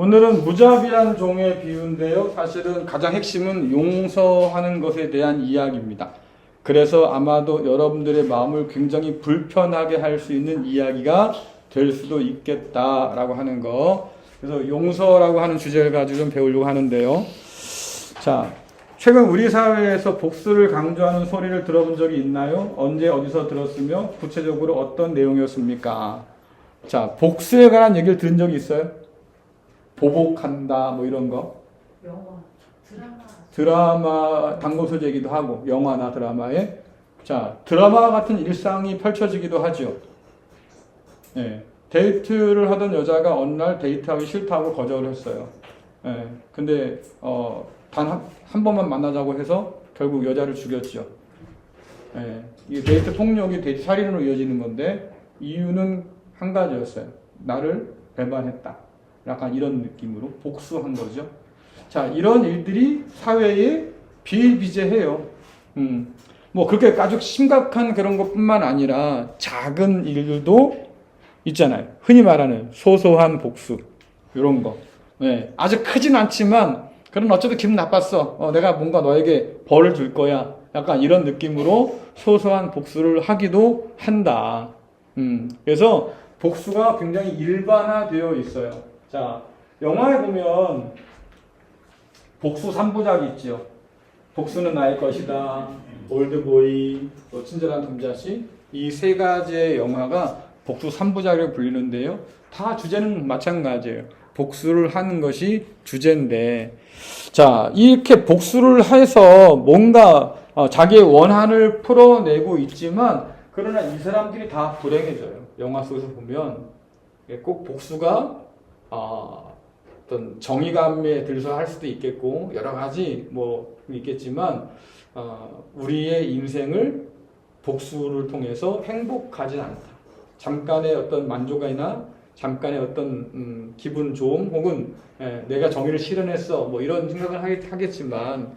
오늘은 무자비한 종의 비유인데요. 사실은 가장 핵심은 용서하는 것에 대한 이야기입니다. 그래서 아마도 여러분들의 마음을 굉장히 불편하게 할 수 있는 이야기가 될 수도 있겠다라고 하는 거. 그래서 용서라고 하는 주제를 가지고 좀 배우려고 하는데요. 자, 최근 우리 사회에서 복수를 강조하는 소리를 들어본 적이 있나요? 언제 어디서 들었으며 구체적으로 어떤 내용이었습니까? 자, 복수에 관한 얘기를 들은 적이 있어요? 보복한다 뭐 이런 거. 영화, 드라마 단고소재 얘기도 하고 영화나 드라마에 자 드라마 같은 일상이 펼쳐지기도 하죠. 네, 데이트를 하던 여자가 어느 날 데이트하기 싫다고 거절을 했어요. 네, 근데 단 한 번만 만나자고 해서 결국 여자를 죽였죠. 네, 이 데이트 폭력이 데이트 살인으로 이어지는 건데 이유는 한 가지였어요. 나를 배반했다. 약간 이런 느낌으로 복수한 거죠. 자, 이런 일들이 사회에 비일비재해요. 뭐 그렇게 아주 심각한 그런 것뿐만 아니라 작은 일들도 있잖아요. 흔히 말하는 소소한 복수 이런 거. 네, 아주 크진 않지만 그런 어쨌든 기분 나빴어. 내가 뭔가 너에게 벌을 줄 거야. 약간 이런 느낌으로 소소한 복수를 하기도 한다. 그래서 복수가 굉장히 일반화되어 있어요. 자, 영화에 보면 복수 3부작이 있죠. 복수는 나의 것이다, 올드보이, 또 친절한 금자씨. 이 세 가지의 영화가 복수 3부작이라고 불리는데요. 다 주제는 마찬가지예요. 복수를 하는 것이 주제인데, 자, 이렇게 복수를 해서 뭔가 자기의 원한을 풀어내고 있지만, 그러나 이 사람들이 다 불행해져요. 영화 속에서 보면 꼭 복수가 어떤 정의감에 들서 할 수도 있겠고 여러 가지 뭐 있겠지만 우리의 인생을 복수를 통해서 행복하지 않다. 잠깐의 어떤 만족이나 잠깐의 어떤 기분 좋음 혹은 내가 정의를 실현했어 뭐 이런 생각을 하겠지만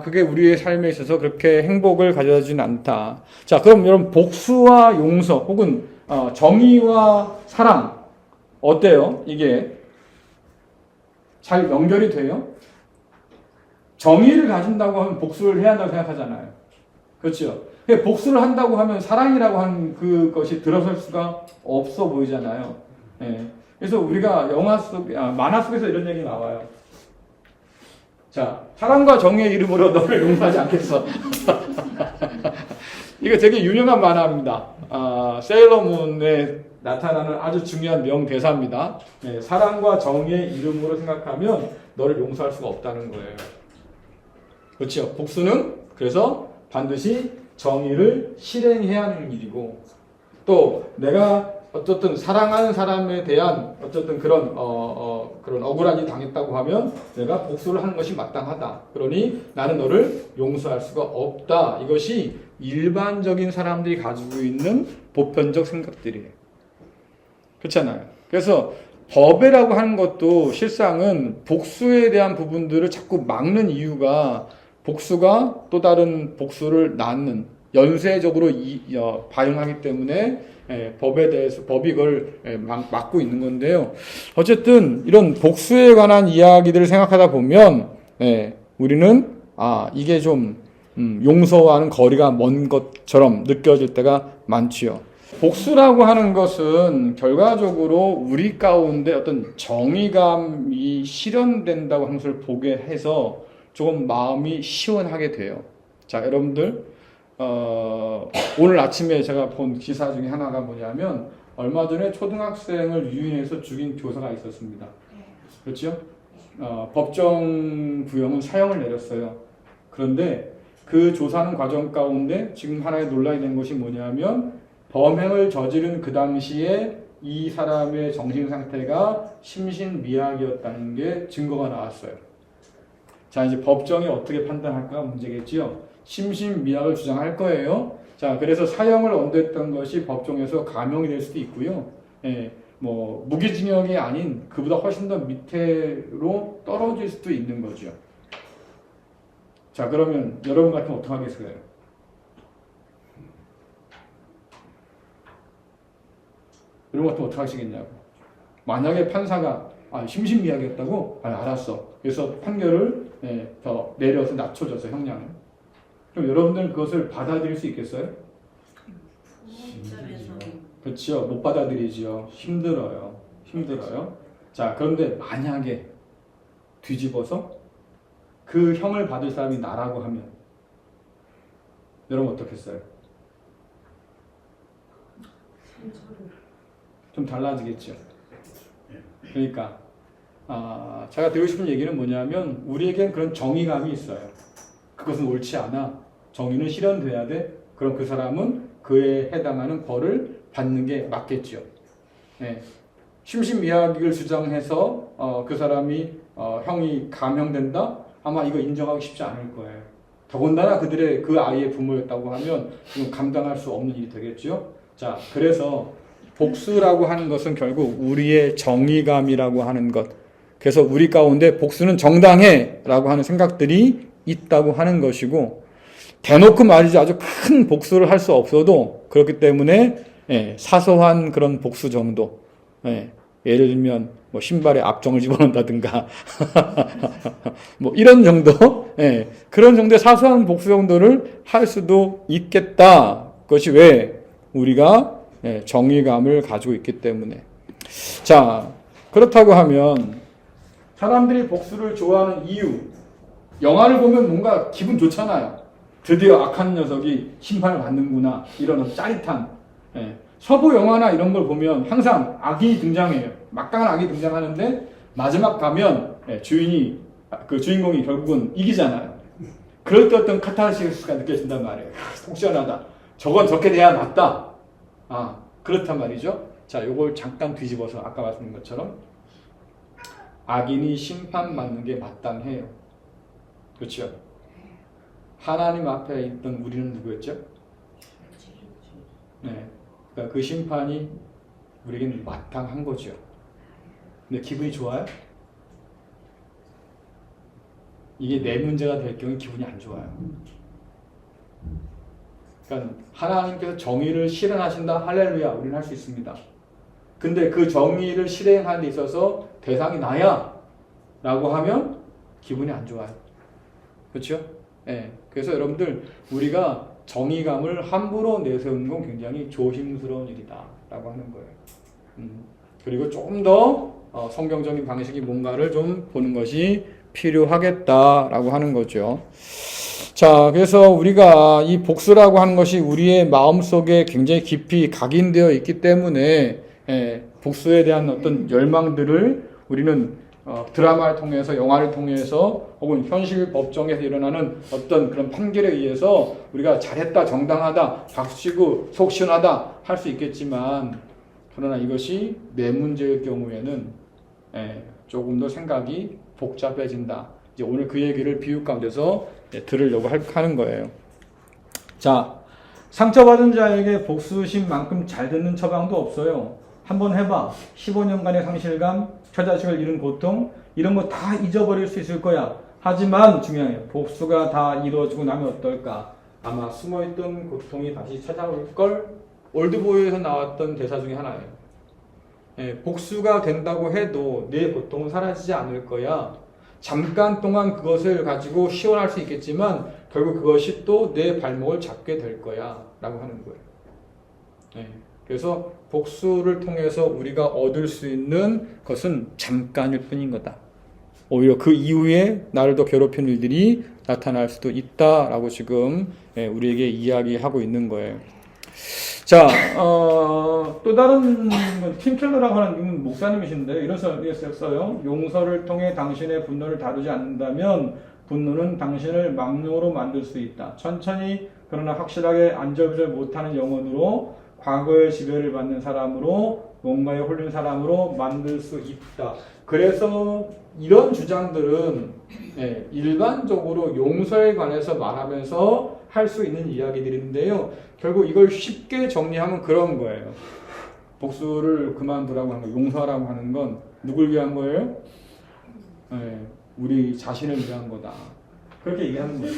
그게 우리의 삶에 있어서 그렇게 행복을 가져다주진 않다. 자, 그럼 여러분 복수와 용서 혹은 정의와 사랑 어때요? 이게 잘 연결이 돼요? 정의를 가진다고 하면 복수를 해야 한다고 생각하잖아요. 그렇죠? 복수를 한다고 하면 사랑이라고 하는 그것이 들어설 수가 없어 보이잖아요. 네. 그래서 우리가 만화 속에서 이런 얘기 나와요. 자, 사랑과 정의의 이름으로 너를 용서하지 않겠어. 이거 되게 유명한 만화입니다. 세일러문에 나타나는 아주 중요한 명대사입니다. 네, 사랑과 정의의 이름으로 생각하면 너를 용서할 수가 없다는 거예요. 그렇죠? 복수는 그래서 반드시 정의를 실행해야 하는 일이고 또 내가 어쨌든 사랑하는 사람에 대한 어쨌든 그런 억울한 일이 당했다고 하면 내가 복수를 하는 것이 마땅하다. 그러니 나는 너를 용서할 수가 없다. 이것이 일반적인 사람들이 가지고 있는 보편적 생각들이에요. 그렇잖아요. 그래서 법이라고 하는 것도 실상은 복수에 대한 부분들을 자꾸 막는 이유가 복수가 또 다른 복수를 낳는 연쇄적으로 발용하기 때문에 법에 대해서 법이 이걸 막고 있는 건데요. 어쨌든 이런 복수에 관한 이야기들을 생각하다 보면 우리는 이게 좀 용서와는 거리가 먼 것처럼 느껴질 때가 많지요. 복수라고 하는 것은 결과적으로 우리 가운데 어떤 정의감이 실현된다고 하는 것을 보게 해서 조금 마음이 시원하게 돼요. 자, 여러분들 오늘 아침에 제가 본 기사 중에 하나가 뭐냐면 얼마 전에 초등학생을 유인해서 죽인 교사가 있었습니다. 그렇죠? 법정 구형은 사형을 내렸어요. 그런데 그 조사하는 과정 가운데 지금 하나의 논란이 된 것이 뭐냐면 범행을 저지른 그 당시에 이 사람의 정신 상태가 심신미약이었다는 게 증거가 나왔어요. 자, 이제 법정이 어떻게 판단할까 문제겠지요. 심신미약을 주장할 거예요. 자, 그래서 사형을 언도했던 것이 법정에서 감형이 될 수도 있고요. 뭐 무기징역이 아닌 그보다 훨씬 더 밑으로 떨어질 수도 있는 거죠. 자, 그러면 여러분 같으면 어떻게 하겠어요? 여러분 같으면 어떻게 하시겠냐고. 만약에 판사가 심신미약이었다고? 알았어. 그래서 판결을 더 내려서 낮춰줘서 형량을. 그럼 여러분들은 그것을 받아들일 수 있겠어요? 그렇죠. 못 받아들이지요. 힘들어요. 자, 그런데 만약에 뒤집어서 그 형을 받을 사람이 나라고 하면 여러분 어떻겠어요? 좀 달라지겠죠. 그러니까 제가 드리고 싶은 얘기는 뭐냐면 우리에겐 그런 정의감이 있어요. 그것은 옳지 않아. 정의는 실현돼야 돼. 그럼 그 사람은 그에 해당하는 벌을 받는 게 맞겠죠. 네. 심신미약을 주장해서 그 사람이 형이 감형된다? 아마 이거 인정하기 쉽지 않을 거예요. 더군다나 그들의 그 아이의 부모였다고 하면 이건 감당할 수 없는 일이 되겠죠. 자, 그래서 복수라고 하는 것은 결국 우리의 정의감이라고 하는 것. 그래서 우리 가운데 복수는 정당해라고 하는 생각들이 있다고 하는 것이고, 대놓고 말이지 아주 큰 복수를 할 수 없어도 그렇기 때문에 사소한 그런 복수 정도. 예를 들면 뭐 신발에 압정을 집어넣는다든가 뭐 이런 정도, 그런 정도의 사소한 복수 정도를 할 수도 있겠다. 그것이 왜 우리가 정의감을 가지고 있기 때문에. 자, 그렇다고 하면 사람들이 복수를 좋아하는 이유, 영화를 보면 뭔가 기분 좋잖아요. 드디어 악한 녀석이 심판을 받는구나, 이런 짜릿한. 서부 영화나 이런 걸 보면 항상 악이 등장해요. 막강한 악이 등장하는데 마지막 가면 그 주인공이 결국은 이기잖아요. 그럴 때 어떤 카타르시스가 느껴진단 말이에요. 속 시원하다. 저건 저렇게 돼야 맞다. 그렇단 말이죠. 자, 요걸 잠깐 뒤집어서 아까 말씀드린 것처럼 악인이 심판받는 게 마땅해요. 그렇죠? 하나님 앞에 있던 우리는 누구였죠? 그러니까 그 심판이 우리에게는 마땅한 거죠. 근데 기분이 좋아요? 이게 내 문제가 될 경우에 기분이 안 좋아요. 그러니까 하나님께서 정의를 실현하신다. 할렐루야. 우리는 할 수 있습니다. 근데 그 정의를 실행하는 데 있어서 대상이 나야 라고 하면 기분이 안 좋아요. 그렇죠? 그래서 여러분들 우리가 정의감을 함부로 내세우는 건 굉장히 조심스러운 일이다 라고 하는 거예요. 그리고 조금 더 성경적인 방식이 뭔가를 좀 보는 것이 필요하겠다라고 하는 거죠. 자, 그래서 우리가 이 복수라고 하는 것이 우리의 마음속에 굉장히 깊이 각인되어 있기 때문에 복수에 대한 어떤 열망들을 우리는 드라마를 통해서, 영화를 통해서, 혹은 현실 법정에서 일어나는 어떤 그런 판결에 의해서 우리가 잘했다, 정당하다, 박수치고 속 시원하다 할 수 있겠지만, 그러나 이것이 내 문제의 경우에는 조금 더 생각이 복잡해진다. 이제 오늘 그 얘기를 비유 가운데서 들으려고 하는 거예요. 자, 상처받은 자에게 복수심만큼 잘 듣는 처방도 없어요. 한번 해봐. 15년간의 상실감, 처자식을 잃은 고통, 이런 거 다 잊어버릴 수 있을 거야. 하지만 중요해요. 복수가 다 이루어지고 나면 어떨까? 아마 숨어있던 고통이 다시 찾아올 걸. 올드보이에서 나왔던 대사 중에 하나예요. 복수가 된다고 해도 내 고통은 사라지지 않을 거야. 잠깐 동안 그것을 가지고 시원할 수 있겠지만 결국 그것이 또 내 발목을 잡게 될 거야 라고 하는 거예요. 그래서 복수를 통해서 우리가 얻을 수 있는 것은 잠깐일 뿐인 거다. 오히려 그 이후에 나를 더 괴롭히는 일들이 나타날 수도 있다라고 지금 우리에게 이야기하고 있는 거예요. 자, 또 다른 팀 켈러라고 하는 목사님이신데 이런 설을 썼어요. 용서를 통해 당신의 분노를 다루지 않는다면 분노는 당신을 망령으로 만들 수 있다. 천천히 그러나 확실하게 안절부절 못하는 영혼으로, 과거의 지배를 받는 사람으로, 목마에 홀린 사람으로 만들 수 있다. 그래서 이런 주장들은 일반적으로 용서에 관해서 말하면서 할 수 있는 이야기들인데요. 결국 이걸 쉽게 정리하면 그런 거예요. 복수를 그만두라고 하는 거, 용서하라고 하는 건 누굴 위한 거예요? 우리 자신을 위한 거다. 그렇게 얘기하는 거예요.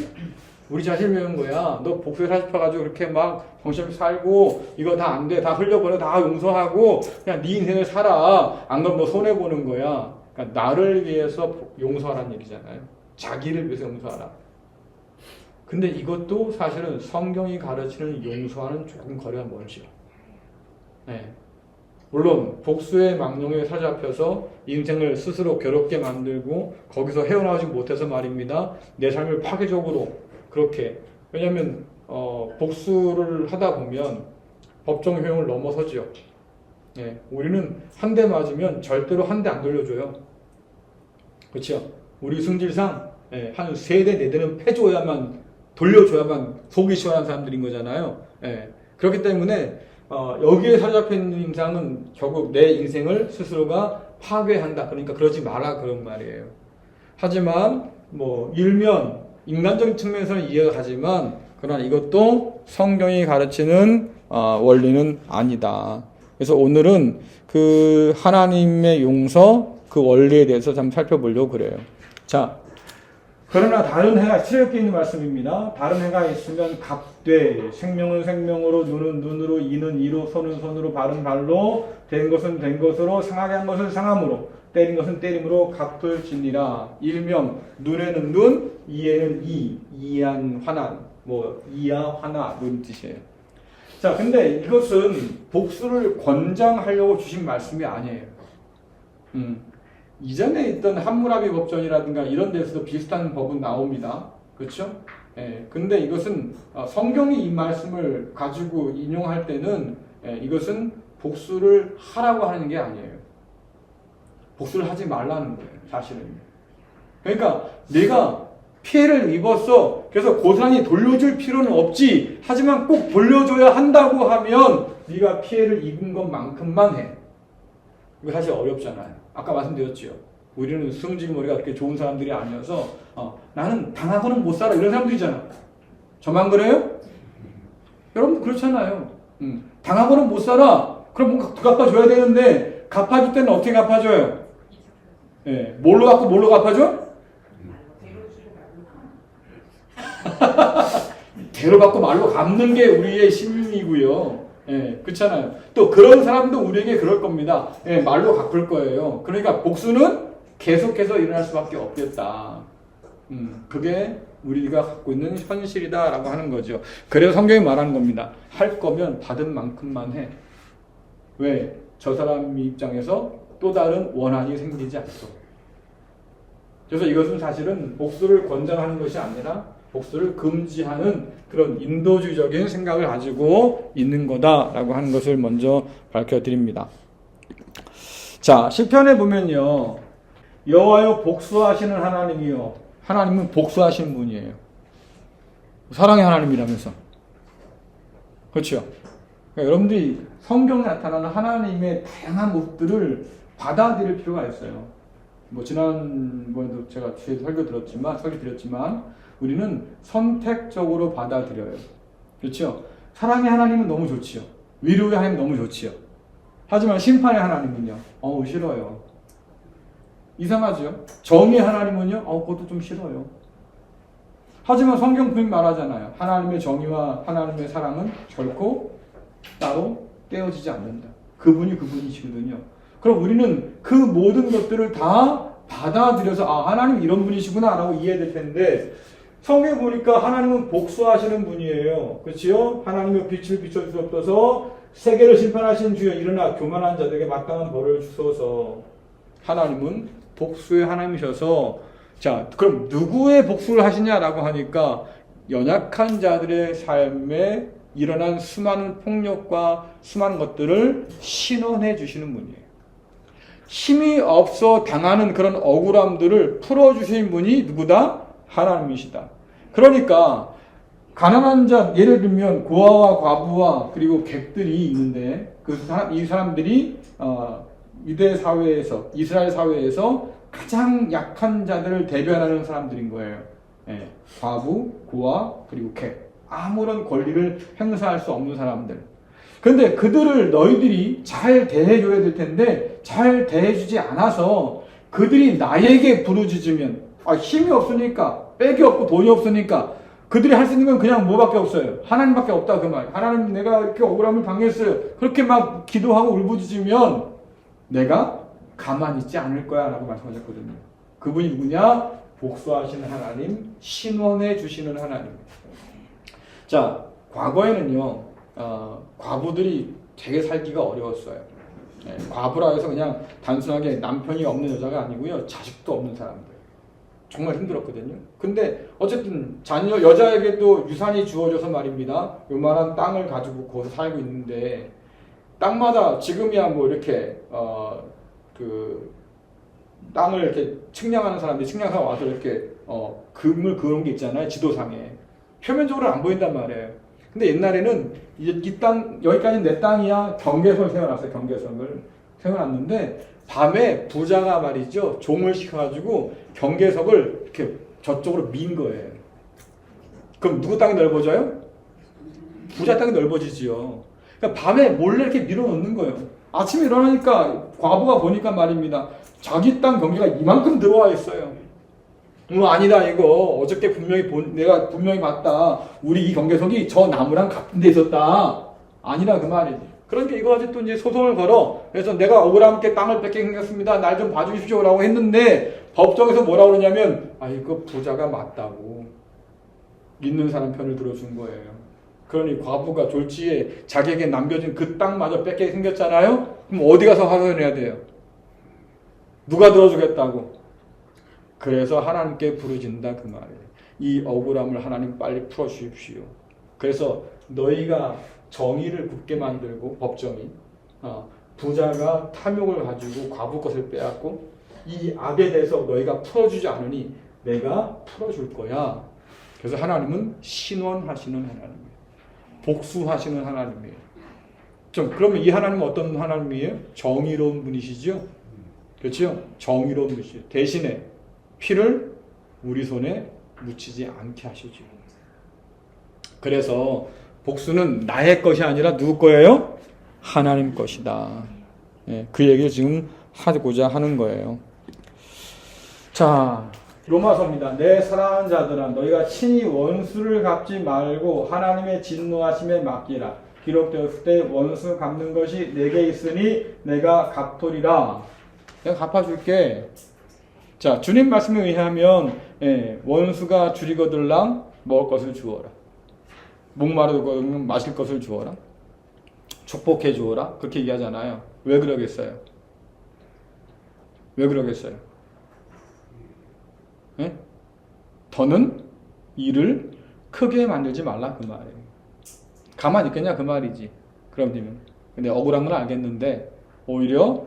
우리 자신을 위한 거야. 너 복수에 사십해가지고 그렇게 막 정신없이 살고 이거 다 안 돼. 다 흘려버려. 다 용서하고 그냥 네 인생을 살아. 안 그러면 너 손해보는 거야. 그러니까 나를 위해서 용서하라는 얘기잖아요. 자기를 위해서 용서하라. 근데 이것도 사실은 성경이 가르치는 용서와는 조금 거리가 멀죠. 네. 물론 복수의 망령에 사로잡혀서 인생을 스스로 괴롭게 만들고 거기서 헤어나오지 못해서 말입니다. 내 삶을 파괴적으로 그렇게, 왜냐하면 복수를 하다 보면 법정 효용을 넘어서죠. 네. 우리는 한 대 맞으면 절대로 한 대 안 돌려줘요. 그렇죠? 우리 승질상 한 3대 4대는 패줘야만, 돌려줘야만 속이 시원한 사람들인 거잖아요. 그렇기 때문에 여기에 사로잡혀 있는 인상은 결국 내 인생을 스스로가 파괴한다. 그러니까 그러지 마라, 그런 말이에요. 하지만 일면 인간적인 측면에서는 이해가 가지만, 그러나 이것도 성경이 가르치는 원리는 아니다. 그래서 오늘은 그 하나님의 용서, 그 원리에 대해서 좀 살펴보려고 그래요. 자, 그러나 다른 해가 칠흑기 있는 말씀입니다. 다른 해가 있으면 갑되, 생명은 생명으로, 눈은 눈으로, 이는 이로, 손은 손으로, 발은 발로, 된 것은 된 것으로, 상하게 한 것은 상함으로, 때린 것은 때림으로 갚을지니라. 일명 눈에는 눈, 이에는 이, 이한 화난, 이야 화나 이런 뜻이에요. 자, 근데 이것은 복수를 권장하려고 주신 말씀이 아니에요. 이전에 있던 함무라비 법전이라든가 이런 데서도 비슷한 법은 나옵니다. 그렇죠? 근데 이것은 성경이 이 말씀을 가지고 인용할 때는 이것은 복수를 하라고 하는 게 아니에요. 복수를 하지 말라는 거예요, 사실은. 그러니까 내가 피해를 입었어. 그래서 고스란히 돌려줄 필요는 없지. 하지만 꼭 돌려줘야 한다고 하면 네가 피해를 입은 것만큼만 해. 이거 사실 어렵잖아요. 아까 말씀드렸죠. 우리는 승질머리가 그렇게 좋은 사람들이 아니어서 나는 당하고는 못 살아 이런 사람들이잖아. 저만 그래요? 여러분 그렇잖아요. 당하고는 못 살아. 그럼 뭔가 갚아줘야 되는데 갚아줄 때는 어떻게 갚아줘요? 뭘로 갚고 뭘로 갚아줘? 대로 받고 말로 갚는 게 우리의 심리고요. 그렇잖아요. 또 그런 사람도 우리에게 그럴 겁니다. 말로 갚을 거예요. 그러니까 복수는 계속해서 일어날 수밖에 없겠다. 그게 우리가 갖고 있는 현실이다라고 하는 거죠. 그래서 성경이 말하는 겁니다. 할 거면 받은 만큼만 해. 왜? 저 사람 입장에서 또 다른 원한이 생기지 않도록. 그래서 이것은 사실은 복수를 권장하는 것이 아니라 복수를 금지하는 그런 인도주의적인 생각을 가지고 있는 거다라고 하는 것을 먼저 밝혀드립니다. 자, 시편에 보면요, 여호와여 복수하시는 하나님이요, 하나님은 복수하시는 분이에요. 사랑의 하나님이라면서. 그렇죠? 그러니까 여러분들이 성경에 나타나는 하나님의 다양한 모습들을 받아들일 필요가 있어요. 지난번에도 제가 뒤에서 설교 드렸지만 우리는 선택적으로 받아들여요. 그렇죠? 사랑의 하나님은 너무 좋지요. 위로의 하나님 너무 좋지요. 하지만 심판의 하나님은요, 싫어요. 이상하죠? 정의의 하나님은요, 그것도 좀 싫어요. 하지만 성경 분명히 말하잖아요. 하나님의 정의와 하나님의 사랑은 결코 따로 떼어지지 않는다. 그분이 그분이시거든요. 그럼 우리는 그 모든 것들을 다 받아들여서 하나님 이런 분이시구나 라고 이해될 텐데, 성경에 보니까 하나님은 복수하시는 분이에요. 그렇지요? 하나님의 빛을 비춰주옵소서, 세계를 심판하신 주여 일어나 교만한 자들에게 마땅한 벌을 주소서. 하나님은 복수의 하나님이셔서, 자, 그럼 누구의 복수를 하시냐라고 하니까 연약한 자들의 삶에 일어난 수많은 폭력과 수많은 것들을 신원해 주시는 분이에요. 힘이 없어 당하는 그런 억울함들을 풀어주신 분이 누구다? 하나님이시다. 그러니까 가난한 자, 예를 들면 고아와 과부와 그리고 객들이 있는데 이 사람들이 유대 사회에서, 이스라엘 사회에서 가장 약한 자들을 대변하는 사람들인 거예요. 과부, 고아, 그리고 객. 아무런 권리를 행사할 수 없는 사람들. 그런데 그들을 너희들이 잘 대해줘야 될 텐데 잘 대해주지 않아서 그들이 나에게 부르짖으면 힘이 없으니까, 백이 없고 돈이 없으니까 그들이 할 수 있는 건 그냥 뭐밖에 없어요. 하나님밖에 없다 그 말. 하나님, 내가 이렇게 억울함을 당했어요. 그렇게 막 기도하고 울부짖으면 내가 가만히 있지 않을 거야 라고 말씀하셨거든요. 그분이 누구냐? 복수하시는 하나님, 신원해 주시는 하나님. 자, 과거에는요, 과부들이 되게 살기가 어려웠어요. 네, 과부라 해서 그냥 단순하게 남편이 없는 여자가 아니고요, 자식도 없는 사람들. 정말 힘들었거든요. 근데 어쨌든 자녀 여자에게도 유산이 주어져서 말입니다. 요만한 땅을 가지고 거기서 살고 있는데 땅마다 지금이야 뭐 이렇게 그 땅을 이렇게 측량하는 사람들이 측량사 와서 이렇게 금을 그런 게 있잖아요. 지도상에 표면적으로는 안 보인단 말이에요. 근데 옛날에는 이 땅 여기까지 내 땅이야 경계선을 세워놨어요. 경계선을 세워놨는데 밤에 부자가 말이죠 종을 시켜가지고 경계석을 이렇게 저쪽으로 민 거예요. 그럼 누구 땅이 넓어져요? 부자 땅이 넓어지지요. 그러니까 밤에 몰래 이렇게 밀어놓는 거예요. 아침에 일어나니까 과부가 보니까 말입니다. 자기 땅 경계가 이만큼 들어와 있어요. 아니다 이거 어저께 내가 분명히 봤다. 우리 이 경계석이 저 나무랑 같은 데 있었다. 아니라 그 말이지. 그러니까 이거 가지고 또 이제 소송을 걸어. 그래서 내가 억울함께 땅을 뺏게 생겼습니다. 날 좀 봐주십시오라고 했는데 법정에서 뭐라고 그러냐면 이거 부자가 맞다고 믿는 사람 편을 들어준 거예요. 그러니 과부가 졸지에 자기에게 남겨진 그 땅마저 뺏게 생겼잖아요. 그럼 어디 가서 화해해야 돼요? 누가 들어주겠다고? 그래서 하나님께 부르짖는다 그 말이에요. 이 억울함을 하나님 빨리 풀어주십시오. 그래서 너희가 정의를 굳게 만들고 법정이 부자가 탐욕을 가지고 과부 것을 빼앗고 이 악에 대해서 너희가 풀어주지 않으니 내가 풀어줄 거야. 그래서 하나님은 신원하시는 하나님이에요. 복수하시는 하나님이에요. 그러면 이 하나님은 어떤 하나님이에요? 정의로운 분이시죠? 그렇죠? 정의로운 분이시죠. 대신에 피를 우리 손에 묻히지 않게 하시죠. 그래서 복수는 나의 것이 아니라 누구 거예요? 하나님 것이다. 그 얘기를 지금 하고자 하는 거예요. 자, 로마서입니다. 내 사랑하는 자들아 너희가 친히 원수를 갚지 말고 하나님의 진노하심에 맡기라. 기록되었을 때 원수 갚는 것이 내게 있으니 내가 갚으리라. 내가 갚아줄게. 자, 주님 말씀에 의하면 원수가 줄이거들랑 먹을 것을 주어라. 목마르거든 마실 것을 주어라. 축복해 주어라. 그렇게 얘기하잖아요. 왜 그러겠어요? 왜 그러겠어요? 더는 일을 크게 만들지 말라 그 말이에요. 가만히 있겠냐 그 말이지. 그럼 되면. 근데 억울한 건 알겠는데 오히려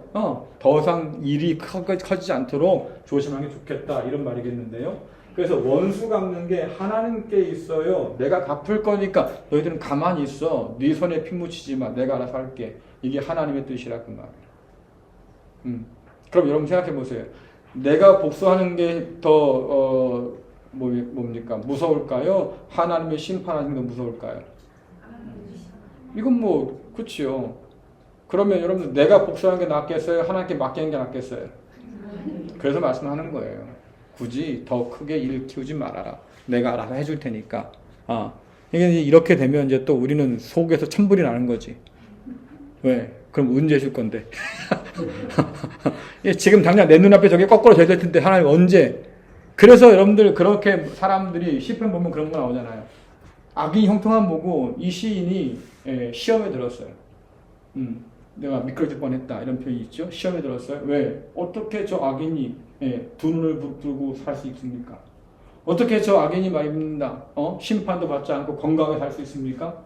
더 이상 일이 커지지 않도록 조심하는 게 좋겠다 이런 말이겠는데요. 그래서 원수 갚는 게 하나님께 있어요. 내가 갚을 거니까 너희들은 가만히 있어. 네 손에 피 묻히지 마. 내가 알아서 할게. 이게 하나님의 뜻이라 그 말이에요. 그럼 여러분 생각해 보세요. 내가 복수하는 게 더 뭡니까? 무서울까요? 하나님의 심판하는 게 무서울까요? 이건 그렇지요. 그러면 여러분들 내가 복수하는 게 낫겠어요? 하나님께 맡기는 게 낫겠어요? 그래서 말씀하는 거예요. 굳이 더 크게 일 키우지 말아라. 내가 알아서 해줄 테니까. 이게 이렇게 되면 이제 또 우리는 속에서 천불이 나는 거지. 왜? 그럼 언제 해줄 건데? 지금 당장 내 눈앞에 저게 거꾸로 될 텐데 하나님 언제? 그래서 여러분들 그렇게 사람들이 시편 보면 그런 거 나오잖아요. 악인이 형통함 보고 이 시인이 시험에 들었어요. 내가 미끄러질 뻔했다 이런 표현이 있죠. 시험에 들었어요. 왜? 어떻게 저 악인이 두 눈을 붙들고 살 수 있습니까? 어떻게 저 악인이 말입니다. 심판도 받지 않고 건강하게 살 수 있습니까?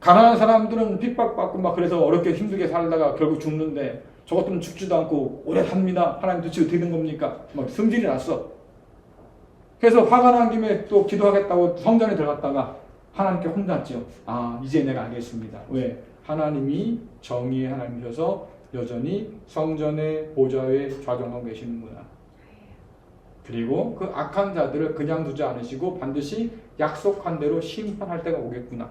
가난한 사람들은 핍박받고 막 그래서 어렵게 힘들게 살다가 결국 죽는데 저 같으면 죽지도 않고 오래 삽니다. 하나님 도대체 어떻게 된 겁니까? 막 승질이 났어. 그래서 화가 난 김에 또 기도하겠다고 성전에 들어갔다가 하나님께 혼났죠. 이제 내가 알겠습니다. 왜? 하나님이 정의의 하나님이셔서 여전히 성전의 보좌에 좌정하고 계시는구나. 그리고 그 악한 자들을 그냥 두지 않으시고 반드시 약속한 대로 심판할 때가 오겠구나.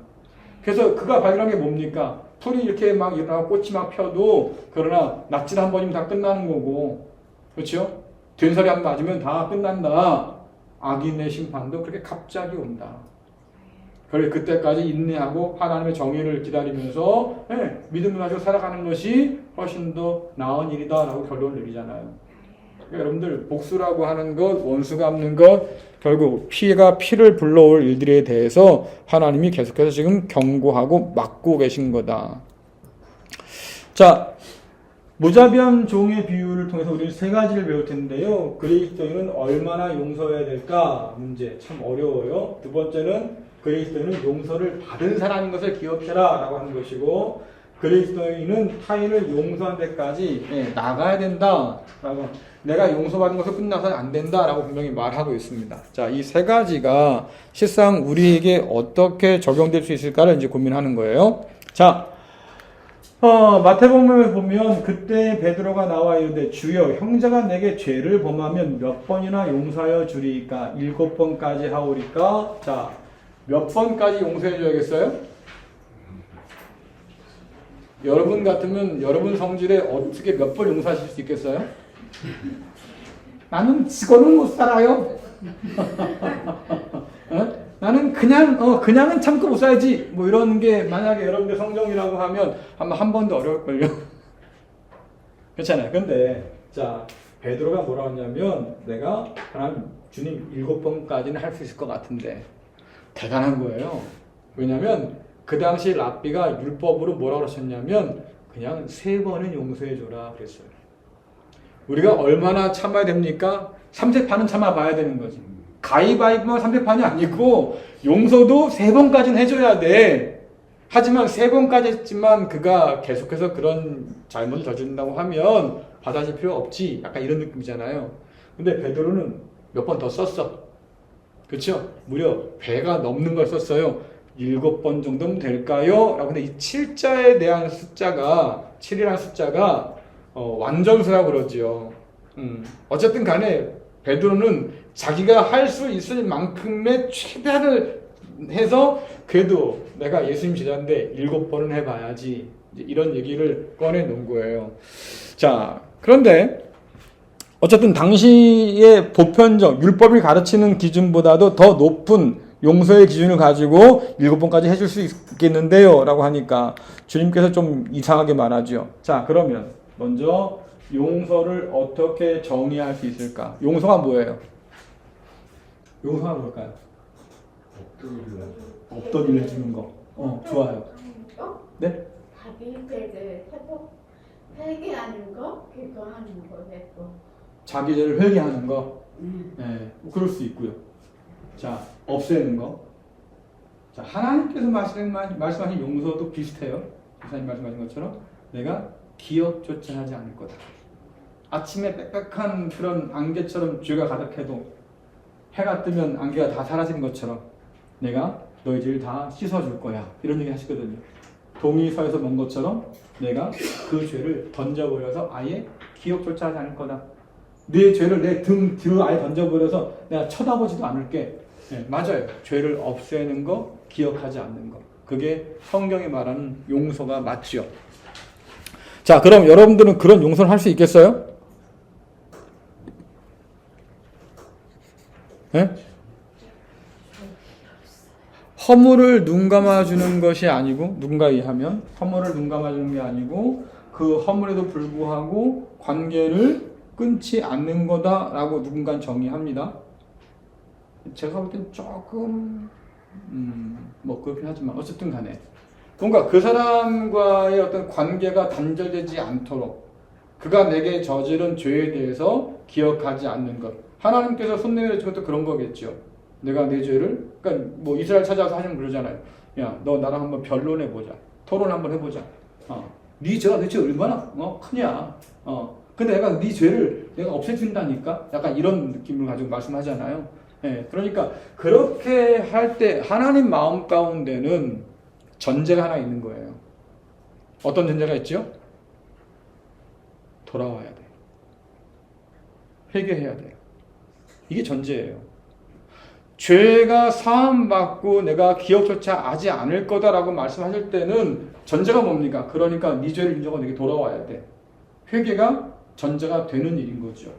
그래서 그가 발견한 게 뭡니까? 풀이 이렇게 막 일어나고 꽃이 막 펴도 그러나 낯질 한 번이면 다 끝나는 거고, 그렇죠? 된소리 한 번 맞으면 다 끝난다. 악인의 심판도 그렇게 갑자기 온다. 그래 그때까지 인내하고 하나님의 정의를 기다리면서 믿음을 가지고 살아가는 것이 훨씬 더 나은 일이다라고 결론을 내리잖아요. 그러니까 여러분들 복수라고 하는 것, 원수 갚는 것, 결국 피가 피를 불러올 일들에 대해서 하나님이 계속해서 지금 경고하고 막고 계신 거다. 자, 무자비한 종의 비유를 통해서 우리는 세 가지를 배울 텐데요. 그리스도인은 얼마나 용서해야 될까? 문제 참 어려워요. 두 번째는 그리스도인은 용서를 받은 사람인 것을 기억해라 라고 하는 것이고, 그리스도인은 타인을 용서한 데까지 나가야 된다 라고, 내가 용서받은 것을 끝나서는 안 된다 라고 분명히 말하고 있습니다. 자, 이 세 가지가 실상 우리에게 어떻게 적용될 수 있을까를 이제 고민하는 거예요. 자, 마태복음에 보면 그때 베드로가 나와 이르되 주여 형제가 내게 죄를 범하면 몇 번이나 용서하여 주리이까? 7번까지 하오리까? 자, 몇 번까지 용서해 줘야겠어요? 여러분 같으면 여러분 성질에 어떻게 몇 번 용서하실 수 있겠어요? 나는 지고는 못 살아요. 나는 그냥은 참고 못 살지. 뭐 이런 게 만약에 여러분들 성정이라고 하면 아마 한 번도 어려울걸요. 그렇잖아요. 근데 자, 베드로가 뭐라고 했냐면 내가 하나님 주님 7번까지는 할 수 있을 것 같은데 대단한 거예요. 왜냐면 그 당시 랍비가 율법으로 뭐라고 하셨냐면 그냥 3번은 용서해 줘라 그랬어요. 우리가 얼마나 참아야 됩니까? 3세판은 참아봐야 되는 거지. 가위바위보만 3세판이 아니고 용서도 3번까지는 해줘야 돼. 하지만 3번까지 했지만 그가 계속해서 그런 잘못을 저지른다고 하면 받아줄 필요 없지. 약간 이런 느낌이잖아요. 근데 베드로는 몇 번 더 썼어. 그렇죠? 무려 배가 넘는 걸 썼어요. 7번 정도면 될까요? 라고. 근데 이 7자에 대한 숫자가 7이라는 숫자가 완전수라고 그러지요. 어쨌든 간에 베드로는 자기가 할 수 있을 만큼의 최대한을 해서 그래도 내가 예수님 제자인데 7번은 해봐야지. 이런 얘기를 꺼내 놓은 거예요. 자, 그런데 어쨌든 당시의 보편적 율법이 가르치는 기준보다도 더 높은 용서의 기준을 가지고 7번까지 해줄 수 있겠는데요 라고 하니까 주님께서 좀 이상하게 말하죠. 자, 그러면 먼저 용서를 어떻게 정의할 수 있을까? 용서가 뭐예요? 용서가 뭘까요? 없던 일 해주는 거. 좋아요. 네? 자기 죄를 회개하는 거? 그거 하는 거겠고. 자기 죄를 회개하는 거? 네, 그럴 수 있고요. 자, 없애는 거. 자, 하나님께서 말씀하신 용서도 비슷해요. 기사님 말씀하신 것처럼 내가 기억조차 하지 않을 거다. 아침에 빽빽한 그런 안개처럼 죄가 가득해도 해가 뜨면 안개가 다 사라지는 것처럼 내가 너희 죄를 다 씻어줄 거야. 이런 얘기 하시거든요. 동의서에서 본 것처럼 내가 그 죄를 던져버려서 아예 기억조차 하지 않을 거다. 네 죄를 내 등 뒤로 아예 던져버려서 내가 쳐다보지도 않을게. 네, 맞아요. 죄를 없애는 거, 기억하지 않는 거. 그게 성경이 말하는 용서가 맞죠. 자, 그럼 여러분들은 그런 용서를 할 수 있겠어요? 네? 허물을 눈 감아주는 것이 아니고, 누군가 의하면 허물을 눈 감아주는 게 아니고 그 허물에도 불구하고 관계를 끊지 않는 거다라고 누군가 정의합니다. 제가 볼 땐 조금 뭐 그렇긴 하지만 어쨌든 간에 뭔가 그 사람과의 어떤 관계가 단절되지 않도록 그가 내게 저지른 죄에 대해서 기억하지 않는 것. 하나님께서 손 내밀어준 것도 그런 거겠죠. 내가 내 죄를, 그러니까 뭐 이스라엘 찾아와서 하시면 그러잖아요. 야, 너 나랑 한번 변론해보자. 토론 한번 해보자. 네 죄가 대체 얼마나 크냐. 근데 내가 네 죄를 내가 없애준다니까. 약간 이런 느낌을 가지고 말씀하잖아요. 예, 그러니까 그렇게 할 때 하나님 마음 가운데는 전제가 하나 있는 거예요. 어떤 전제가 있죠? 돌아와야 돼. 회개해야 돼요. 이게 전제예요. 죄가 사함받고 내가 기억조차 하지 않을 거다라고 말씀하실 때는 전제가 뭡니까? 그러니까 네 죄를 인정하고 내게 돌아와야 돼. 회개가 전제가 되는 일인 거죠.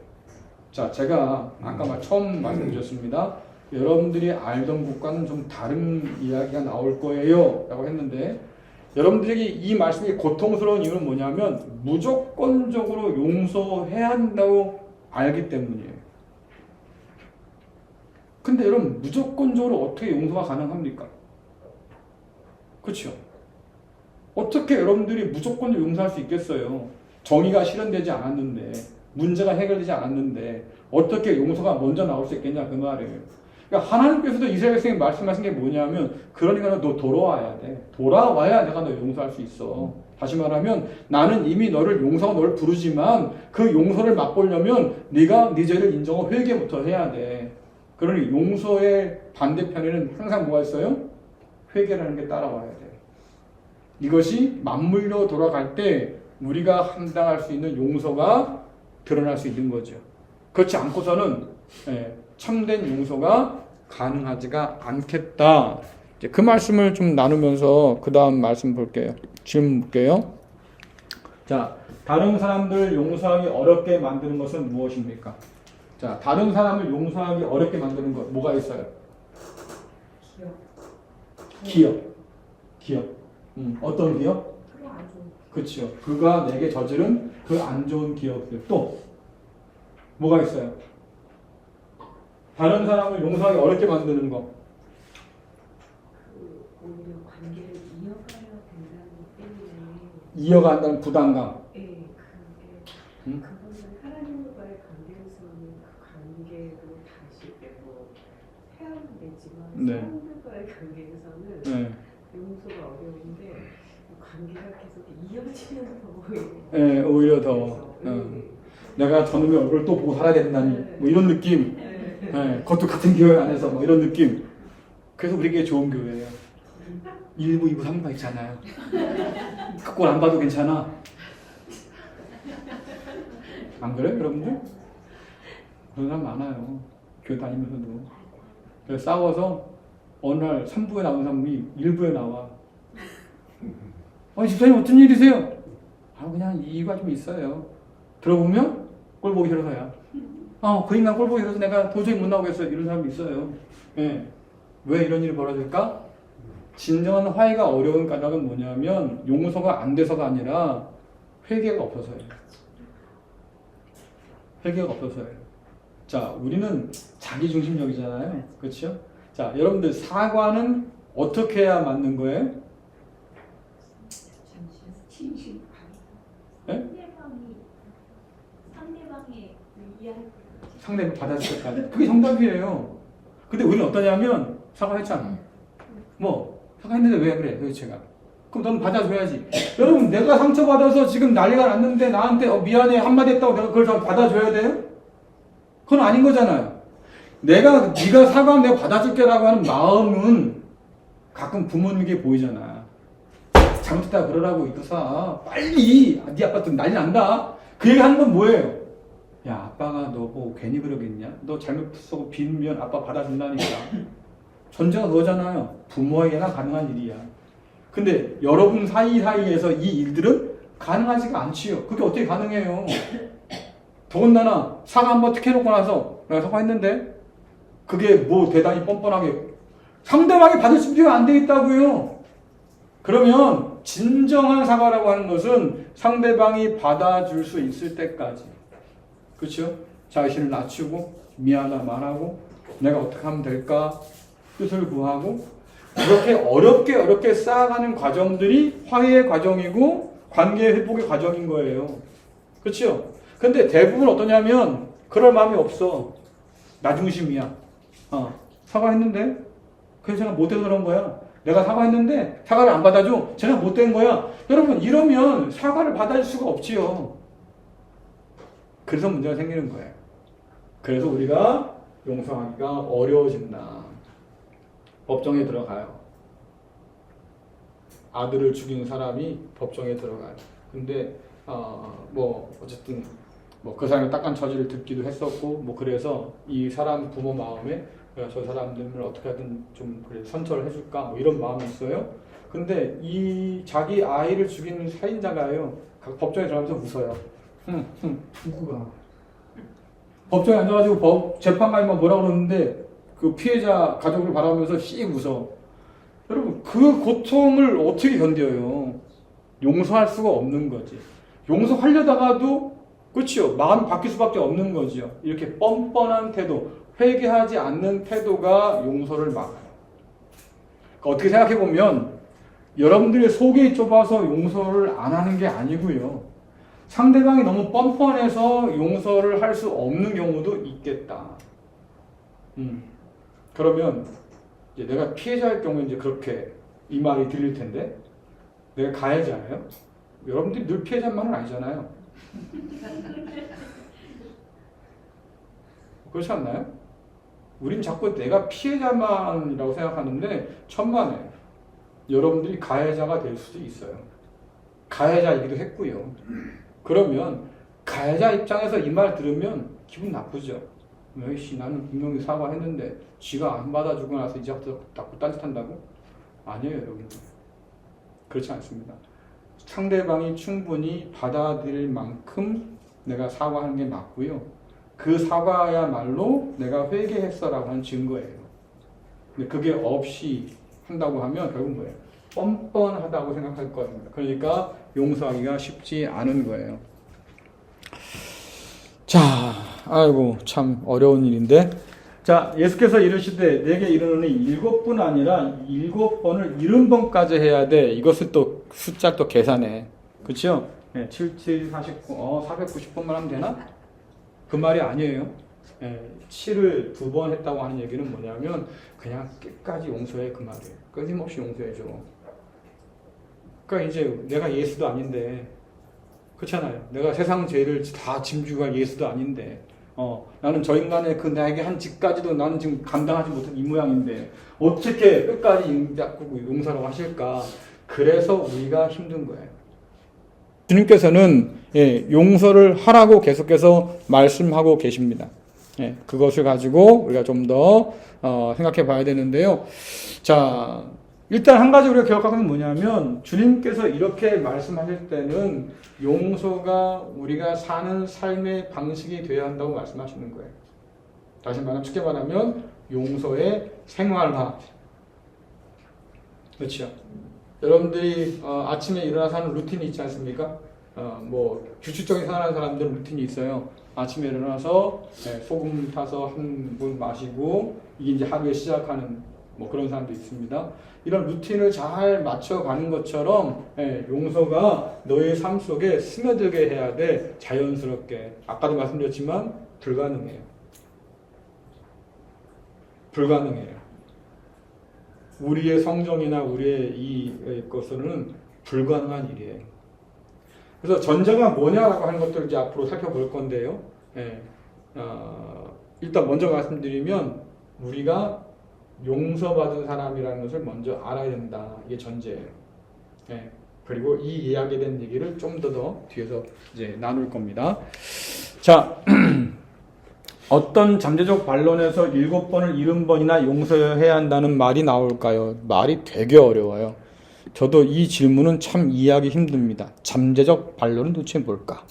자, 제가 아까 처음 말씀드렸습니다. 여러분들이 알던 것과는 좀 다른 이야기가 나올 거예요 라고 했는데 여러분들에게 이 말씀이 고통스러운 이유는 뭐냐면 무조건적으로 용서해야 한다고 알기 때문이에요. 근데 여러분 무조건적으로 어떻게 용서가 가능합니까? 그렇죠? 어떻게 여러분들이 무조건 용서할 수 있겠어요? 정의가 실현되지 않았는데 문제가 해결되지 않았는데 어떻게 용서가 먼저 나올 수 있겠냐 그 말이에요. 그러니까 하나님께서도 이스라엘 백성이 말씀하신 게 뭐냐면 그러니까 너 돌아와야 돼. 돌아와야 내가 너 용서할 수 있어. 다시 말하면 나는 이미 너를 용서가 너를 부르지만 그 용서를 맛보려면 네가 네 죄를 인정하고 회개부터 해야 돼. 그러니 용서의 반대편에는 항상 뭐가 있어요? 회개라는 게 따라와야 돼. 이것이 맞물려 돌아갈 때 우리가 감당할 수 있는 용서가 드러날 수 있는 거죠. 그렇지 않고서는 참된 용서가 가능하지가 않겠다. 이제 그 말씀을 좀 나누면서 그 다음 말씀 볼게요. 질문 볼게요. 자, 다른 사람들 용서하기 어렵게 만드는 것은 무엇입니까? 자, 다른 사람을 용서하기 어렵게 만드는 것 뭐가 있어요? 기억. 어떤 기억? 그렇죠. 그가 내게 저지른 그 안 좋은 기억들. 또 뭐가 있어요? 다른 사람을 용서하기 어렵게 만드는 거. 오히려 관계를 이어가야 된다는 때문에 이어간다는 부담감. 그게 그거는 하나님과의 관계에서는 그 관계로 다시 뭐 해야 되지만 사람들과의 관계에서는 용서가 어려운데 관계가 계속 이어지면서 오히려 더 내가 저놈의 얼굴을 또 보고 살아야 된다니 뭐 이런 느낌. 그것도 같은 교회 안에서 뭐 이런 느낌. 그래서 우리에게 좋은 교회예요. 1부, 2부, 3부가 있잖아요. 그 꼴 안 봐도 괜찮아. 안 그래 여러분들? 그런 사람 많아요. 교회 다니면서도. 그래서 싸워서 어느 날 3부에 나온 사람이 1부에 나와. 집사님 어떤 일이세요? 그냥 이유가 좀 있어요. 들어보면 꼴 보기 싫어서야. 그 인간 꼴 보기 싫어서 내가 도저히 못 나오겠어요. 이런 사람이 있어요. 왜 이런 일이 벌어질까? 진정한 화해가 어려운 까닭은 뭐냐면 용서가 안 돼서가 아니라 회개가 없어서예요. 회개가 없어서예요. 자, 우리는 자기중심적이잖아요. 그렇죠? 자, 여러분들 사과는 어떻게 해야 맞는 거예요? 진심. 상대방이 이해할 상대방 받아줄 때까지. 그게 정답이에요. 근데 우리는 어떠냐면 사과했잖아. 사과했는데 왜 그래 도대체가. 그럼 넌 받아줘야지. 여러분 내가 상처받아서 지금 난리가 났는데 나한테 미안해 한마디 했다고 내가 그걸 다 받아줘야 돼요? 그건 아닌 거잖아요. 네가 사과하면 내가 받아줄게라고 하는 마음은 가끔 부모님에게 보이잖아. 잘못했다 그러라고 이거사 빨리 네 아빠 좀 난리 난다. 그 얘기 하는 건 뭐예요? 야 아빠가 너 보고 괜히 그러겠냐? 너 잘못했고 빌면 아빠 받아준다니까. 전제가 그거잖아요. 부모에게나 가능한 일이야. 근데 여러분 사이에서 이 일들은 가능하지가 않지요. 그게 어떻게 가능해요? 더군다나 사과 한번 툭 해놓고 나서 내가 사과했는데 그게 뭐 대단히 뻔뻔하게 상대방이 받을 준비가 안 돼 있다고요. 그러면 진정한 사과라고 하는 것은 상대방이 받아줄 수 있을 때까지, 그렇죠? 자신을 낮추고 미안하다 말하고 내가 어떻게 하면 될까 뜻을 구하고 그렇게 어렵게 쌓아가는 과정들이 화해의 과정이고 관계 회복의 과정인 거예요. 그렇죠? 근데 대부분 어떠냐면 그럴 마음이 없어. 나 중심이야. 사과했는데 그래서 제가 못해서 그런 거야. 내가 사과했는데 사과를 안 받아줘. 제가 못된 거야. 여러분 이러면 사과를 받아줄 수가 없지요. 그래서 문제가 생기는 거예요. 그래서 우리가 용서하기가 어려워진다. 법정에 들어가요. 아들을 죽인 사람이 법정에 들어가요. 근데 어쨌든 그 사람이 딱한 처지를 듣기도 했었고 그래서 이 사람 부모 마음에 저 사람들을 어떻게 하든 좀 그래 선처를 해줄까 이런 마음이 있어요. 근데 이 자기 아이를 죽인 살인자가요 법정에 들어가면서 웃어요. 웃고 가. 법정에 앉아가지고 재판관이 뭐라 그러는데 그 피해자 가족을 바라보면서 씩 웃어. 여러분, 그 고통을 어떻게 견뎌요? 용서할 수가 없는 거지. 용서하려다가도, 그렇죠. 마음이 바뀔 수밖에 없는 거죠. 이렇게 뻔뻔한 태도, 회개하지 않는 태도가 용서를 막아요. 그러니까 어떻게 생각해보면, 여러분들의 속이 좁아서 용서를 안 하는 게 아니고요. 상대방이 너무 뻔뻔해서 용서를 할 수 없는 경우도 있겠다. 그러면 이제 내가 피해자일 경우에 이제 그렇게 이 말이 들릴 텐데, 내가 가해자예요? 여러분들이 늘 피해자만은 아니잖아요. 그렇지 않나요? 우린 자꾸 내가 피해자만이라고 생각하는데 천만에 여러분들이 가해자가 될 수도 있어요. 가해자이기도 했고요. 그러면 가해자 입장에서 이 말 들으면 기분 나쁘죠. 에이씨, 나는 분명히 사과했는데 지가 안 받아주고 나서 이제 자꾸 딴짓한다고? 아니에요, 여러분들. 그렇지 않습니다. 상대방이 충분히 받아들일 만큼 내가 사과하는 게 맞고요. 그 사과야말로 내가 회개했어라고 하는 증거예요. 근데 그게 없이 한다고 하면 결국 뭐예요? 뻔뻔하다고 생각할 겁니다. 그러니까 용서하기가 쉽지 않은 거예요. 자, 아이고 참 어려운 일인데, 자, 예수께서 이르시되 내게 이르노니 7번 아니라 7번을 70번까지 해야 돼. 이것을 또 숫자 또 계산해. 그렇죠? 네, 7, 7, 49, 490번만 하면 되나? 그 말이 아니에요. 7을 2번 했다고 하는 얘기는 뭐냐면 그냥 끝까지 용서해, 그 말이에요. 끊임없이 용서해줘. 그러니까 이제 내가 예수도 아닌데, 그렇잖아요. 내가 세상 죄를 다 짐주가 예수도 아닌데, 나는 저 인간의 그 나에게 한 짓까지도 나는 지금 감당하지 못한 이 모양인데 어떻게 끝까지 용서라고 하실까? 그래서 우리가 힘든 거예요. 주님께서는 용서를 하라고 계속해서 말씀하고 계십니다. 그것을 가지고 우리가 좀 더 생각해 봐야 되는데요. 자, 일단 한 가지 우리가 기억하는 건 뭐냐면, 주님께서 이렇게 말씀하실 때는 용서가 우리가 사는 삶의 방식이 되어야 한다고 말씀하시는 거예요. 다시 말하면, 쉽게 말하면 용서의 생활화. 그렇죠? 여러분들이 아침에 일어나서 하는 루틴이 있지 않습니까? 뭐 규칙적인 생활하는 사람들은 루틴이 있어요. 아침에 일어나서 소금 타서 한 물 마시고, 이게 이제 하루에 시작하는 뭐 그런 사람도 있습니다. 이런 루틴을 잘 맞춰가는 것처럼 용서가 너의 삶 속에 스며들게 해야 돼. 자연스럽게. 아까도 말씀드렸지만 불가능해요. 불가능해요. 우리의 성정이나 우리의 이 것으로는 불가능한 일이에요. 그래서 전제가 뭐냐라고 하는 것들을 이제 앞으로 살펴볼 건데요. 일단 먼저 말씀드리면 우리가 용서받은 사람이라는 것을 먼저 알아야 된다. 이게 전제예요. 그리고 이 이야기에 대한 얘기를 좀 더 뒤에서 이제 나눌 겁니다. 자, 어떤 잠재적 반론에서 7번을 70번이나 용서해야 한다는 말이 나올까요? 말이 되게 어려워요. 저도 이 질문은 참 이해하기 힘듭니다. 잠재적 반론은 도대체 뭘까?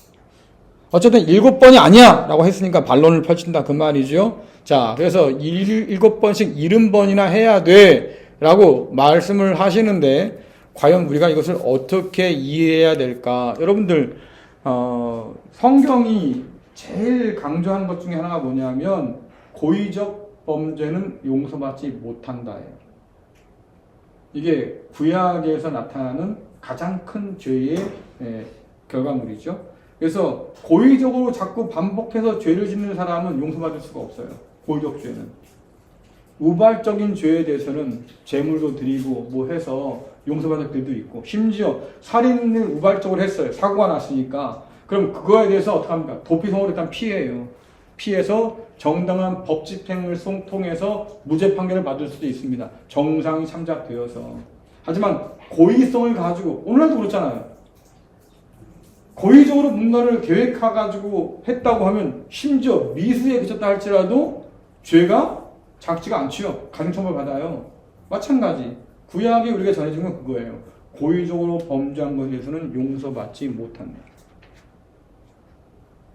어쨌든 7번이 아니야! 라고 했으니까 반론을 펼친다. 그 말이죠. 자, 그래서 7번씩 70번이나 해야 돼! 라고 말씀을 하시는데, 과연 우리가 이것을 어떻게 이해해야 될까? 여러분들, 성경이 제일 강조하는 것 중에 하나가 뭐냐면, 고의적 범죄는 용서받지 못한다예요. 이게 구약에서 나타나는 가장 큰 죄의 결과물이죠. 그래서 고의적으로 자꾸 반복해서 죄를 짓는 사람은 용서받을 수가 없어요. 고의적 죄는. 우발적인 죄에 대해서는 재물도 드리고 뭐 해서 용서받을 때도 있고, 심지어 살인을 우발적으로 했어요. 사고가 났으니까. 그럼 그거에 대해서 어떻게 합니까? 도피성으로 일단 피해요. 피해서 정당한 법 집행을 통해서 무죄 판결을 받을 수도 있습니다. 정상이 참작되어서. 하지만 고의성을 가지고, 오늘날도 그렇잖아요. 고의적으로 뭔가를 계획해가지고 했다고 하면 심지어 미수에 그쳤다 할지라도 죄가 작지가 않지요. 가중처벌 받아요. 마찬가지. 구약이 우리가 전해진 건 그거예요. 고의적으로 범죄한 것에 대해서는 용서받지 못한다.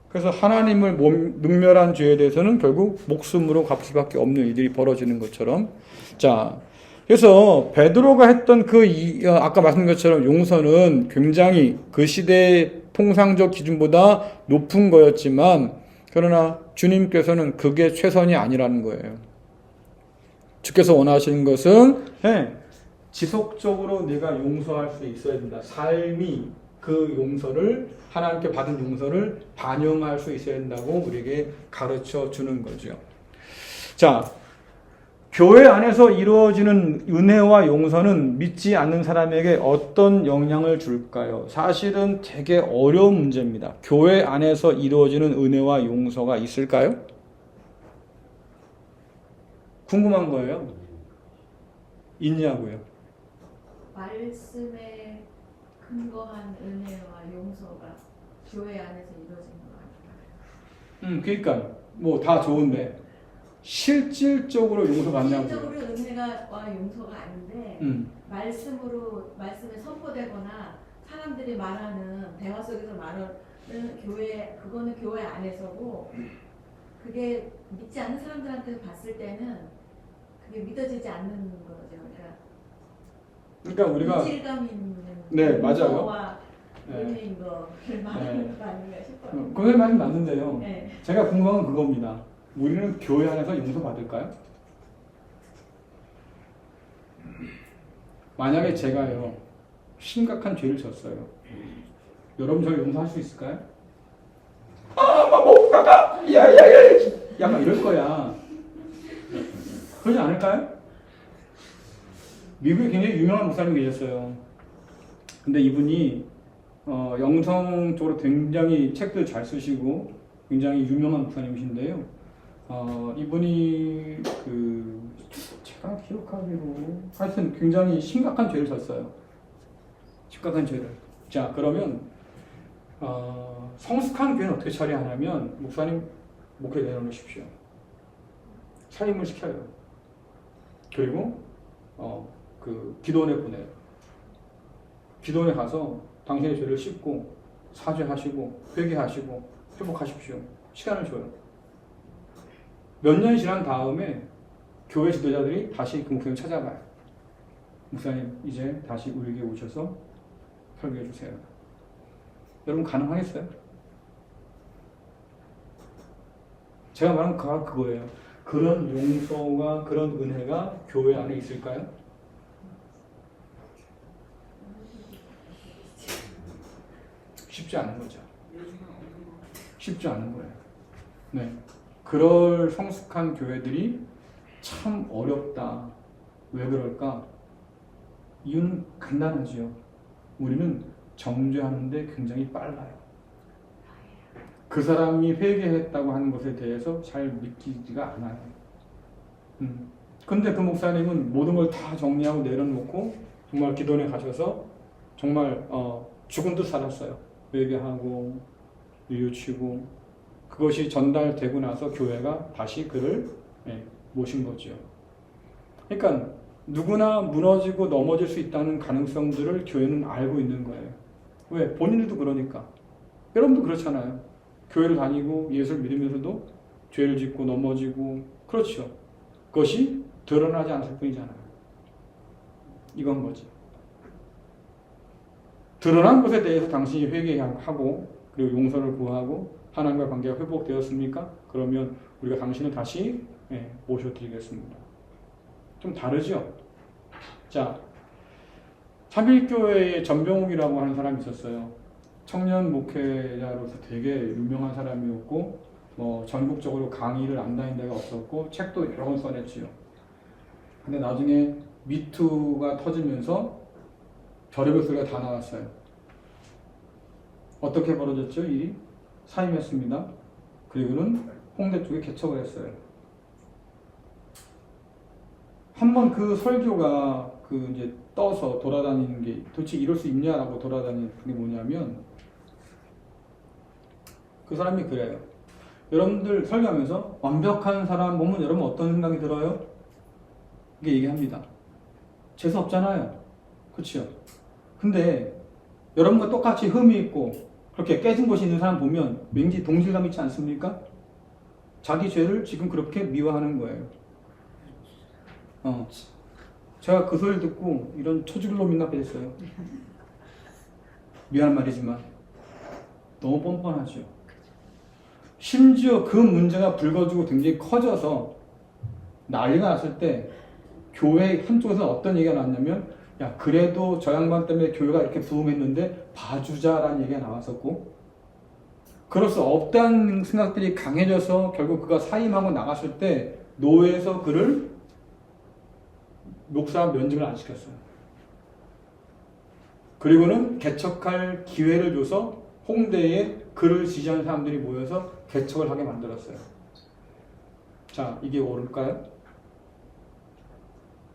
그래서 하나님을 능멸한 죄에 대해서는 결국 목숨으로 갚을 수밖에 없는 일들이 벌어지는 것처럼. 자, 그래서 베드로가 했던 아까 말씀드린 것처럼 용서는 굉장히 그 시대의 통상적 기준보다 높은 거였지만, 그러나 주님께서는 그게 최선이 아니라는 거예요. 주께서 원하시는 것은 지속적으로 내가 용서할 수 있어야 된다. 삶이 그 용서를, 하나님께 받은 용서를 반영할 수 있어야 된다고 우리에게 가르쳐 주는 거죠. 자, 교회 안에서 이루어지는 은혜와 용서는 믿지 않는 사람에게 어떤 영향을 줄까요? 사실은 되게 어려운 문제입니다. 교회 안에서 이루어지는 은혜와 용서가 있을까요? 궁금한 거예요. 있냐고요? 말씀에 근거한 은혜와 용서가 교회 안에서 이루어지는 거 아닌가요? 그러니까 뭐 다 좋은데 실질적으로 용서받냐고요? 실질적으로 은혜와 용서가 아닌데 말씀에 선포되거나 사람들이 말하는 대화 속에서 말하는 그거는 교회 안에서고, 그게 믿지 않는 사람들한테 봤을 때는 그게 믿어지지 않는 거죠. 그러니까 우리가 이질감 있는 네, 맞아요. 용서와 은혜인 거를 말하는 거 아닌가 싶어요. 그게 많이 맞는데요. 네. 제가 궁금한 건 그겁니다. 우리는 교회 안에서 용서받을까요? 만약에 제가요 심각한 죄를 졌어요. 여러분 저를 용서할 수 있을까요? 약간 이럴 거야. 그러지 않을까요? 미국에 굉장히 유명한 목사님이 계셨어요. 근데 이분이 영성 쪽으로 굉장히 책도 잘 쓰시고 굉장히 유명한 목사님이신데요. 이분이 제가 기억하기로 하여튼 굉장히 심각한 죄를 졌어요. 심각한 죄를. 자, 그러면 성숙한 교회는 어떻게 처리하냐면, 목사님 목회 내려놓으십시오. 사임을 시켜요. 그리고 기도원에 보내요. 기도원에 가서 당신의 죄를 씻고 사죄하시고 회개하시고 회복하십시오. 시간을 줘요. 몇 년이 지난 다음에 교회 지도자들이 다시 그 목사님 찾아가요. 목사님 이제 다시 우리에게 오셔서 설교해 주세요. 여러분 가능하겠어요? 제가 말한 그거예요. 그런 용서와 그런 은혜가 교회 안에 있을까요? 쉽지 않은 거죠. 쉽지 않은 거예요. 네. 그럴 성숙한 교회들이 참 어렵다. 왜 그럴까? 이유는 간단하지요. 우리는 정죄하는데 굉장히 빨라요. 그 사람이 회개했다고 하는 것에 대해서 잘 믿기지가 않아요. 근데 그 목사님은 모든 걸 다 정리하고 내려놓고 정말 기도원에 가셔서 정말 죽은 듯 살았어요. 회개하고 뉘우치고. 그것이 전달되고 나서 교회가 다시 그를 모신 거죠. 그러니까 누구나 무너지고 넘어질 수 있다는 가능성들을 교회는 알고 있는 거예요. 왜? 본인들도 그러니까. 여러분도 그렇잖아요. 교회를 다니고 예수를 믿으면서도 죄를 짓고 넘어지고, 그렇죠. 그것이 드러나지 않을 뿐이잖아요. 이건 거지. 드러난 것에 대해서 당신이 회개하고 그리고 용서를 구하고 하나님과 관계가 회복되었습니까? 그러면 우리가 당신을 다시 모셔드리겠습니다. 좀 다르죠? 자, 참일교회의 전병욱이라고 하는 사람이 있었어요. 청년 목회자로서 되게 유명한 사람이었고, 전국적으로 강의를 안 다닌 데가 없었고, 책도 여러 권 써냈지요. 근데 나중에 미투가 터지면서 별의별 소리가 다 나왔어요. 어떻게 벌어졌죠, 일이? 사임했습니다. 그리고는 홍대 쪽에 개척을 했어요. 한번 그 설교가 이제 떠서 돌아다니는 게 도대체 이럴 수 있냐라고 돌아다니는 게 뭐냐면, 그 사람이 그래요. 여러분들 설교하면서 완벽한 사람 보면 여러분 어떤 생각이 들어요? 이게 얘기합니다. 재수 없잖아요. 그렇죠? 근데 여러분과 똑같이 흠이 있고 그렇게 깨진 곳이 있는 사람 보면 왠지 동질감 있지 않습니까? 자기 죄를 지금 그렇게 미워하는 거예요. 제가 그 소리를 듣고 이런 초죽을놈이나 그랬어요. 미안한 말이지만 너무 뻔뻔하죠. 심지어 그 문제가 불거지고 굉장히 커져서 난리가 났을 때 교회 한쪽에서 어떤 얘기가 나왔냐면 야 그래도 저 양반 때문에 교회가 이렇게 부흥했는데 봐주자라는 얘기가 나왔었고 그럴 수 없다는 생각들이 강해져서 결국 그가 사임하고 나갔을 때 노회에서 그를 목사 면직을 안 시켰어요. 그리고는 개척할 기회를 줘서 홍대에 그를 지지하는 사람들이 모여서 개척을 하게 만들었어요. 자, 이게 옳을까요?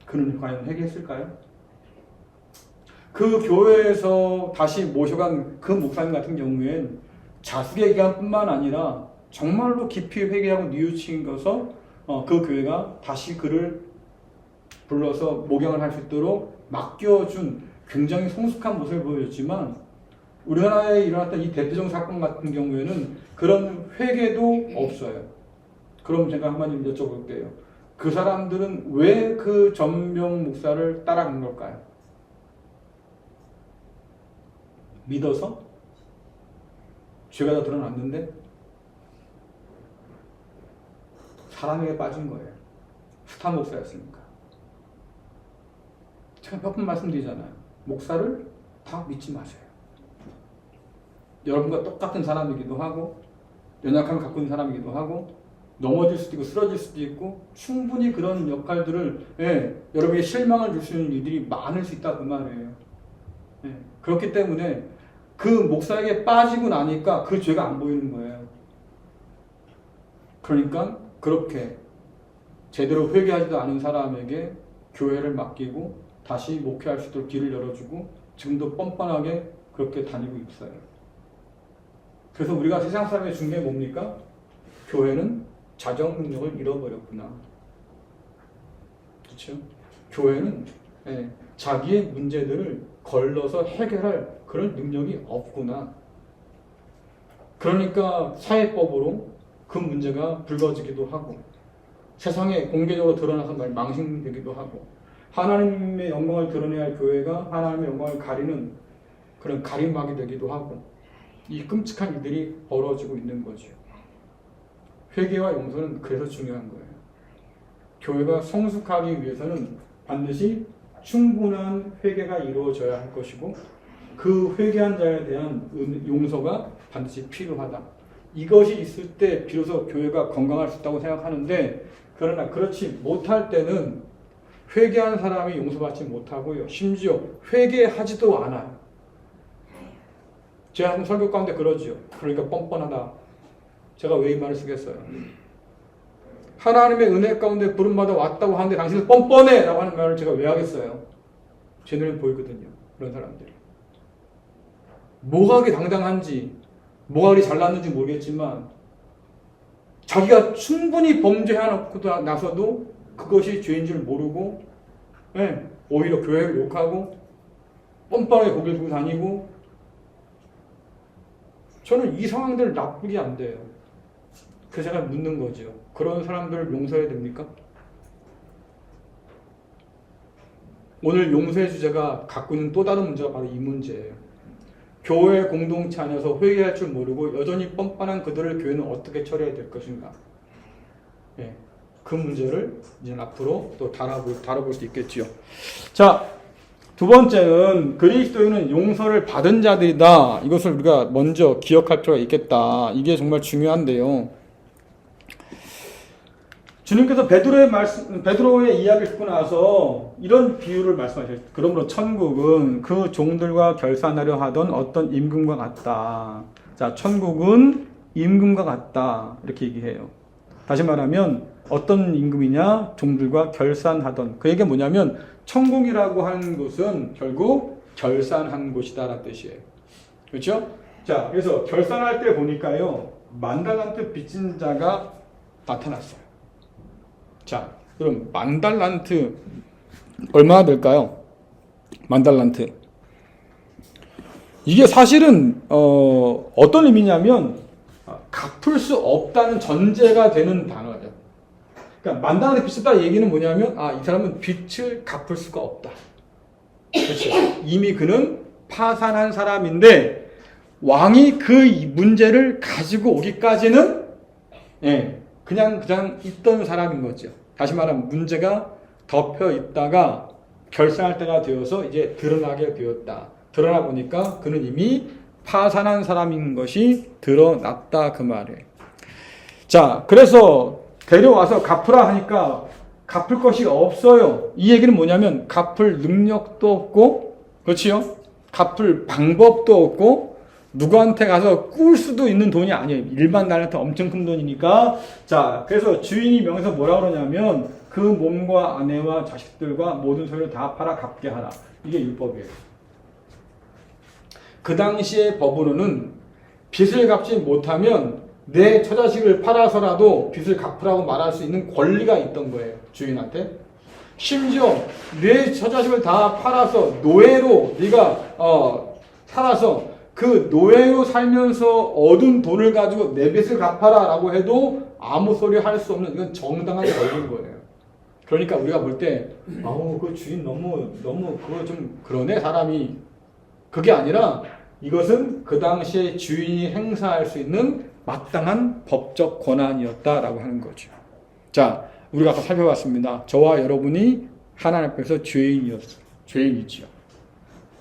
그는 과연 회개했을까요? 그 교회에서 다시 모셔간 그 목사님 같은 경우엔 자숙의 기간뿐만 아니라 정말로 깊이 회개하고 뉘우치면서 그 교회가 다시 그를 불러서 목양을 할 수 있도록 맡겨준 굉장히 성숙한 모습을 보여줬지만 우리나라에 일어났던 이 대대적 사건 같은 경우에는 그런 회개도 없어요. 그럼 제가 한마디 여쭤볼게요. 그 사람들은 왜 그 전명 목사를 따라간 걸까요? 믿어서? 죄가 다 드러났는데? 사람에게 빠진 거예요. 스타 목사였으니까. 제가 몇 번 말씀드리잖아요. 목사를 다 믿지 마세요. 여러분과 똑같은 사람이기도 하고 연약함을 갖고 있는 사람이기도 하고 넘어질 수도 있고 쓰러질 수도 있고 충분히 그런 역할들을 여러분에게 실망을 줄 수 있는 일들이 많을 수 있다 그 말이에요. 그렇기 때문에 그 목사에게 빠지고 나니까 그 죄가 안 보이는 거예요. 그러니까 그렇게 제대로 회개하지도 않은 사람에게 교회를 맡기고 다시 목회할 수 있도록 길을 열어주고 지금도 뻔뻔하게 그렇게 다니고 있어요. 그래서 우리가 세상 사람의 중요한 게 뭡니까? 교회는 자정 능력을 잃어버렸구나. 그렇죠? 교회는 자기의 문제들을 걸러서 해결할 그런 능력이 없구나. 그러니까 사회법으로 그 문제가 불거지기도 하고 세상에 공개적으로 드러나서 망신되기도 하고 하나님의 영광을 드러내야 할 교회가 하나님의 영광을 가리는 그런 가림막이 되기도 하고 이 끔찍한 일들이 벌어지고 있는 거죠. 회개와 용서는 그래서 중요한 거예요. 교회가 성숙하기 위해서는 반드시 충분한 회개가 이루어져야 할 것이고 그 회개한 자에 대한 용서가 반드시 필요하다. 이것이 있을 때 비로소 교회가 건강할 수 있다고 생각하는데 그러나 그렇지 못할 때는 회개한 사람이 용서받지 못하고요. 심지어 회개하지도 않아요. 제가 한번 설교 가운데 그러지요. 그러니까 뻔뻔하다. 제가 왜 이 말을 쓰겠어요? 하나님의 은혜 가운데 부름받아 왔다고 하는데 당신은 뻔뻔해! 라고 하는 말을 제가 왜 하겠어요? 제 눈에 보이거든요. 그런 사람들이. 뭐가 그렇게 당당한지 뭐가 그렇게 잘났는지 모르겠지만 자기가 충분히 범죄해놓고 나서도 그것이 죄인 줄 모르고 오히려 교회를 욕하고 뻔뻔하게 고개를 들고 다니고 저는 이 상황들 나쁘게 안 돼요. 그래서 제가 묻는 거죠. 그런 사람들을 용서해야 됩니까? 오늘 용서의 주제가 갖고 있는 또 다른 문제가 바로 이 문제예요. 교회 공동체 안에서 회개할 줄 모르고 여전히 뻔뻔한 그들을 교회는 어떻게 처리해야 될 것인가. 그 문제를 이제 앞으로 또 다뤄볼 수 있겠지요. 자, 두 번째는 그리스도인은 용서를 받은 자들이다. 이것을 우리가 먼저 기억할 필요가 있겠다. 이게 정말 중요한데요. 주님께서 베드로의 이야기를 듣고 나서 이런 비유를 말씀하셨어요. 그러므로 천국은 그 종들과 결산하려 하던 어떤 임금과 같다. 자, 천국은 임금과 같다. 이렇게 얘기해요. 다시 말하면 어떤 임금이냐? 종들과 결산하던. 그 얘기가 뭐냐면 천국이라고 하는 곳은 결국 결산한 곳이다라는 뜻이에요. 그렇죠? 자, 그래서 결산할 때 보니까요. 만달란트 빚진 자가 나타났어요. 자, 그럼 만달란트 얼마나 될까요? 만달란트 이게 사실은 어떤 의미냐면 갚을 수 없다는 전제가 되는 단어죠. 그러니까 만당한테 빚 졌다 얘기는 뭐냐면 이 사람은 빚을 갚을 수가 없다. 그렇죠. 이미 그는 파산한 사람인데 왕이 그 문제를 가지고 오기까지는 그냥 있던 사람인 거죠. 다시 말하면 문제가 덮여 있다가 결산할 때가 되어서 이제 드러나게 되었다. 드러나 보니까 그는 이미 파산한 사람인 것이 드러났다 그 말이에요. 자, 그래서 데려와서 갚으라 하니까 갚을 것이 없어요. 이 얘기는 뭐냐면 갚을 능력도 없고, 그렇지요? 갚을 방법도 없고, 누구한테 가서 꿀 수도 있는 돈이 아니에요. 일반 달란트 엄청 큰 돈이니까. 자, 그래서 주인이 명해서 뭐라 그러냐면 그 몸과 아내와 자식들과 모든 소유를 다 팔아 갚게 하라. 이게 율법이에요. 그 당시의 법으로는 빚을 갚지 못하면 내 처자식을 팔아서라도 빚을 갚으라고 말할 수 있는 권리가 있던 거예요. 주인한테. 심지어 내 처자식을 다 팔아서 노예로 네가 살아서 그 노예로 살면서 얻은 돈을 가지고 내 빚을 갚아라 라고 해도 아무 소리 할 수 없는 이건 정당한 권리인 거예요. 그러니까 우리가 볼 때 그 주인 너무 그거 좀 그러네 사람이. 그게 아니라 이것은 그 당시에 주인이 행사할 수 있는 마땅한 법적 권한이었다라고 하는 거죠. 자, 우리가 아까 살펴봤습니다. 저와 여러분이 하나님 앞에서 죄인이지요.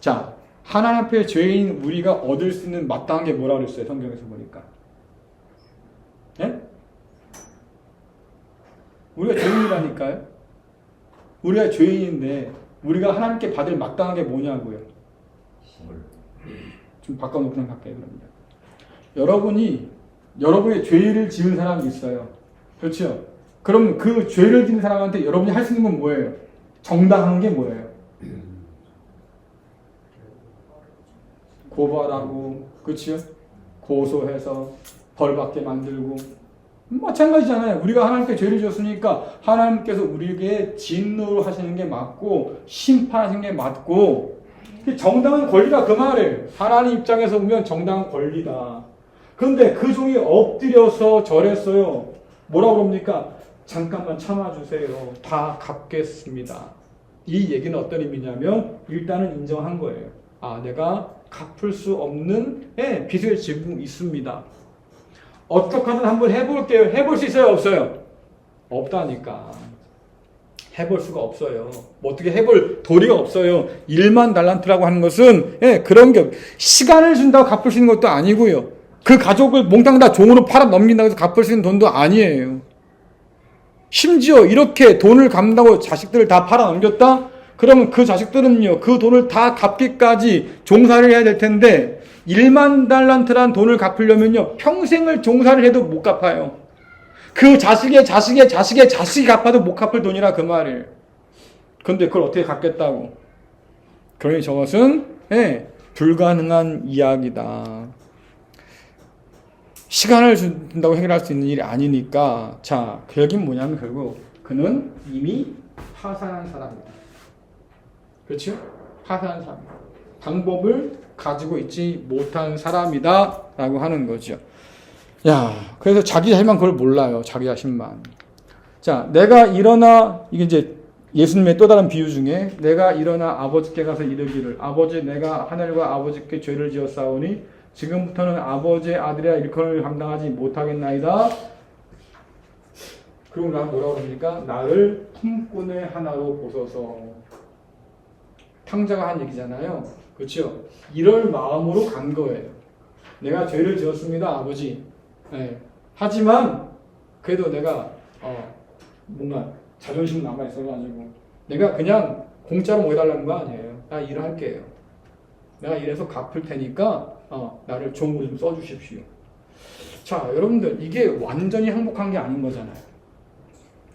자, 하나님 앞에 죄인 우리가 얻을 수 있는 마땅한 게 뭐라고 그랬어요? 성경에서 보니까. 예? 우리가 죄인이라니까요. 우리가 죄인인데 우리가 하나님께 받을 마땅한 게 뭐냐고요. 좀 바꿔놓고 생각할게요. 그러면 여러분의 죄를 지은 사람이 있어요. 그렇죠? 그럼 그 죄를 지은 사람한테 여러분이 할 수 있는 건 뭐예요? 정당한 게 뭐예요? 고발하고, 그렇죠? 고소해서 벌받게 만들고 마찬가지잖아요. 우리가 하나님께 죄를 지었으니까 하나님께서 우리에게 진노를 하시는 게 맞고 심판하시는 게 맞고 정당한 권리다 그 말이에요. 하나님 입장에서 보면 정당한 권리다. 그런데 그 종이 엎드려서 절했어요. 뭐라고 그럽니까? 잠깐만 참아주세요. 다 갚겠습니다. 이 얘기는 어떤 의미냐면 일단은 인정한 거예요. 내가 갚을 수 없는 빚을 지고 있습니다. 어떻게 하든 한번 해볼게요. 해볼 수 있어요? 없어요? 없다니까. 해볼 수가 없어요. 뭐 어떻게 해볼 도리가 없어요. 1만 달란트라고 하는 것은 그런 게 시간을 준다고 갚을 수 있는 것도 아니고요. 그 가족을 몽땅 다 종으로 팔아 넘긴다고 해서 갚을 수 있는 돈도 아니에요. 심지어 이렇게 돈을 갚는다고 자식들을 다 팔아 넘겼다? 그러면 그 자식들은요, 그 돈을 다 갚기까지 종사를 해야 될 텐데 1만 달란트란 돈을 갚으려면요, 평생을 종사를 해도 못 갚아요. 그 자식의 자식이 갚아도 못 갚을 돈이라 그 말이에요. 그런데 그걸 어떻게 갚겠다고? 그러니 저것은 불가능한 이야기다. 시간을 준다고 해결할 수 있는 일이 아니니까. 자, 그 얘기는 뭐냐면 결국 그는 이미 파산한 사람이다. 그렇죠? 파산한 사람. 방법을 가지고 있지 못한 사람이다 라고 하는 거죠. 야, 그래서 자기 자신만 그걸 몰라요. 자기 자신만. 자, 내가 일어나, 이게 이제 예수님의 또 다른 비유 중에 내가 일어나 아버지께 가서 이르기를 아버지 내가 하늘과 아버지께 죄를 지었사오니 지금부터는 아버지의 아들이라 일컬음을 감당하지 못하겠나이다. 그리고 나 뭐라고 그럽니까? 나를 품꾼의 하나로 보소서. 탕자가 한 얘기잖아요. 그렇죠? 이럴 마음으로 간 거예요. 내가 죄를 지었습니다, 아버지. 하지만 그래도 내가 뭔가 자존심 남아 있어가지고 내가 그냥 공짜로 뭐 해달라는 거 아니에요. 나 일을 할게요. 내가 일해서 갚을 테니까 나를 종으로 좀 써주십시오. 자, 여러분들 이게 완전히 행복한 게 아닌 거잖아요.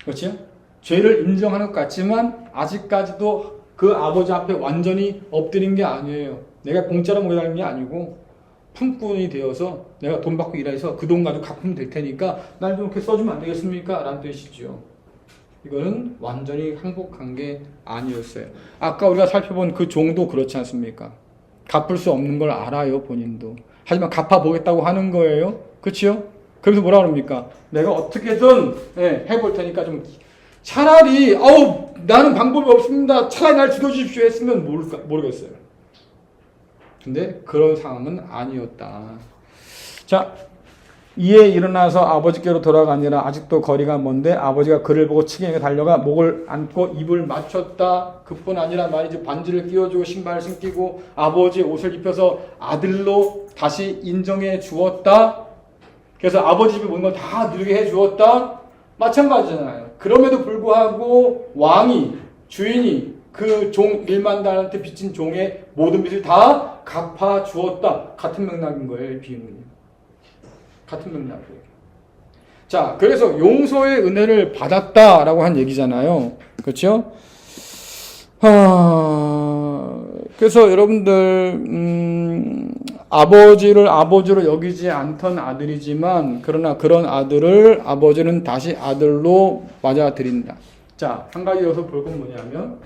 그렇죠? 죄를 인정하는 것 같지만 아직까지도 그 아버지 앞에 완전히 엎드린 게 아니에요. 내가 공짜로 뭐 해달라는 게 아니고 품꾼이 되어서 내가 돈 받고 일해서 그 돈 가지고 갚으면 될 테니까 날 좀 이렇게 써주면 안 되겠습니까? 라는 뜻이죠. 이거는 완전히 행복한 게 아니었어요. 아까 우리가 살펴본 그 종도 그렇지 않습니까? 갚을 수 없는 걸 알아요, 본인도. 하지만 갚아보겠다고 하는 거예요. 그렇죠? 그래서 뭐라 그럽니까? 내가 어떻게든 해볼 테니까 좀 차라리 나는 방법이 없습니다. 차라리 날 죽여주십시오 했으면 모르겠어요. 근데 그런 상황은 아니었다. 자, 이에 일어나서 아버지께로 돌아가니라. 아직도 거리가 먼데 아버지가 그를 보고 측은에게 달려가 목을 안고 입을 맞췄다. 그뿐 아니라 말이지 반지를 끼워주고 신발을 신기고 아버지의 옷을 입혀서 아들로 다시 인정해 주었다. 그래서 아버지 집에 모든 걸 다 누리게 해 주었다. 마찬가지잖아요. 그럼에도 불구하고 왕이 주인이 그 종 1만 달란트 빚진 종의 모든 빚을 다 갚아 주었다. 같은 맥락인 거예요, 이 비유는요. 같은 맥락이에요. 자, 그래서 용서의 은혜를 받았다라고 한 얘기잖아요. 그렇죠? 그래서 여러분들 아버지를 아버지로 여기지 않던 아들이지만 그러나 그런 아들을 아버지는 다시 아들로 맞아들인다. 자, 한 가지 여기서 볼 건 뭐냐면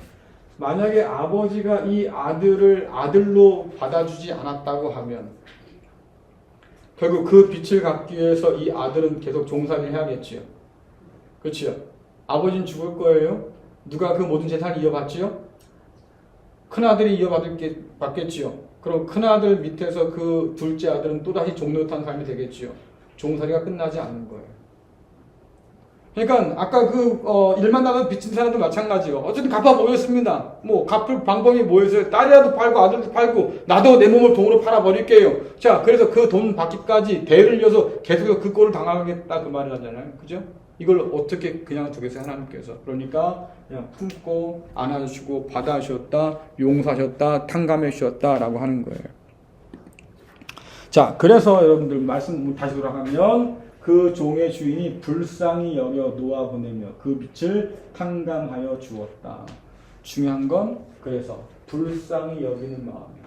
만약에 아버지가 이 아들을 아들로 받아주지 않았다고 하면 결국 그 빚을 갚기 위해서 이 아들은 계속 종살이를 해야겠지요. 그렇죠? 아버지는 죽을 거예요. 누가 그 모든 재산을 이어받지요? 큰아들이 이어받겠지요. 그럼 큰아들 밑에서 그 둘째 아들은 또다시 종노릇하는 삶이 되겠지요. 종살이가 끝나지 않는 거예요. 그러니까 아까 그 1만 달러 빚진 사람도 마찬가지요. 어쨌든 갚아보겠습니다. 뭐 갚을 방법이 뭐였어요? 딸이라도 팔고 아들도 팔고 나도 내 몸을 돈으로 팔아버릴게요. 자, 그래서 그 돈 받기까지 대를 이어서 계속해서 그 꼴을 당하겠다 그 말을 하잖아요. 그죠? 이걸 어떻게 그냥 두겠어요, 하나님께서. 그러니까 그냥 품고 안아주시고 받아주셨다, 용서하셨다, 탕감해 주셨다라고 하는 거예요. 자, 그래서 여러분들 말씀 다시 돌아가면 그 종의 주인이 불쌍히 여겨 놓아보내며 그 빚을 탕감하여 주었다. 중요한 건 그래서 불쌍히 여기는 마음이에요.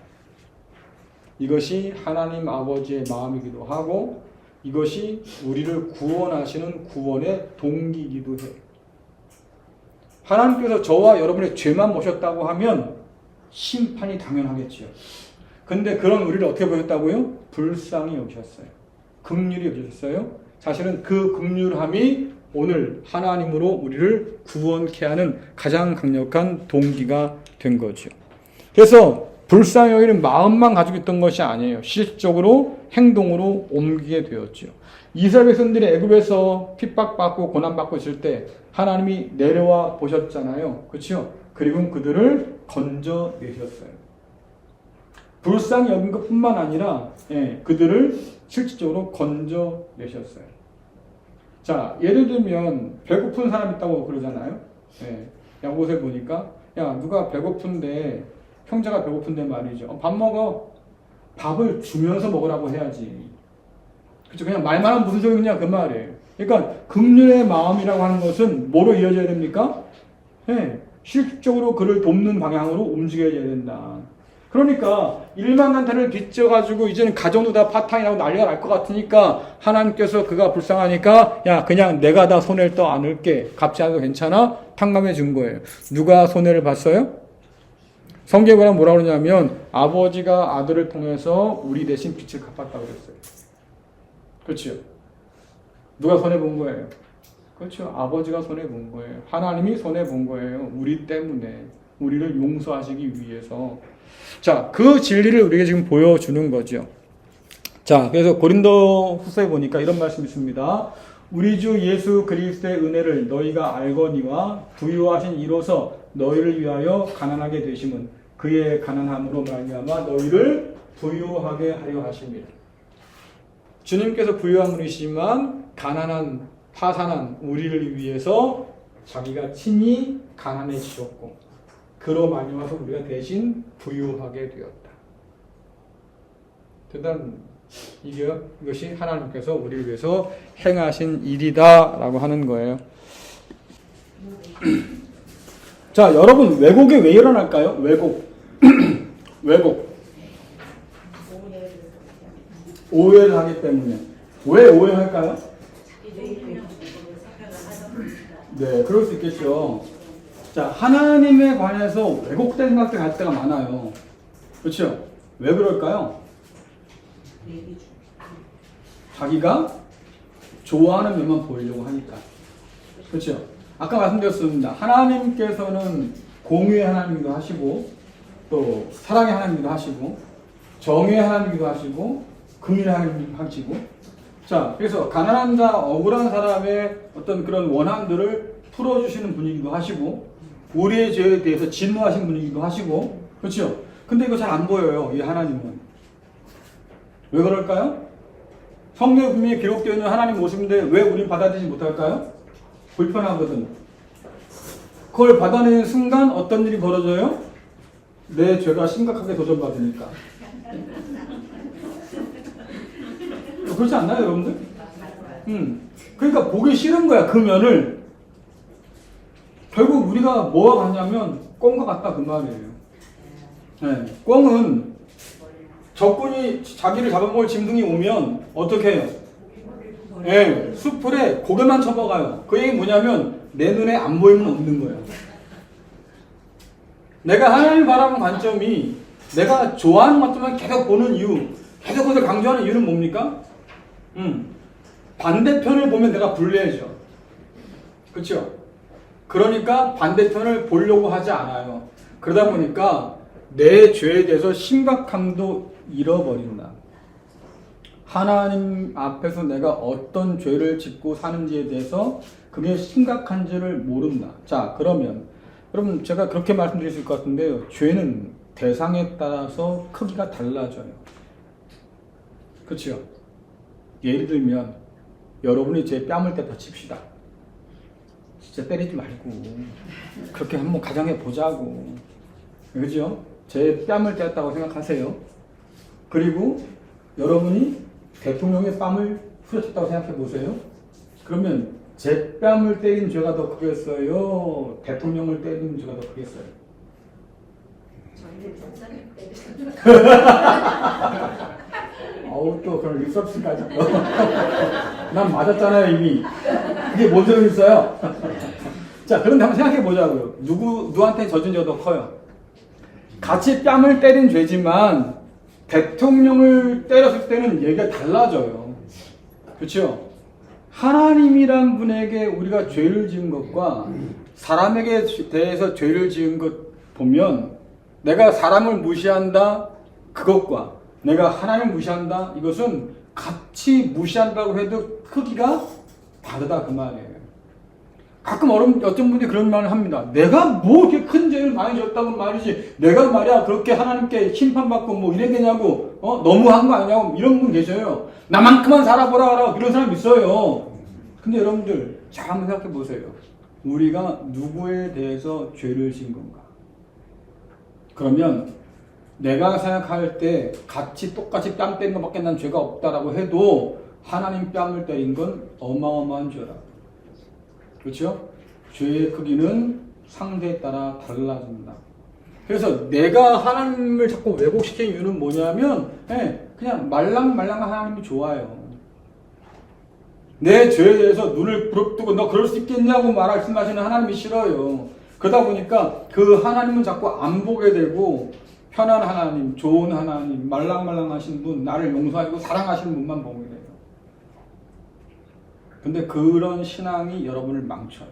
이것이 하나님 아버지의 마음이기도 하고 이것이 우리를 구원하시는 구원의 동기이기도 해요. 하나님께서 저와 여러분의 죄만 보셨다고 하면 심판이 당연하겠지요. 근데 그런 우리를 어떻게 보셨다고요? 불쌍히 여기셨어요. 긍휼히 여기셨어요. 사실은 그 긍휼함이 오늘 하나님으로 우리를 구원케 하는 가장 강력한 동기가 된 거죠. 그래서 불쌍히 여기는 마음만 가지고 있던 것이 아니에요. 실질적으로 행동으로 옮기게 되었죠. 이스라엘 백성들이 애굽에서 핍박받고 고난받고 있을 때 하나님이 내려와 보셨잖아요. 그렇죠? 그리고 그들을 건져내셨어요. 불쌍히 여긴 것뿐만 아니라 그들을 실질적으로 건져내셨어요. 자, 예를 들면 배고픈 사람 있다고 그러잖아요. 야고보서에 보니까 야, 누가 배고픈데 형제가 배고픈데 말이죠. 밥 먹어. 밥을 주면서 먹으라고 해야지. 그렇죠? 그냥 말만 하면 무슨 소리냐 그 말이에요. 그러니까 긍휼의 마음이라고 하는 것은 뭐로 이어져야 됩니까? 실질적으로 그를 돕는 방향으로 움직여야 된다. 그러니까 1만 단탄을 빚져가지고 이제는 가정도 다 파탄이라고 난리가 날 것 같으니까 하나님께서 그가 불쌍하니까 야 그냥 내가 다 손해를 떠 안을게. 갚지 않아도 괜찮아? 탕감해 준 거예요. 누가 손해를 봤어요? 성경에 보면 뭐라 그러냐면 아버지가 아들을 통해서 우리 대신 빚을 갚았다고 그랬어요. 그렇죠? 누가 손해 본 거예요? 그렇죠? 아버지가 손해 본 거예요. 하나님이 손해 본 거예요. 우리 때문에 우리를 용서하시기 위해서. 자, 그 진리를 우리에게 지금 보여주는 거죠. 자, 그래서 고린도 후서에 보니까 이런 말씀이 있습니다. 우리 주 예수 그리스도의 은혜를 너희가 알거니와 부유하신 이로서 너희를 위하여 가난하게 되심은 그의 가난함으로 말미암아 너희를 부유하게 하려 하십니다. 주님께서 부유한 분이시지만 가난한 파산한 우리를 위해서 자기가 친히 가난해지셨고 그로 말미암아서 우리가 대신 부유하게 되었다. 대단한 이것이 하나님께서 우리를 위해서 행하신 일이다라고 하는 거예요. 자, 여러분 왜곡이 왜 일어날까요? 왜곡. 왜곡. 오해를 하기 때문에. 왜 오해할까요? 네, 그럴 수 있겠죠. 자, 하나님에 관해서 왜곡된 생각들 할 때가 많아요. 그렇죠? 왜 그럴까요? 내기 중. 자기가 좋아하는 면만 보이려고 하니까. 그렇죠? 아까 말씀드렸습니다. 하나님께서는 공의의 하나님이기도 하시고 또 사랑의 하나님이기도 하시고 정의의 하나님이기도 하시고 긍휼의 하나님이기도 하시고 자, 그래서 가난한 자, 억울한 사람의 어떤 그런 원한들을 풀어주시는 분이기도 하시고 우리의 죄에 대해서 진노하신 분이기도 하시고 그렇죠? 근데 이거 잘 안 보여요. 이 하나님은. 왜 그럴까요? 성경에 분명히 기록되어 있는 하나님 모습인데 왜 우린 받아들이지 못할까요? 불편하거든. 그걸 받아내는 순간 어떤 일이 벌어져요? 내 죄가 심각하게 도전받으니까. 그렇지 않나요, 여러분들? 그러니까 보기 싫은 거야, 그 면을. 결국 우리가 뭐가 같냐면 꿩과 같다 그 말이에요. 네, 꿩은 적군이 자기를 잡아먹을 짐승이 오면 어떻게 해요? 네, 숲풀에 고개만 쳐박아요. 그 얘기 뭐냐면 내 눈에 안 보이면 없는 거예요. 내가 하나님 바라보는 관점이 내가 좋아하는 것들만 계속 보는 이유, 계속 그것을 강조하는 이유는 뭡니까? 반대편을 보면 내가 불리해져. 그렇죠? 그러니까 반대편을 보려고 하지 않아요. 그러다 보니까 내 죄에 대해서 심각함도 잃어버린다. 하나님 앞에서 내가 어떤 죄를 짓고 사는지에 대해서 그게 심각한지를 모른다. 자, 그러면 여러분 제가 그렇게 말씀드릴 수 있을 것 같은데요. 죄는 대상에 따라서 크기가 달라져요. 그렇죠? 예를 들면 여러분이 제 뺨을 때려 칩시다. 진짜 때리지 말고 그렇게 한번 가정해 보자고. 그죠? 제 뺨을 때렸다고 생각하세요. 그리고 여러분이 대통령의 뺨을 후려쳤다고 생각해 보세요. 그러면 제 뺨을 때린 죄가 더 크겠어요? 대통령을 때린 죄가 더 크겠어요? 저희는 전사를 어우 또 그런 리서치까지 난 맞았잖아요 이미. 그게 뭔 소용이 있어요? 자, 그런데 한번 생각해 보자고요. 누구한테 젖은 죄가 더 커요? 같이 뺨을 때린 죄지만 대통령을 때렸을 때는 얘기가 달라져요. 그렇죠? 하나님이란 분에게 우리가 죄를 지은 것과 사람에게 대해서 죄를 지은 것 보면 내가 사람을 무시한다 그것과 내가 하나님을 무시한다 이것은 같이 무시한다고 해도 크기가 다르다 그 말이에요. 가끔 어떤 분들이 그런 말을 합니다. 내가 뭐 이렇게 큰 죄를 많이 졌다고 말이지 내가 말이야 그렇게 하나님께 심판받고 뭐 이래되냐고 너무한 거 아니냐고 이런 분 계셔요. 나만큼만 살아보라 이런 사람 있어요. 근데 여러분들 잘 한번 생각해 보세요. 우리가 누구에 대해서 죄를 지은 건가? 그러면 내가 생각할 때 같이 똑같이 뺨 때린 것밖에 난 죄가 없다라고 해도 하나님 뺨을 때린 건 어마어마한 죄라. 그렇죠? 죄의 크기는 상대에 따라 달라집니다. 그래서 내가 하나님을 자꾸 왜곡시킨 이유는 뭐냐면 그냥 말랑말랑한 하나님이 좋아요. 내 죄에 대해서 눈을 부릅뜨고 너 그럴 수 있겠냐고 말씀하시는 하나님이 싫어요. 그러다 보니까 그 하나님은 자꾸 안 보게 되고 편한 하나님, 좋은 하나님, 말랑말랑하신 분, 나를 용서하시고 사랑하시는 분만 보게 돼요. 근데 그런 신앙이 여러분을 망쳐요.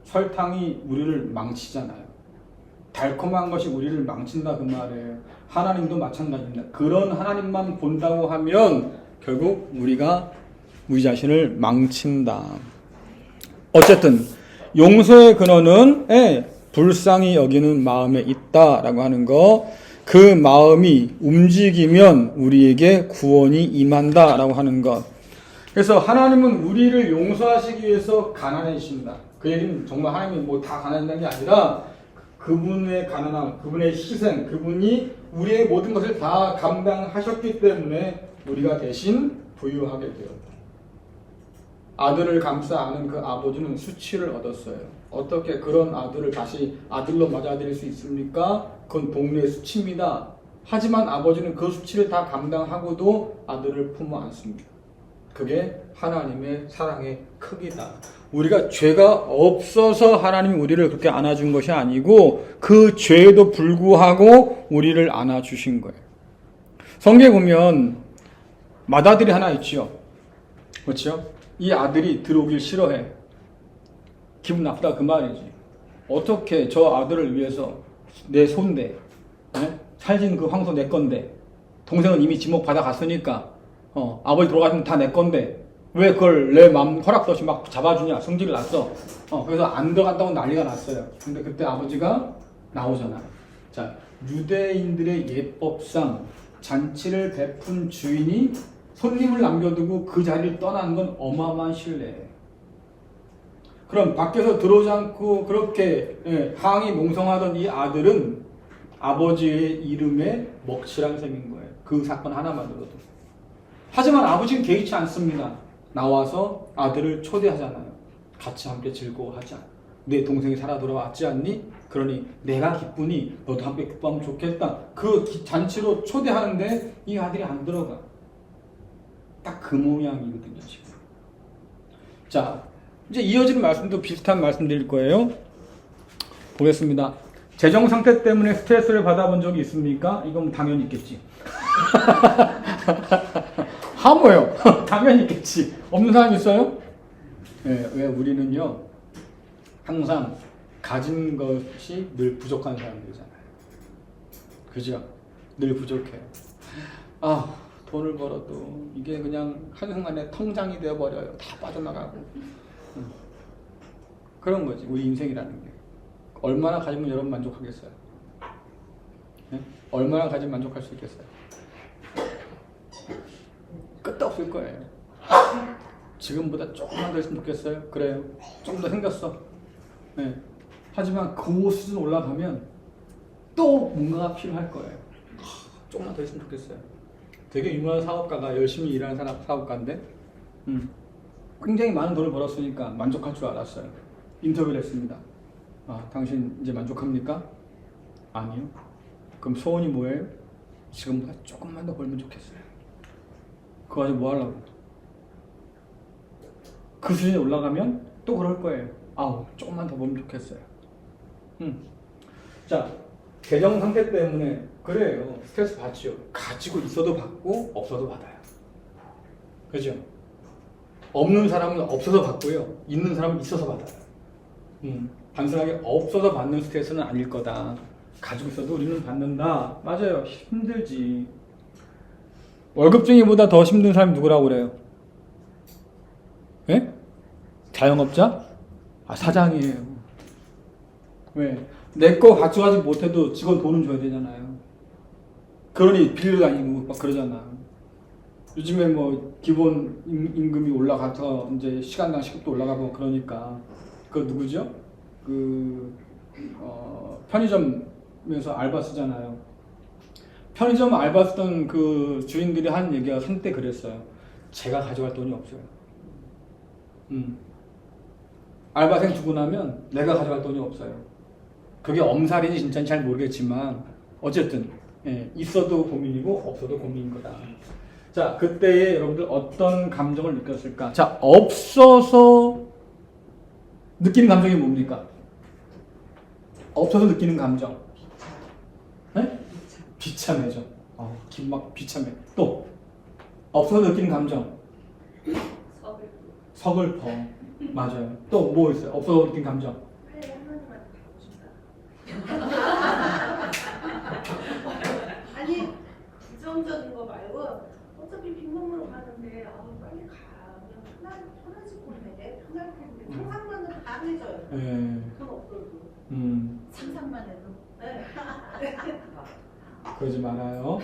설탕이 우리를 망치잖아요. 달콤한 것이 우리를 망친다 그 말이에요. 하나님도 마찬가지입니다. 그런 하나님만 본다고 하면 결국 우리가 우리 자신을 망친다. 어쨌든 용서의 근원은 불쌍히 여기는 마음에 있다라고 하는 거, 그 마음이 움직이면 우리에게 구원이 임한다라고 하는 것. 그래서 하나님은 우리를 용서하시기 위해서 가난해지신다. 그 얘기는 정말 하나님이 뭐 다 가난하다는 게 아니라 그분의 가난함, 그분의 희생, 그분이 우리의 모든 것을 다 감당하셨기 때문에 우리가 대신 부유하게 되었다. 아들을 감싸 안은 그 아버지는 수치를 얻었어요. 어떻게 그런 아들을 다시 아들로 맞아들일 수 있습니까? 그건 동네의 수치입니다. 하지만 아버지는 그 수치를 다 감당하고도 아들을 품어 안습니다. 그게 하나님의 사랑의 크기다. 우리가 죄가 없어서 하나님이 우리를 그렇게 안아준 것이 아니고 그 죄에도 불구하고 우리를 안아주신 거예요. 성경에 보면 맏아들이 하나 있지요. 그렇죠? 이 아들이 들어오길 싫어해. 기분 나쁘다 그 말이지. 어떻게 저 아들을 위해서 내 손대, 살진 그 황소 내 건데, 동생은 이미 지목 받아갔으니까 아버지 돌아가시면 다 내 건데 왜 그걸 내 마음 허락도 없이 막 잡아주냐. 성질을 났어. 그래서 안 들어간다고 난리가 났어요. 근데 그때 아버지가 나오잖아요. 자, 유대인들의 예법상 잔치를 베푼 주인이 손님을 남겨두고 그 자리를 떠나는 건 어마어마한 신뢰예요. 그럼 밖에서 들어오지 않고 그렇게 항이 농성하던 이 아들은 아버지의 이름에 먹칠한 셈인 거예요. 그 사건 하나만으로도. 하지만 아버지는 개의치 않습니다. 나와서 아들을 초대하잖아요. 같이 함께 즐거워하자. 내 동생이 살아 돌아왔지 않니? 그러니 내가 기쁘니 너도 함께 기뻐하면 좋겠다. 그 잔치로 초대하는데 이 아들이 안 들어가. 딱 그 모양이거든요, 지금. 자, 이제 이어지는 말씀도 비슷한 말씀 드릴 거예요. 보겠습니다. 재정 상태 때문에 스트레스를 받아본 적이 있습니까? 이건 당연히 있겠지. 하모요. 당연히 있겠지. 없는 사람 있어요? 네, 왜 우리는요, 항상 가진 것이 늘 부족한 사람들이잖아요. 그죠? 늘 부족해요. 아, 돈을 벌어도 이게 그냥 한순간에 통장이 되어버려요. 다 빠져나가고. 그런 거지, 우리 인생이라는 게. 얼마나 가지면 여러분 만족하겠어요? 네? 얼마나 가지면 만족할 수 있겠어요? 끝도 없을 거예요. 지금보다 조금만 더 있으면 좋겠어요? 그래요. 좀 더 생겼어. 네. 하지만 그 수준 올라가면 또 뭔가가 필요할 거예요. 조금만 더 있으면 좋겠어요. 되게 유명한 사업가가 열심히 일하는 사업가인데 굉장히 많은 돈을 벌었으니까 만족할 줄 알았어요. 인터뷰를 했습니다. 아, 당신 이제 만족합니까? 아니요. 그럼 소원이 뭐예요? 지금보다 조금만 더 벌면 좋겠어요. 그거 가지고 뭐 하려고? 그 수준에 올라가면 또 그럴 거예요. 아우, 조금만 더 벌면 좋겠어요. 자, 재정 상태 때문에 그래요. 스트레스 받죠. 가지고 있어도 받고 없어도 받아요. 그죠? 없는 사람은 없어서 받고요. 있는 사람은 있어서 받아요. 단순하게 없어서 받는 스트레스는 아닐 거다. 가지고 있어도 우리는 받는다. 맞아요. 힘들지. 월급쟁이보다 더 힘든 사람이 누구라고 그래요? 예? 자영업자? 아, 사장이에요. 왜? 내 거 가져가지 못해도 직원 돈은 줘야 되잖아요. 그러니 빌려 다니고 막 그러잖아. 요즘에 뭐 기본 임금이 올라가서 이제 시간당 시급도 올라가고 그러니까 그 누구죠? 편의점에서 알바 쓰잖아요. 편의점 알바 쓰던 그 주인들이 한 얘기가 한때 그랬어요. 제가 가져갈 돈이 없어요. 알바생 주고 나면 내가 가져갈 돈이 없어요. 그게 엄살인지 진짜인지 잘 모르겠지만 어쨌든 있어도 고민이고 없어도 고민인 거다. 자, 그때에 여러분들 어떤 감정을 느꼈을까? 자, 없어서 느끼는 감정이 뭡니까? 없어서 느끼는 감정. 네? 비참해져. 기분 막 비참해. 또 없어서 느끼는 감정. 서글퍼. 맞아요. 또 뭐 있어요? 없어서 느낀 감정. 빨리 할머니한테 가고 싶다. 아니 부정적인 거 말고 어차피 빈몸으로 가는데 빨리 가면 편하지 보이네. 편할 텐데 상상만 해도 강해져요. 돈 없어도. 상상만 해도. 네. 그러지 말아요.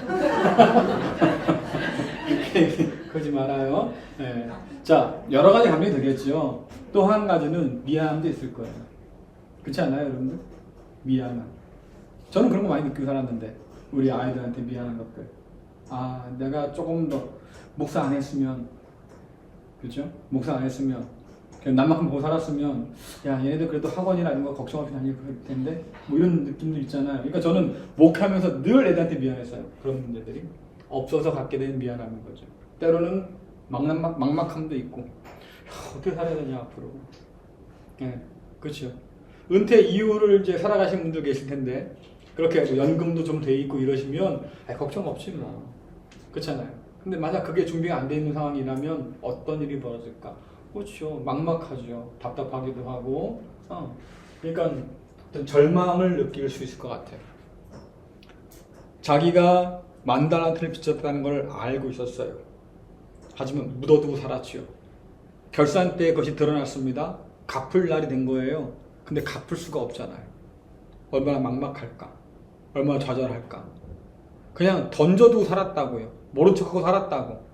그러지 말아요. 네. 자, 여러 가지 감정이 되겠죠. 또 한 가지는 미안함도 있을 거예요. 그렇지 않아요, 여러분들? 미안함. 저는 그런 거 많이 느끼고 살았는데, 우리 아이들한테 미안한 것들. 아, 내가 조금 더 목사 안 했으면, 그렇죠? 목사 안 했으면, 그냥 남만큼 보고 살았으면, 야, 얘네들 그래도 학원이나 이런 거 걱정 없이 다닐 텐데, 뭐 이런 느낌도 있잖아요. 그러니까 저는 목하면서 늘 애들한테 미안했어요. 그런 문제들이 없어서 갖게 된 미안함인 거죠. 때로는 막막함도 있고 어떻게 살아야 되냐 앞으로. 예, 그렇죠. 은퇴 이후를 이제 살아가신 분들 계실 텐데 그렇게 뭐 연금도 좀 돼 있고 이러시면 걱정 없지 뭐. 그렇잖아요. 근데 만약 그게 준비가 안 돼 있는 상황이라면 어떤 일이 벌어질까? 그렇죠. 막막하죠. 답답하기도 하고. 그러니까 어떤 절망을 느낄 수 있을 것 같아요. 자기가 만달란트를 빚졌다는 걸 알고 있었어요. 하지만 묻어두고 살았죠. 결산 때 그것이 드러났습니다. 갚을 날이 된 거예요. 근데 갚을 수가 없잖아요. 얼마나 막막할까? 얼마나 좌절할까? 그냥 던져두고 살았다고요. 모른 척하고 살았다고.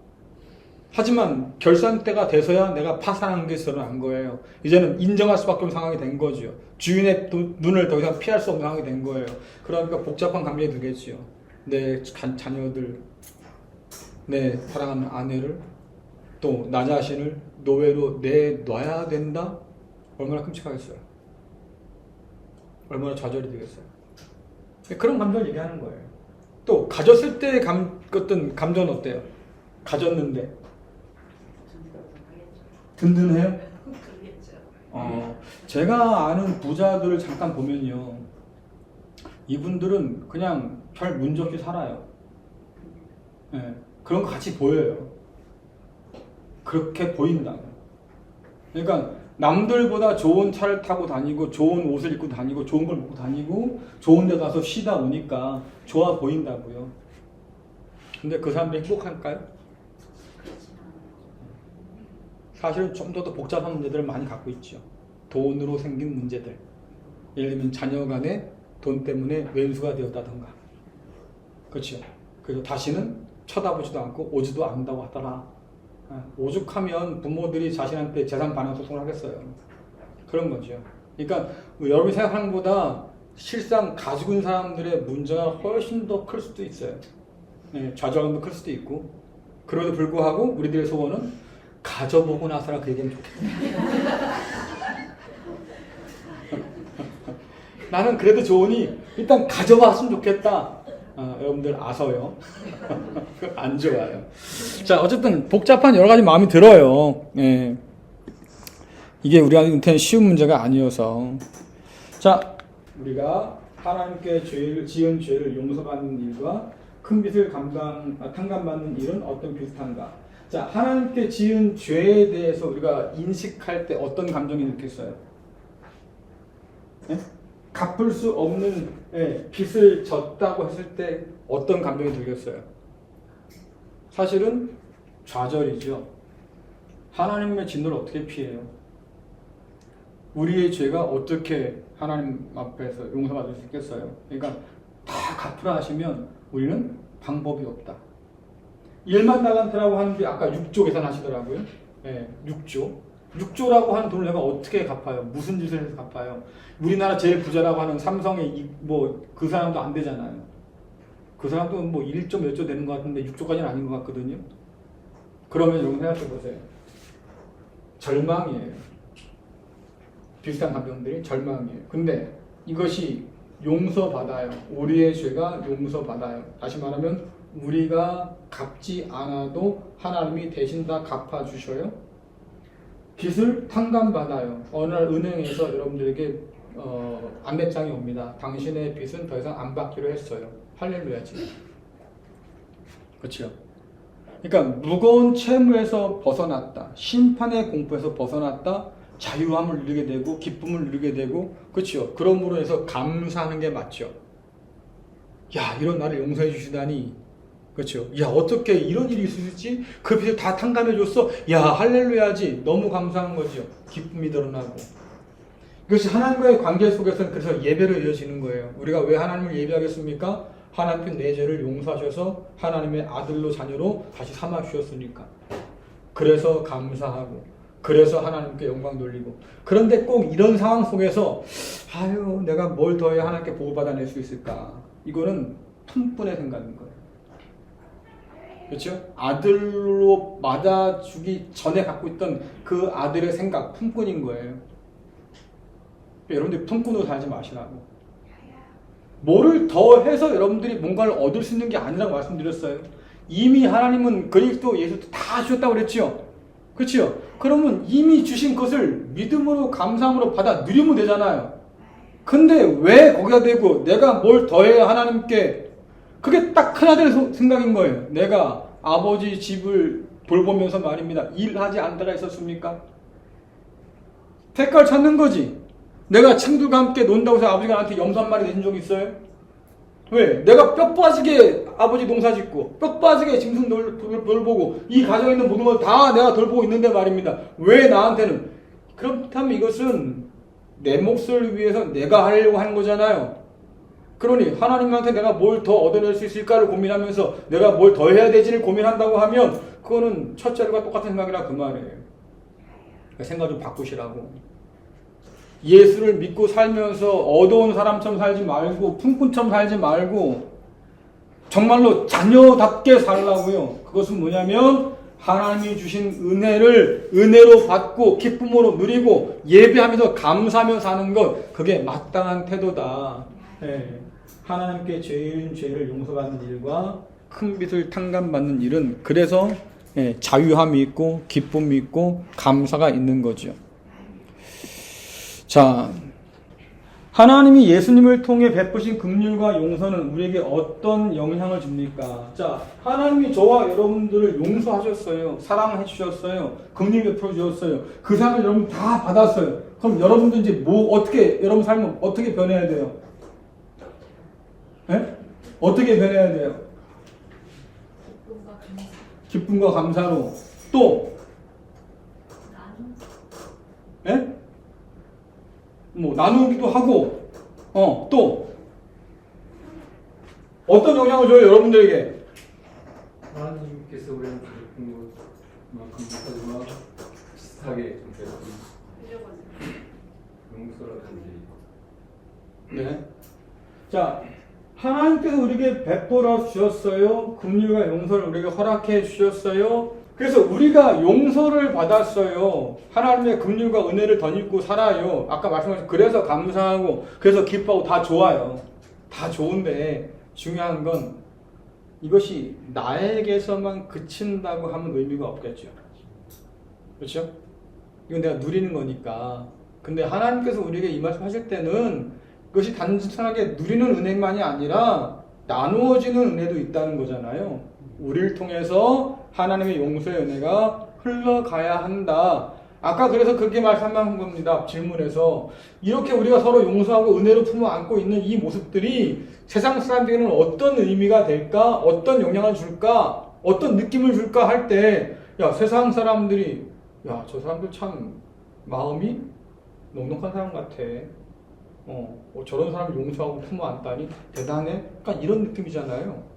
하지만 결산 때가 돼서야 내가 파산한 게 드러난 거예요. 이제는 인정할 수밖에 없는 상황이 된 거죠. 주인의 눈을 더 이상 피할 수 없는 상황이 된 거예요. 그러니까 복잡한 감정이 들겠지요. 내 자녀들, 내 사랑하는 아내를, 또 나 자신을 노예로 내놔야 된다? 얼마나 끔찍하겠어요. 얼마나 좌절이 되겠어요. 그런 감정을 얘기하는 거예요. 또 가졌을 때의 어떤 감정은 어때요? 가졌는데 든든해요? 제가 아는 부자들을 잠깐 보면요, 이분들은 그냥 별 문제 없이 살아요. 네, 그런 거 같이 보여요. 그렇게 보인다고. 그러니까 남들보다 좋은 차를 타고 다니고 좋은 옷을 입고 다니고 좋은 걸 먹고 다니고 좋은 데 가서 쉬다 오니까 좋아 보인다고요. 근데 그 사람들이 행복할까요? 사실은 좀 더 복잡한 문제들을 많이 갖고 있죠. 돈으로 생긴 문제들. 예를 들면 자녀 간에 돈 때문에 왼수가 되었다던가. 그렇죠. 그래서 다시는 쳐다보지도 않고 오지도 않는다고 하더라. 오죽하면 부모들이 자신한테 재산 반환 소송을 하겠어요. 그런 거죠. 그러니까 여러분이 생각하는 것보다 실상 가지고 있는 사람들의 문제가 훨씬 더 클 수도 있어요. 네, 좌절감도 클 수도 있고. 그럼에도 불구하고 우리들의 소원은 가져보고 나서라 그 얘기는 좋겠다. 나는 그래도 좋으니 일단 가져봤으면 좋겠다. 여러분들 아서요. 안 좋아요. 자, 어쨌든 복잡한 여러 가지 마음이 들어요. 예. 이게 우리한테는 쉬운 문제가 아니어서. 자, 우리가 하나님께 지은 죄를 용서받는 일과 큰 빚을 탕감받는 일은 어떤 비슷한가? 자, 하나님께 지은 죄에 대해서 우리가 인식할 때 어떤 감정이 느꼈어요? 예? 갚을 수 없는 빚을 졌다고 했을 때 어떤 감정이 들겠어요? 사실은 좌절이죠. 하나님의 진노를 어떻게 피해요? 우리의 죄가 어떻게 하나님 앞에서 용서받을 수 있겠어요? 그러니까 다 갚으라 하시면 우리는 방법이 없다. 1만 달란트라고 하는 게 아까 6조 계산하시더라고요. 네, 6조. 6조라고 하는 돈을 내가 어떻게 갚아요? 무슨 짓을 해서 갚아요? 우리나라 제일 부자라고 하는 삼성의 그 사람도 안 되잖아요. 그 사람도 1조 몇 조 되는 것 같은데 6조까지는 아닌 것 같거든요. 그러면 여러분 생각해 보세요. 절망이에요. 비슷한 감정들이 절망이에요. 근데 이것이 용서받아요. 우리의 죄가 용서받아요. 다시 말하면 우리가 갚지 않아도 하나님이 대신 다 갚아주셔요. 빚을 탕감받아요. 어느 날 은행에서 여러분들에게 안내장이 옵니다. 당신의 빚은 더 이상 안 받기로 했어요. 할렐루야지. 그렇죠? 그러니까 무거운 채무에서 벗어났다. 심판의 공포에서 벗어났다. 자유함을 누리게 되고 기쁨을 누리게 되고, 그렇죠? 그러므로 해서 감사하는 게 맞죠. 야, 이런 나를 용서해 주시다니. 그렇죠? 야, 어떻게 이런 일이 있을 수 있지? 그 빚을 다 탕감해 줬어? 야, 할렐루야지. 너무 감사한 거죠. 기쁨이 드러나고. 이것이 하나님과의 관계 속에서는 그래서 예배로 이어지는 거예요. 우리가 왜 하나님을 예배하겠습니까? 하나님께 내 죄를 용서하셔서 하나님의 아들로 자녀로 다시 삼아 주셨으니까. 그래서 감사하고, 그래서 하나님께 영광 돌리고. 그런데 꼭 이런 상황 속에서 아유, 내가 뭘 더해야 하나님께 보호받아낼 수 있을까? 이거는 품꾼의 생각인 거예요. 그렇죠? 아들로 맞아주기 전에 갖고 있던 그 아들의 생각, 품꾼인 거예요. 여러분들이 품꾼으로 살지 마시라고. 뭐를 더 해서 여러분들이 뭔가를 얻을 수 있는 게 아니라고 말씀드렸어요. 이미 하나님은 그리스도 예수 다 주셨다고 그랬지요. 그렇지요? 그러면 이미 주신 것을 믿음으로 감사함으로 받아 누리면 되잖아요. 근데 왜 거기다 대고 내가 뭘 더해야 하나님께, 그게 딱 큰아들 생각인 거예요. 내가 아버지 집을 돌보면서 말입니다. 일하지 않다가 있었습니까? 대가를 찾는 거지. 내가 친구들과 함께 논다고 해서 아버지가 나한테 염소 한 마리 내준 적 있어요? 왜? 내가 뼈 빠지게 아버지 농사 짓고 뼈 빠지게 짐승 돌보고 이 가정에 있는 모든 걸 다 내가 돌보고 있는데 말입니다. 왜 나한테는? 그렇다면 이것은 내 몫을 위해서 내가 하려고 하는 거잖아요. 그러니 하나님한테 내가 뭘 더 얻어낼 수 있을까를 고민하면서 내가 뭘 더 해야 되지를 고민한다고 하면 그거는 첫째와 똑같은 생각이라 그 말이에요. 생각 좀 바꾸시라고. 예수를 믿고 살면서 어두운 사람처럼 살지 말고 풍꾼처럼 살지 말고 정말로 자녀답게 살라고요. 그것은 뭐냐면 하나님이 주신 은혜를 은혜로 받고 기쁨으로 누리고 예배하면서 감사하며 사는 것, 그게 마땅한 태도다. 예. 하나님께 죄인 죄를 용서받는 일과 큰 빚을 탕감받는 일은 그래서 자유함이 있고 기쁨이 있고 감사가 있는 거죠. 자, 하나님이 예수님을 통해 베푸신 긍휼과 용서는 우리에게 어떤 영향을 줍니까? 자, 하나님이 저와 여러분들을 용서하셨어요. 사랑해 주셨어요. 긍휼 베풀어 주셨어요. 그 사랑을 여러분 다 받았어요. 그럼 여러분들 이제 어떻게, 여러분 삶은 어떻게 변해야 돼요? 예? 어떻게 변해야 돼요? 기쁨과 감사로. 또? 예? 뭐 나누기도 하고, 또 어떤 영향을 줘요 여러분들에게? 하나님께서 우리한테 주신 것만큼 비슷하게 좀 용서라든지. 네. 자, 하나님께서 우리에게 베풀어 주셨어요. 긍휼과 용서를 우리에게 허락해 주셨어요. 그래서 우리가 용서를 받았어요. 하나님의 긍휼과 은혜를 덧입고 살아요. 아까 말씀하신, 그래서 감사하고 그래서 기뻐하고 다 좋아요. 다 좋은데 중요한 건 이것이 나에게서만 그친다고 하면 의미가 없겠죠. 그렇죠? 이건 내가 누리는 거니까. 근데 하나님께서 우리에게 이 말씀 하실 때는 그것이 단순하게 누리는 은혜만이 아니라 나누어지는 은혜도 있다는 거잖아요. 우리를 통해서 하나님의 용서의 은혜가 흘러가야 한다. 아까 그래서 그렇게 말씀한 겁니다. 질문에서. 이렇게 우리가 서로 용서하고 은혜로 품어 안고 있는 이 모습들이 세상 사람들에게는 어떤 의미가 될까? 어떤 영향을 줄까? 어떤 느낌을 줄까? 할 때, 야, 세상 사람들이, 야, 저 사람들 참 마음이 넉넉한 사람 같아. 저런 사람을 용서하고 품어 안다니 대단해. 그러니까 이런 느낌이잖아요.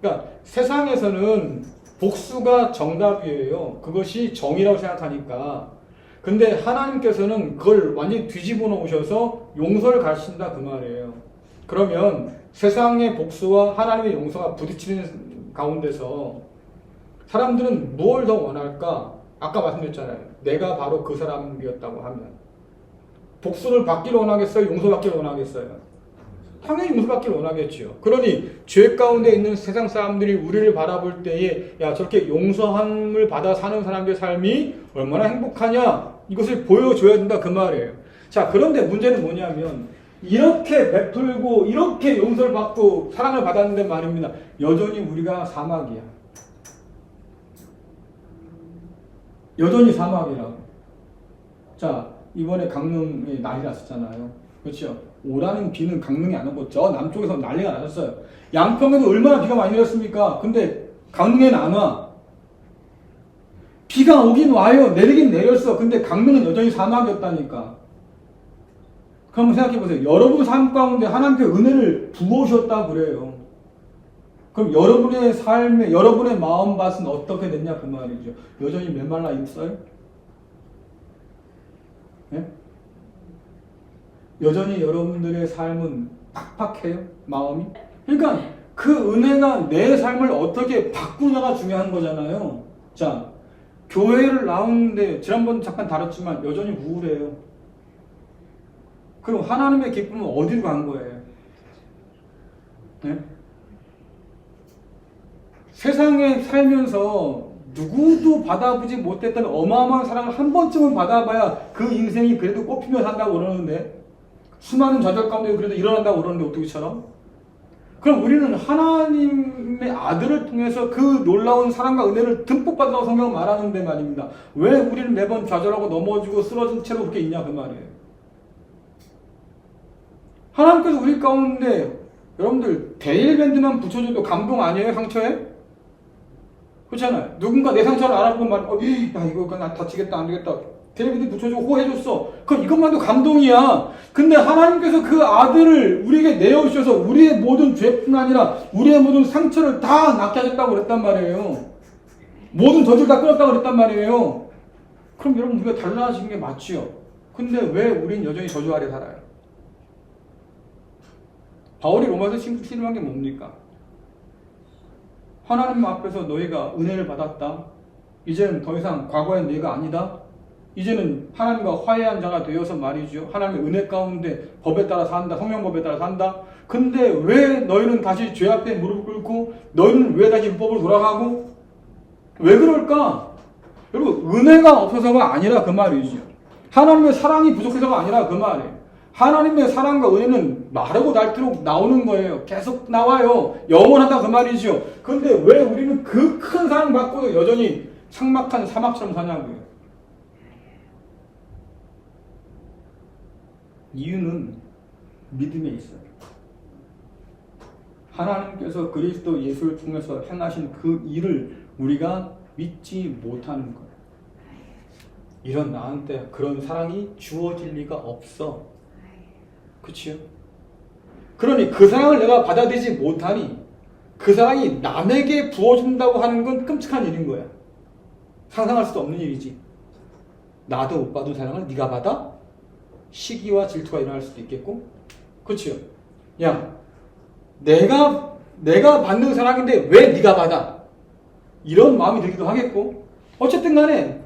그러니까 세상에서는 복수가 정답이에요. 그것이 정의라고 생각하니까. 근데 하나님께서는 그걸 완전히 뒤집어 놓으셔서 용서를 가르친다 그 말이에요. 그러면 세상의 복수와 하나님의 용서가 부딪히는 가운데서 사람들은 뭘 더 원할까? 아까 말씀드렸잖아요. 내가 바로 그 사람이었다고 하면 복수를 받기를 원하겠어요? 용서받기를 원하겠어요? 당연히 용서받기를 원하겠지요. 그러니 죄 가운데 있는 세상 사람들이 우리를 바라볼 때에 야, 저렇게 용서함을 받아 사는 사람들의 삶이 얼마나 행복하냐, 이것을 보여줘야 된다 그 말이에요. 자, 그런데 문제는 뭐냐면 이렇게 베풀고 이렇게 용서를 받고 사랑을 받았는데 말입니다. 여전히 우리가 사막이야. 여전히 사막이라고. 자, 이번에 강릉에 난리 났었잖아요. 그렇죠? 오라는 비는 강릉에 안 오고 저 남쪽에서 난리가 나셨어요. 양평에도 얼마나 비가 많이 내렸습니까? 근데 강릉에는 안 와. 비가 오긴 와요. 내리긴 내렸어. 근데 강릉은 여전히 사막이었다니까. 그럼 생각해 보세요. 여러분 삶 가운데 하나님께 은혜를 부어주셨다고 그래요. 그럼 여러분의 삶에, 여러분의 마음밭은 어떻게 됐냐 그 말이죠. 여전히 메말라 있어요? 예? 여전히 여러분들의 삶은 팍팍해요? 마음이? 그러니까 그 은혜가 내 삶을 어떻게 바꾸냐가 중요한 거잖아요. 자, 교회를 나오는데 지난번 잠깐 다뤘지만 여전히 우울해요. 그럼 하나님의 기쁨은 어디로 간 거예요? 네? 세상에 살면서 누구도 받아보지 못했던 어마어마한 사랑을 한 번쯤은 받아봐야 그 인생이 그래도 꽃피며 산다고 그러는데, 수많은 좌절 가운데 그래도 일어난다고 그러는데 어떻게처럼? 그럼 우리는 하나님의 아들을 통해서 그 놀라운 사랑과 은혜를 듬뿍 받으라고 성경은 말하는데 말입니다. 왜 우리는 매번 좌절하고 넘어지고 쓰러진 채로 그렇게 있냐 그 말이에요. 하나님께서 우리 가운데 여러분들 데일밴드만 붙여줘도 감동 아니에요? 상처에? 그렇잖아요. 누군가 내 상처를 알아보고 야 이거 나 다치겠다 안 되겠다. 데일밴드 붙여주고 호해줬어. 그럼 이것만도 감동이야. 근데 하나님께서 그 아들을 우리에게 내어주셔서 우리의 모든 죄뿐 아니라 우리의 모든 상처를 다 낫게 하셨다고 그랬단 말이에요. 모든 저주를 다 끊었다고 그랬단 말이에요. 그럼 여러분 우리가 달라지는 게 맞지요. 근데 왜 우린 여전히 저주 아래 살아요? 바울이 로마서 신음한 게 뭡니까? 하나님 앞에서 너희가 은혜를 받았다. 이제는 더 이상 과거의 네가 아니다. 이제는 하나님과 화해한 자가 되어서 말이죠. 하나님의 은혜 가운데 법에 따라 산다. 성령법에 따라 산다. 근데 왜 너희는 다시 죄 앞에 무릎 꿇고 너희는 왜 다시 율법으로 돌아가고 왜 그럴까? 여러분 은혜가 없어서가 아니라 그 말이죠. 하나님의 사랑이 부족해서가 아니라 그 말이에요. 하나님의 사랑과 은혜는 마르고 닳도록 나오는 거예요. 계속 나와요. 영원하다 그 말이죠. 그런데 왜 우리는 그 큰 사랑 받고도 여전히 삭막한 사막처럼 사냐고요. 이유는 믿음에 있어요. 하나님께서 그리스도 예수를 통해서 행하신 그 일을 우리가 믿지 못하는 거예요. 이런 나한테 그런 사랑이 주어질 리가 없어. 그치요? 그러니 그 사랑을 내가 받아들이지 못하니 그 사랑이 남에게 부어준다고 하는 건 끔찍한 일인 거야. 상상할 수도 없는 일이지. 나도 못 받은 사랑을 네가 받아? 시기와 질투가 일어날 수도 있겠고, 그치요? 야, 내가 받는 사랑인데 왜 네가 받아? 이런 마음이 들기도 하겠고, 어쨌든 간에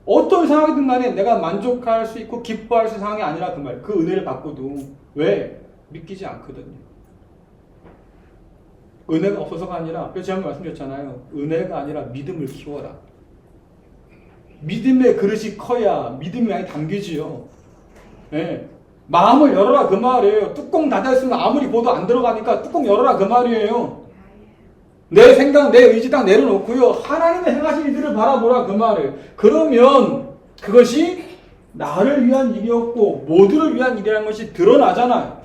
어떤 상황이든 간에 내가 만족할 수 있고 기뻐할 수 있는 상황이 아니라 그 말. 그 은혜를 받고도 왜? 믿기지 않거든요. 은혜가 없어서가 아니라, 그래서 제가 말씀드렸잖아요. 은혜가 아니라 믿음을 키워라. 믿음의 그릇이 커야 믿음이 많이 담기지요. 네. 마음을 열어라 그 말이에요. 뚜껑 닫아있으면 아무리 보도 안 들어가니까 뚜껑 열어라 그 말이에요. 내 생각, 내 의지 딱 내려놓고요. 하나님의 행하신 일들을 바라보라 그 말이에요. 그러면 그것이 나를 위한 일이었고 모두를 위한 일이라는 것이 드러나잖아요.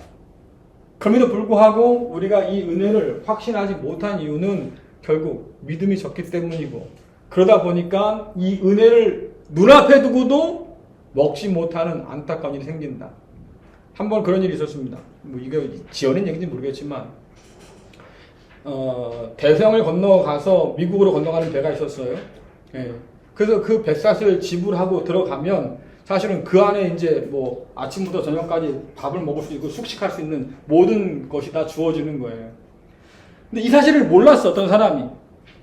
그럼에도 불구하고 우리가 이 은혜를 확신하지 못한 이유는 결국 믿음이 적기 때문이고, 그러다 보니까 이 은혜를 눈앞에 두고도 먹지 못하는 안타까운 일이 생긴다. 한번 그런 일이 있었습니다. 뭐 이게 지어낸 얘기인지 모르겠지만 대서양을 건너가서 미국으로 건너가는 배가 있었어요. 예. 그래서 그 뱃사슬 지불하고 들어가면 사실은 그 안에 이제 뭐 아침부터 저녁까지 밥을 먹을 수 있고 숙식할 수 있는 모든 것이 다 주어지는 거예요. 근데 이 사실을 몰랐어, 어떤 사람이.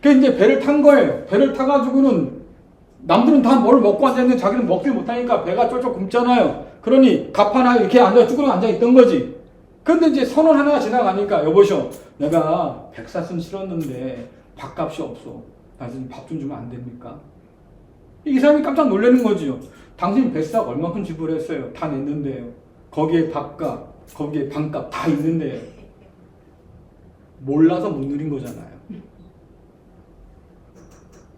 그래서 이제 배를 탄 거예요. 배를 타가지고는 남들은 다 뭘 먹고 앉았는데 자기는 먹질 못하니까 배가 쫄쫄 굶잖아요. 그러니 갑하나 이렇게 쭈그려 앉아 있던 거지. 근데 이제 선원 하나가 지나가니까 여보시오, 내가 백사슴 실었는데 밥값이 없어. 당신 밥 좀 주면 안 됩니까? 이 사람이 깜짝 놀라는 거지요. 당신 뱃삭 얼마큼 지불했어요? 다 냈는데요. 거기에 밥값, 거기에 방값 다 있는데요. 몰라서 못 누린 거잖아요.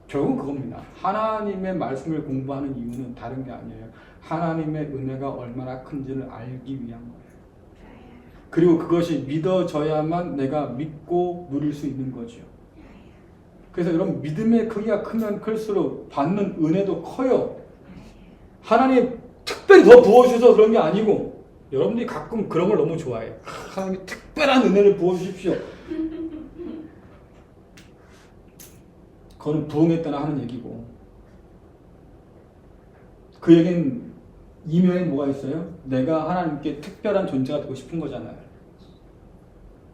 결국은 그겁니다. 하나님의 말씀을 공부하는 이유는 다른 게 아니에요. 하나님의 은혜가 얼마나 큰지를 알기 위한 거예요. 그리고 그것이 믿어져야만 내가 믿고 누릴 수 있는 거죠. 그래서 여러분, 믿음의 크기가 크면 클수록 받는 은혜도 커요. 하나님이 특별히 더 부어주셔서 그런 게 아니고, 여러분들이 가끔 그런 걸 너무 좋아해요. 하나님이 특별한 은혜를 부어주십시오. 그거는 부흥했다나 하는 얘기고, 그 얘기는 이면에 뭐가 있어요? 내가 하나님께 특별한 존재가 되고 싶은 거잖아요.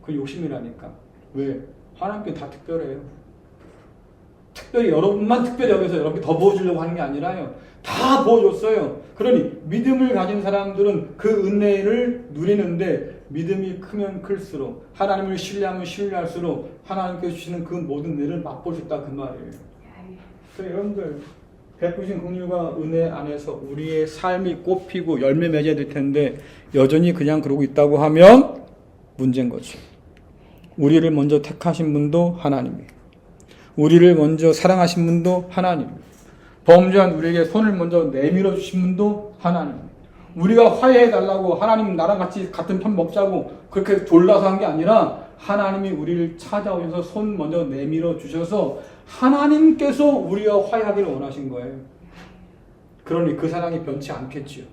그 욕심이라니까. 왜? 하나님께 다 특별해요. 특별히 여러분만 특별히 여기서 여러분께 더 부어주려고 하는 게 아니라요. 다 부어줬어요. 그러니 믿음을 가진 사람들은 그 은혜를 누리는데 믿음이 크면 클수록 하나님을 신뢰하면 신뢰할수록 하나님께서 주시는 그 모든 은혜를 맛볼 수 있다 그 말이에요. 그래서 여러분들 베푸신 긍휼과 은혜 안에서 우리의 삶이 꽃피고 열매 맺어야 될 텐데 여전히 그냥 그러고 있다고 하면 문제인 거죠. 우리를 먼저 택하신 분도 하나님이에요. 우리를 먼저 사랑하신 분도 하나님이에요. 범죄한 우리에게 손을 먼저 내밀어 주신 분도 하나님이에요. 우리가 화해해 달라고 하나님 나랑 같은 편 먹자고 그렇게 졸라서 한 게 아니라 하나님이 우리를 찾아오셔서 손 먼저 내밀어 주셔서 하나님께서 우리와 화해하기를 원하신 거예요. 그러니 그 사랑이 변치 않겠지요.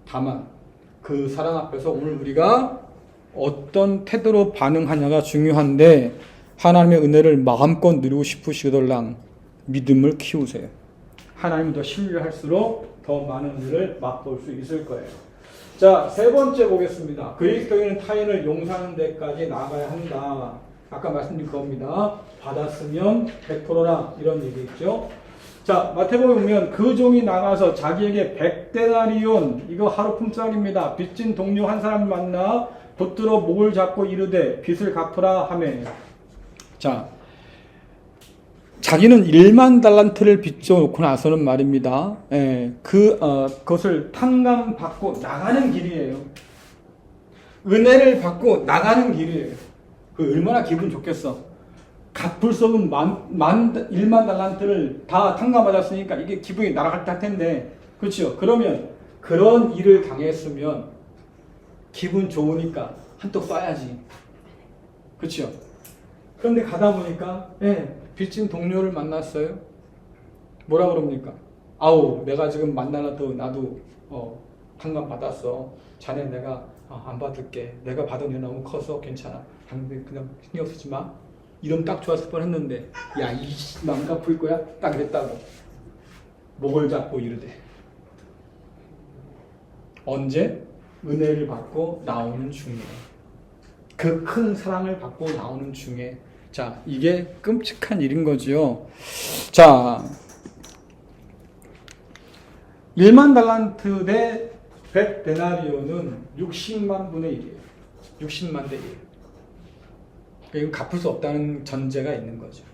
다만 그 사랑 앞에서 오늘 우리가 어떤 태도로 반응하냐가 중요한데 하나님의 은혜를 마음껏 누리고 싶으시더랑 믿음을 키우세요. 하나님을 더 신뢰할수록 더 많은 은혜를 맛볼 수 있을 거예요. 자, 세 번째 보겠습니다. 그리스도인은 타인을 용서하는 데까지 나아가야 한다. 아까 말씀드린 겁니다. 받았으면 베풀어라 이런 얘기 있죠. 자, 마태복음 보면 그 종이 나가서 자기에게 100데나리온 이거 하루 품삯입니다. 빚진 동료 한 사람을 만나 붙들어 목을 잡고 이르되 빚을 갚으라 하매. 자, 자기는 1만 달란트를 빚져놓고 나서는 말입니다. 그것을 탕감받고 나가는 길이에요. 은혜를 받고 나가는 길이에요. 그 얼마나 기분 좋겠어. 갚을 수 없는 1만 달란트를 다 탕감받았으니까 이게 기분이 날아갈 텐데, 그렇죠? 그러면 그런 일을 당했으면 기분 좋으니까 한턱 쏴야지. 그렇죠? 그런데 가다 보니까 빚진 동료를 만났어요. 뭐라 그럽니까? 아우, 내가 지금 만나도 나도 탕감 받았어. 자네 내가 안 받을게. 내가 받은 일 너무 커서 괜찮아. 그냥 신경 쓰지 마. 이름 딱 좋았을 뻔했는데, 야, 이씨, 안 갚을 거야? 딱 그랬다고. 목을 잡고 이르되. 언제? 은혜를 받고 나오는 중에. 그 큰 사랑을 받고 나오는 중에. 자, 이게 끔찍한 일인 거지요. 자, 1만 달란트 대 100데나리온은 60만 분의 1이에요. 60만 대 1. 이건 갚을 수 없다는 전제가 있는 거죠.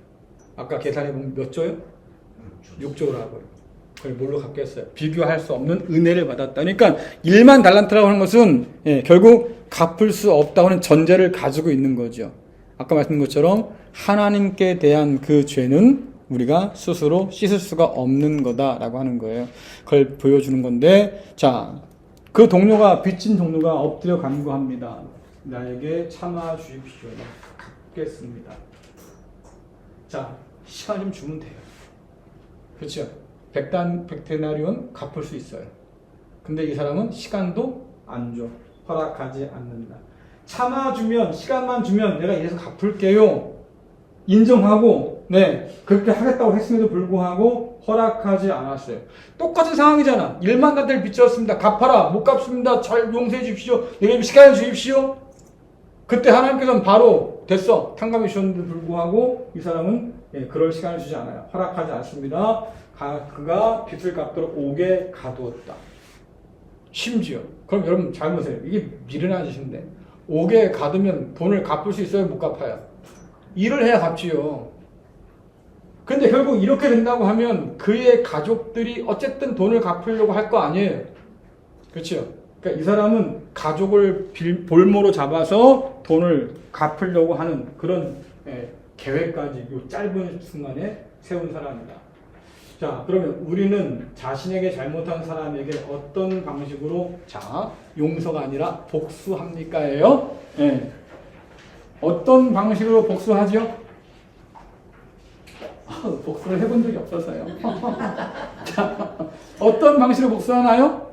아까 계산해보면 몇 조요? 6조라고요. 그걸 뭘로 갚겠어요? 비교할 수 없는 은혜를 받았다. 그러니까 1만 달란트라고 하는 것은 결국 갚을 수 없다고 하는 전제를 가지고 있는 거죠. 아까 말씀드린 것처럼 하나님께 대한 그 죄는 우리가 스스로 씻을 수가 없는 거다라고 하는 거예요. 그걸 보여주는 건데, 자, 그 동료가 빚진 동료가 엎드려 간구합니다. 나에게 참아 주십시오. 갚겠습니다. 자, 시간 좀 주면 돼요. 그렇죠? 100데나리온 갚을 수 있어요. 근데 이 사람은 시간도 안 줘. 허락하지 않는다. 참아주면, 시간만 주면 내가 이래서 갚을게요. 인정하고, 그렇게 하겠다고 했음에도 불구하고 허락하지 않았어요. 똑같은 상황이잖아. 1만 달러를 빚졌습니다. 갚아라. 못 갚습니다. 잘 용서해 주십시오. 여러분 시간을 주십시오. 그때 하나님께서는 바로 됐어. 탕감해 주셨는데도 불구하고 이 사람은 그럴 시간을 주지 않아요. 허락하지 않습니다. 그가 빚을 갚도록 옥에 가두었다. 심지어. 그럼 여러분 잘 보세요. 이게 미련한 짓인데. 옥에 가두면 돈을 갚을 수 있어요? 못 갚아요? 일을 해야 갚지요. 근데 결국 이렇게 된다고 하면 그의 가족들이 어쨌든 돈을 갚으려고 할 거 아니에요. 그렇죠? 그러니까 이 사람은 가족을 볼모로 잡아서 돈을 갚으려고 하는 그런 계획까지 이 짧은 순간에 세운 사람이다. 자, 그러면 우리는 자신에게 잘못한 사람에게 어떤 방식으로 용서가 아니라 복수합니까예요? 어떤 방식으로 복수하죠? 복수를 해본 적이 없어서요. 자, 어떤 방식으로 복수하나요?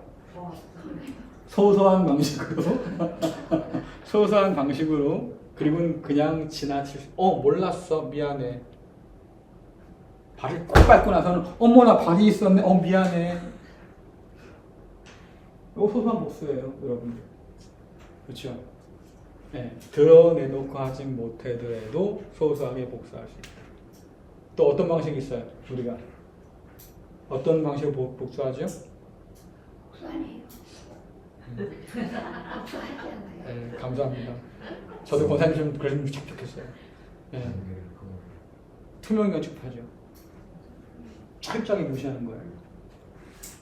소소한 방식으로. 소소한 방식으로. 그리고 그냥 지나칠 수. 몰랐어. 미안해. 발을 꼭 밟고 나서는 어머나 발이 있었네. 미안해. 이거 소소한 복수예요, 여러분들. 그렇죠? 드러내놓고 하지 못하더라도 소소하게 복수할 수 있다. 또 어떤 방식이 있어요? 우리가 어떤 방식으로 복수하죠? 아니에요. 복수하지 않아요. 네, 감사합니다. 저도 권사님 좀 그랬으면 좋겠어요. 네. 투명 연습하죠. 철저하게 무시하는 거예요.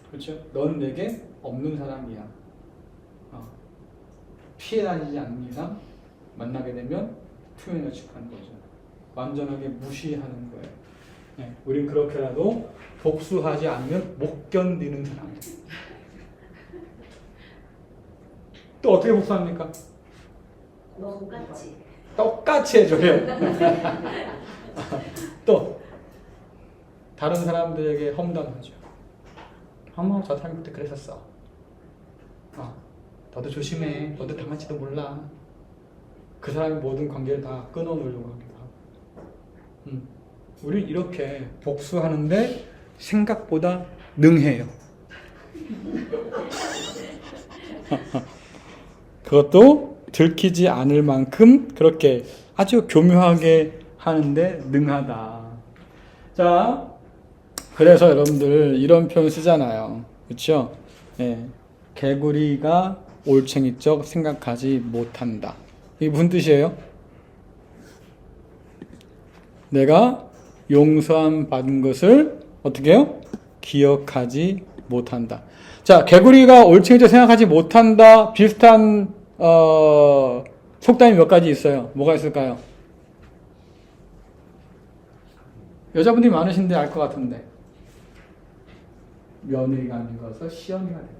그렇죠? 넌 내게 없는 사람이야. 피해 다니지 않는 이상 만나게 되면 투명 연습하는 거죠. 완전하게 무시하는 거예요. 네, 우린 그렇게라도 복수하지 않으면 못 견디는 사람. 또 어떻게 복수합니까? 똑같이. 똑같이 해줘요. 또 다른 사람들에게 험담하죠. 어머 저 사람이 그때 그랬었어. 너도 조심해. 너도 당할지도 몰라. 그 사람이 모든 관계를 다 끊어놓으려고 하기도 하고. 우린 이렇게 복수하는데 생각보다 능해요. 그것도 들키지 않을 만큼 그렇게 아주 교묘하게 하는데 능하다. 자, 그래서 여러분들 이런 표현 쓰잖아요. 그렇죠? 예, 개구리가 올챙이적 생각하지 못한다. 이게 무슨 뜻이에요? 내가 용서함 받은 것을 어떻게 해요? 기억하지 못한다. 자, 개구리가 올챙이적 생각하지 못한다. 비슷한 속담이 몇 가지 있어요. 뭐가 있을까요? 여자분들이 많으신데 알 것 같은데. 며느리가 늙어서 시어미가 됐다.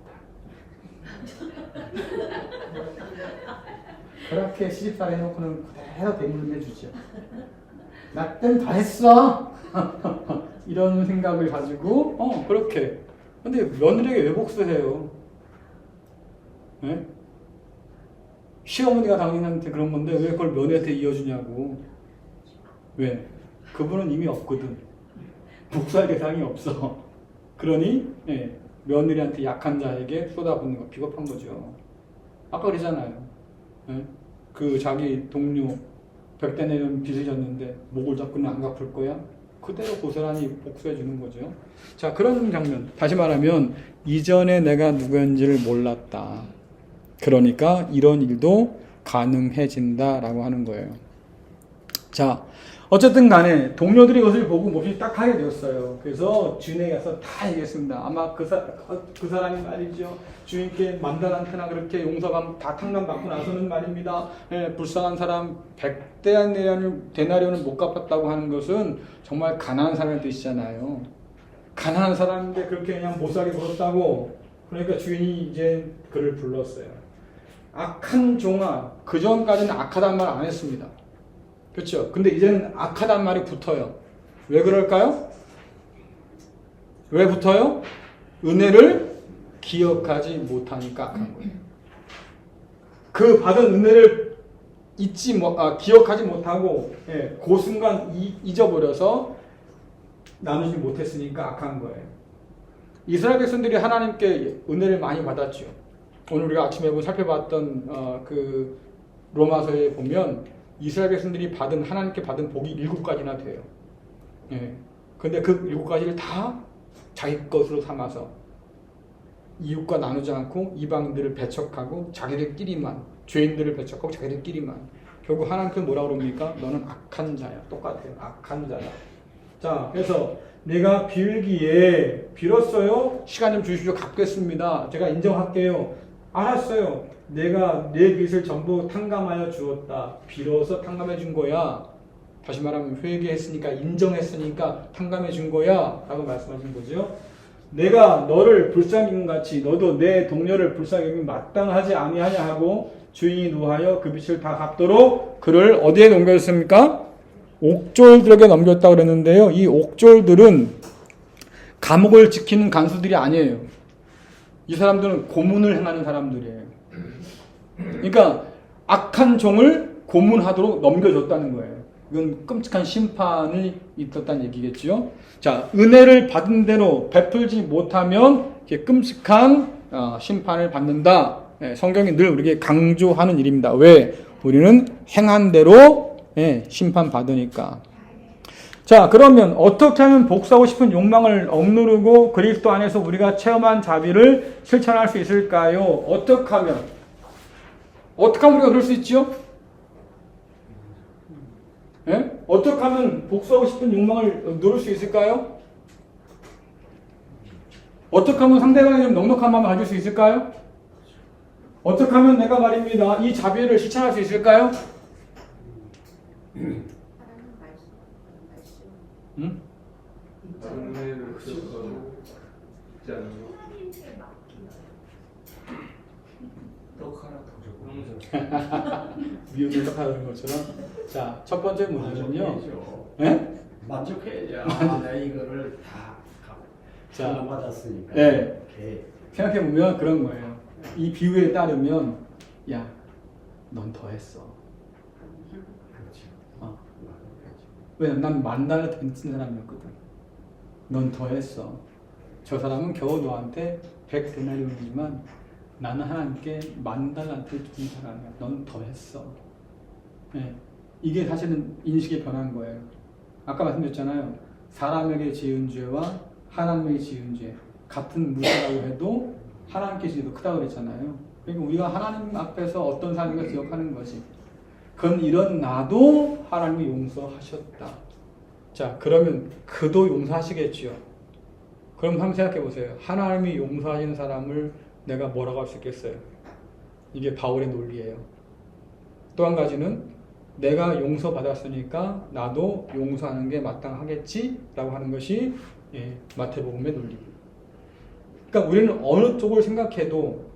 그렇게 시집살이 해놓고는 그대로 대물을 해주죠. 나 때는 다 했어. 이런 생각을 가지고 그렇게. 근데 며느리에게 왜 복수해요? 네? 시어머니가 당신한테 그런 건데 왜 그걸 며느리한테 이어주냐고. 왜? 그분은 이미 없거든. 복수할 대상이 없어. 그러니 며느리한테 약한 자에게 쏟아붓는 거 비겁한 거죠. 아까 그러잖아요. 그 자기 동료 100대 내면 빚을 졌는데 목을 잡고는 안 갚을 거야? 그대로 고스란히 복수해 주는 거죠. 자, 그런 장면. 다시 말하면 이전에 내가 누구였는지를 몰랐다. 그러니까 이런 일도 가능해진다라고 하는 거예요. 자, 어쨌든 간에 동료들이 이것을 보고 몹시 딱하게 되었어요. 그래서 주인에게 가서 다 얘기했습니다. 아마 그 사람이 말이죠. 주인께 만달한테나 그렇게 용서감 다 탕감받고 나서는 말입니다. 불쌍한 사람 100데나리온을 못 갚았다고 하는 것은 정말 가난한 사람의 뜻이잖아요. 가난한 사람인데 그렇게 그냥 못살게 굴었다고. 그러니까 주인이 이제 그를 불렀어요. 악한 종아. 그 전까지는 악하단 말 안 했습니다. 그렇죠? 근데 이제는 악하단 말이 붙어요. 왜 그럴까요? 왜 붙어요? 은혜를 기억하지 못하니까 악한 거예요. 그 받은 은혜를 기억하지 못하고 그 순간 잊어버려서 나누지 못했으니까 악한 거예요. 이스라엘 백성들이 하나님께 은혜를 많이 받았죠. 오늘 우리가 아침에 살펴봤던 그 로마서에 보면 이스라엘 백성들이 하나님께 받은 복이 7가지나 돼요. 근데 그 7가지를 다 자기 것으로 삼아서 이웃과 나누지 않고 이방인들을 배척하고 자기들끼리만, 죄인들을 배척하고 자기들끼리만. 결국 하나님께서 뭐라고 그럽니까? 너는 악한 자야. 똑같아요. 악한 자야. 자, 그래서 내가 빌기에 빌었어요. 시간 좀 주십시오. 갚겠습니다. 제가 인정할게요. 알았어요. 내가 내 빚을 전부 탕감하여 주었다. 빌어서 탕감해 준 거야. 다시 말하면 회개했으니까, 인정했으니까 탕감해 준 거야 라고 말씀하신 거죠. 내가 너를 불쌍히 여긴 같이 너도 내 동료를 불쌍히 여기면 마땅하지 아니하냐 하고 주인이 노하여 그 빚을 다 갚도록 그를 어디에 넘겼습니까? 옥졸들에게 넘겼다고 그랬는데요. 이 옥졸들은 감옥을 지키는 간수들이 아니에요. 이 사람들은 고문을 행하는 사람들이에요. 그러니까 악한 종을 고문하도록 넘겨줬다는 거예요. 이건 끔찍한 심판이 있었다는 얘기겠죠. 자, 은혜를 받은 대로 베풀지 못하면 이렇게 끔찍한 심판을 받는다. 성경이 늘 우리에게 강조하는 일입니다. 왜? 우리는 행한 대로 심판받으니까. 자, 그러면 어떻게 하면 복수하고 싶은 욕망을 억누르고 그리스도 안에서 우리가 체험한 자비를 실천할 수 있을까요? 어떻게 하면 우리가 그럴 수 있지요? 예? 어떻게 하면 복수하고 싶은 욕망을 누를 수 있을까요? 어떻게 하면 상대방이 좀 넉넉한 마음을 가질 수 있을까요? 어떻게 하면 내가 말입니다. 이 자비를 실천할 수 있을까요? 하나님 말씀. 응? 은혜를 기억하고 있지 않는 것. 하나님께 맡기는. 떡 하나 더 적어. 미움을 떡하는 것처럼. 자, 첫 번째 문제는요. 만족해야죠. 예? 만족해야지. 아, 내가 이거를 다 자, 받았으니까. 네. 이렇게. 생각해보면 그런 거예요. 이 비유에 따르면, 야, 넌 더 했어. 그렇죠. 왜? 난 만달러 빚진 사람이었거든. 넌 더 했어. 저 사람은 겨우 너한테 100데나리온이지만 나는 하나님께 10,000달러한테 준 사람이야. 넌 더 했어. 네. 이게 사실은 인식이 변한 거예요. 아까 말씀드렸잖아요. 사람에게 지은 죄와 하나님에게 지은 죄 같은 무죄라고 해도 하나님께 지은 게 더 크다고 그랬잖아요. 그러니까 우리가 하나님 앞에서 어떤 삶인가 기억하는 것이 그건 이런 나도 하나님이 용서하셨다. 자, 그러면 그도 용서하시겠지요. 그럼 한번 생각해 보세요. 하나님이 용서하시는 사람을 내가 뭐라고 할 수 있겠어요? 이게 바울의 논리예요. 또 한 가지는 내가 용서받았으니까 나도 용서하는 게 마땅하겠지라고 하는 것이 마태복음의 논리. 그러니까 우리는 어느 쪽을 생각해도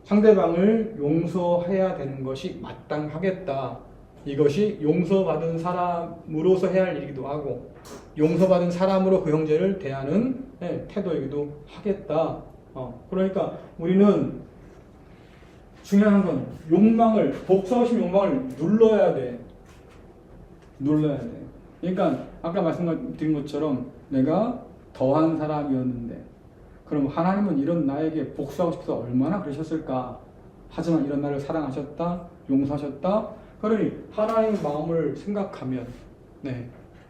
상대방을 용서해야 되는 것이 마땅하겠다. 이것이 용서받은 사람으로서 해야 할 일이기도 하고 용서받은 사람으로 그 형제를 대하는 태도이기도 하겠다. 그러니까 우리는 중요한 건 욕망을, 복수하고 싶은 욕망을 눌러야 돼. 그러니까 아까 말씀드린 것처럼 내가 더한 사람이었는데 그럼 하나님은 이런 나에게 복수하고 싶어서 얼마나 그러셨을까? 하지만 이런 나를 사랑하셨다, 용서하셨다. 그러니 하나님의 마음을 생각하면,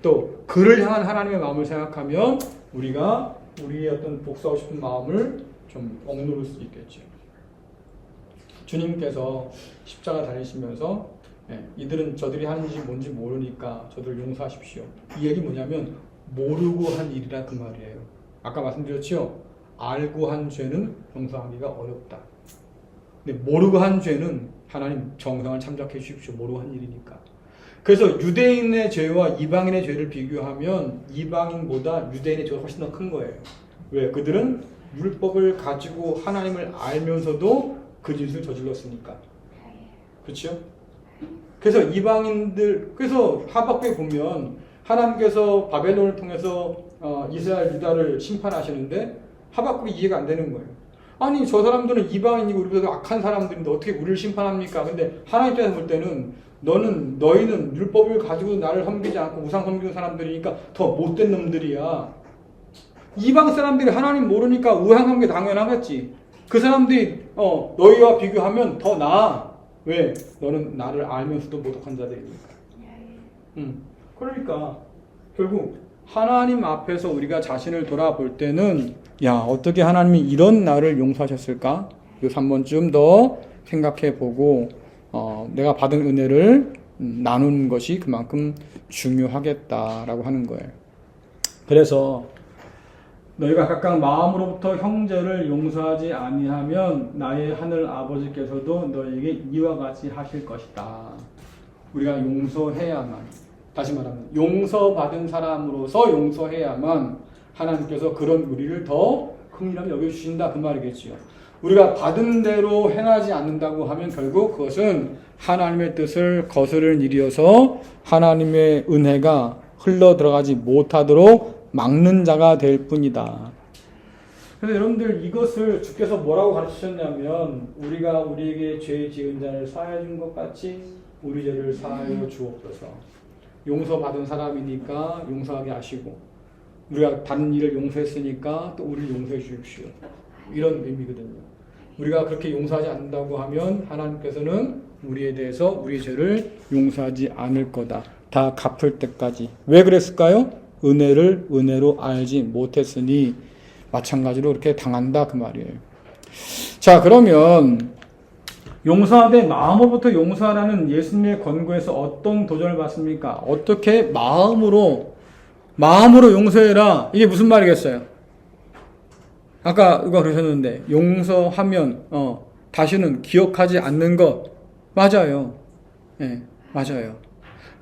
또 그를 향한 하나님의 마음을 생각하면 우리가 우리의 어떤 복수하고 싶은 마음을 좀 억누를 수 있겠죠. 주님께서 십자가 달리시면서 이들은 저들이 하는지 뭔지 모르니까 저들 용서하십시오. 이 얘기 뭐냐면 모르고 한 일이라 그 말이에요. 아까 말씀드렸죠? 알고 한 죄는 용서하기가 어렵다. 근데 모르고 한 죄는 하나님 정상을 참작해 주십시오. 모르고 한 일이니까. 그래서 유대인의 죄와 이방인의 죄를 비교하면 이방인보다 유대인의 죄가 훨씬 더 큰 거예요. 왜? 그들은 율법을 가지고 하나님을 알면서도 그 짓을 저질렀으니까. 그렇죠? 그래서 이방인들, 그래서 하박국에 보면 하나님께서 바벨론을 통해서 이스라엘 유다를 심판하시는데 하박국이 이해가 안 되는 거예요. 아니 저 사람들은 이방인이고 우리보다 악한 사람들인데 어떻게 우리를 심판합니까? 근데 하나님 입장에서 볼 때는 너희는 율법을 가지고 나를 섬기지 않고 우상 섬기는 사람들이니까 더 못된 놈들이야. 이방 사람들이 하나님 모르니까 우상 섬기 당연하겠지. 그 사람들이 너희와 비교하면 더 나아. 왜? 너는 나를 알면서도 모독한 자들이니까. 그러니까 결국 하나님 앞에서 우리가 자신을 돌아볼 때는 야 어떻게 하나님이 이런 나를 용서하셨을까? 그래서 한 번쯤 더 생각해보고 내가 받은 은혜를 나누는 것이 그만큼 중요하겠다라고 하는 거예요. 그래서 너희가 각각 마음으로부터 형제를 용서하지 아니하면 나의 하늘 아버지께서도 너희에게 이와 같이 하실 것이다. 우리가 용서해야만, 다시 말하면 용서받은 사람으로서 용서해야만 하나님께서 그런 우리를 더 긍휼하게 여겨주신다 그 말이겠지요. 우리가 받은 대로 행하지 않는다고 하면 결국 그것은 하나님의 뜻을 거스르는 일이어서 하나님의 은혜가 흘러 들어가지 못하도록 막는 자가 될 뿐이다. 그래서 여러분들 이것을 주께서 뭐라고 가르치셨냐면 우리가 우리에게 죄 지은 자를 사하여 준 것 같이 우리 죄를 사하여 주옵소서. 용서받은 사람이니까 용서하게 하시고 우리가 다른 일을 용서했으니까 또 우리를 용서해 주십시오. 이런 의미거든요. 우리가 그렇게 용서하지 않는다고 하면 하나님께서는 우리에 대해서 우리 죄를 용서하지 않을 거다. 다 갚을 때까지. 왜 그랬을까요? 은혜를 은혜로 알지 못했으니 마찬가지로 이렇게 당한다 그 말이에요. 자, 그러면 용서하되 마음으로부터 용서하라는 예수님의 권고에서 어떤 도전을 받습니까? 어떻게 마음으로 용서해라. 이게 무슨 말이겠어요? 아까 이거 그러셨는데 용서하면 다시는 기억하지 않는 것. 맞아요. 예, 맞아요.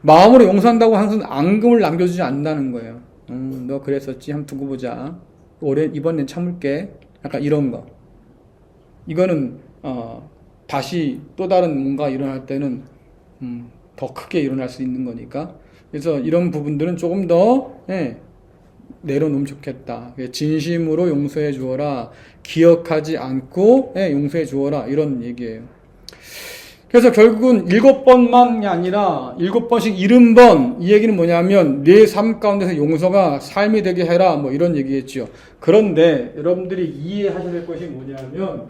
마음으로 용서한다고 항상 앙금을 남겨주지 않는다는 거예요. 너 그랬었지? 한번 두고 보자. 이번엔 참을게. 약간 이런 거. 이거는 다시 또 다른 뭔가 일어날 때는 더 크게 일어날 수 있는 거니까. 그래서 이런 부분들은 조금 더 내려놓으면 좋겠다. 진심으로 용서해 주어라. 기억하지 않고 용서해 주어라. 이런 얘기예요. 그래서 결국은 7번만이 아니라 7번씩 70번. 이 얘기는 뭐냐면 내 삶 가운데서 용서가 삶이 되게 해라. 뭐 이런 얘기겠죠. 그런데 여러분들이 이해하셔야 될 것이 뭐냐면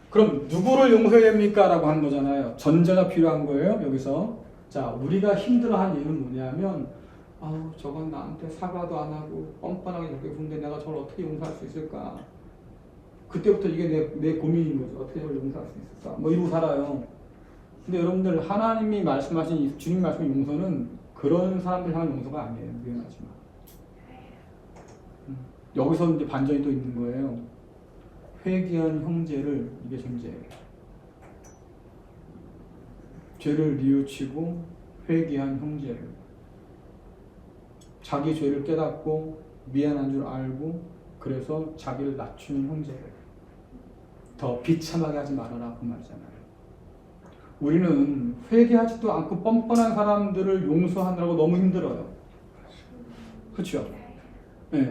그럼 누구를 용서해야 됩니까? 라고 하는 거잖아요. 전제가 필요한 거예요. 여기서. 자, 우리가 힘들어한 이유는 뭐냐면 저건 나한테 사과도 안 하고 뻔뻔하게 저렇게 군데 내가 저걸 어떻게 용서할 수 있을까? 그때부터 이게 내 고민인 거죠. 어떻게 저걸 용서할 수 있을까? 뭐 이러고 살아요. 근데 여러분들 하나님이 말씀하신 주님 말씀의 용서는 그런 사람들 향한 용서가 아니에요. 미안하지만. 여기서 이제 반전이 또 있는 거예요. 회개한 형제를, 이게 전제예요. 죄를 뉘우치고 회개한 형제를, 자기 죄를 깨닫고 미안한 줄 알고 그래서 자기를 낮추는 형제를 더 비참하게 하지 말아라 그 말이잖아요. 우리는 회개하지도 않고 뻔뻔한 사람들을 용서하느라고 너무 힘들어요. 그렇죠? 네.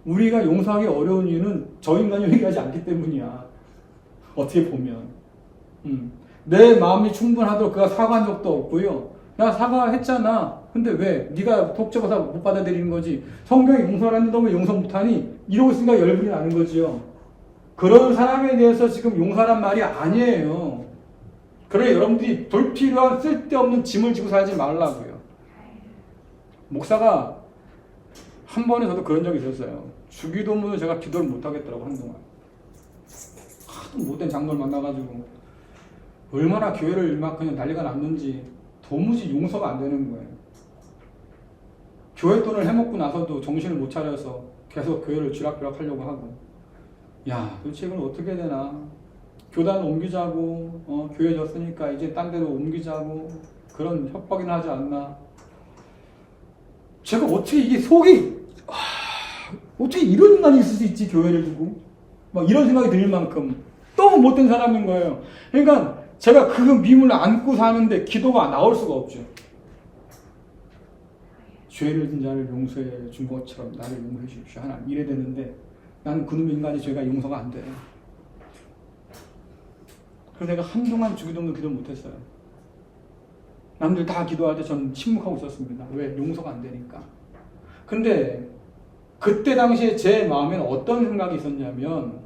우리가 용서하기 어려운 이유는 저 인간이 회개하지 않기 때문이야. 어떻게 보면. 내 마음이 충분하도록 그가 사과한 적도 없고요. 나 사과했잖아. 근데 왜? 네가 독점해서 못 받아들이는 거지. 성경이 용서를 하는데 너 왜 용서 못하니? 이러고 있으니까 열불이 나는 거지요. 그런 사람에 대해서 지금 용서란 말이 아니에요. 그래 여러분들이 불필요한 쓸데없는 짐을 지고 살지 말라고요. 목사가 한 번에 저도 그런 적이 있었어요. 주기도문을 제가 기도를 못 하겠더라고 한동안. 하도 못된 장로를 만나가지고 얼마나 교회를 막 그냥 난리가 났는지 도무지 용서가 안 되는 거예요. 교회 돈을 해먹고 나서도 정신을 못 차려서 계속 교회를 쥐락펴락 하려고 하고, 야 도대체 이건 어떻게 해야 되나. 교단을 옮기자고, 교회 졌으니까 이제 딴 데로 옮기자고 그런 협박이나 하지 않나. 제가 어떻게 이게 속이 어떻게 이런 인간이 있을 수 있지 교회를 두고 막 이런 생각이 들 만큼 너무 못된 사람인 거예요. 그러니까 제가 그 미움을 안고 사는데 기도가 나올 수가 없죠. 죄를 진 자를 용서해 준 것처럼 나를 용서해 주십시오 하나님 이래 되는데 나는 그놈의 인간의 죄가 용서가 안 돼. 그래서 내가 한동안 주기도문도 기도 못했어요. 남들 다 기도할 때 저는 침묵하고 있었습니다. 왜? 용서가 안 되니까. 근데 그때 당시에 제 마음에는 어떤 생각이 있었냐면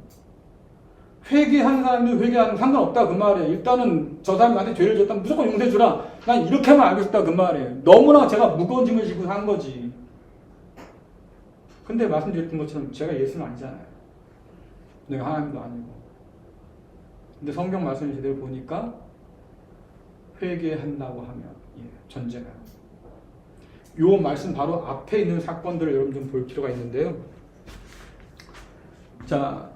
회개한 사람도 회개하는 상관없다 그 말이에요. 일단은 저 사람이 나한테 죄를 졌다면 무조건 용서해 주라. 난 이렇게만 알고 있었다 그 말이에요. 너무나 제가 무거운 짐을 지고 산 거지. 근데 말씀드렸던 것처럼 제가 예수는 아니잖아요. 내가 하나님도 아니고. 근데 성경 말씀을 제대로 보니까 회개한다고 하면 전제가. 요 말씀 바로 앞에 있는 사건들을 여러분 좀 볼 필요가 있는데요. 자,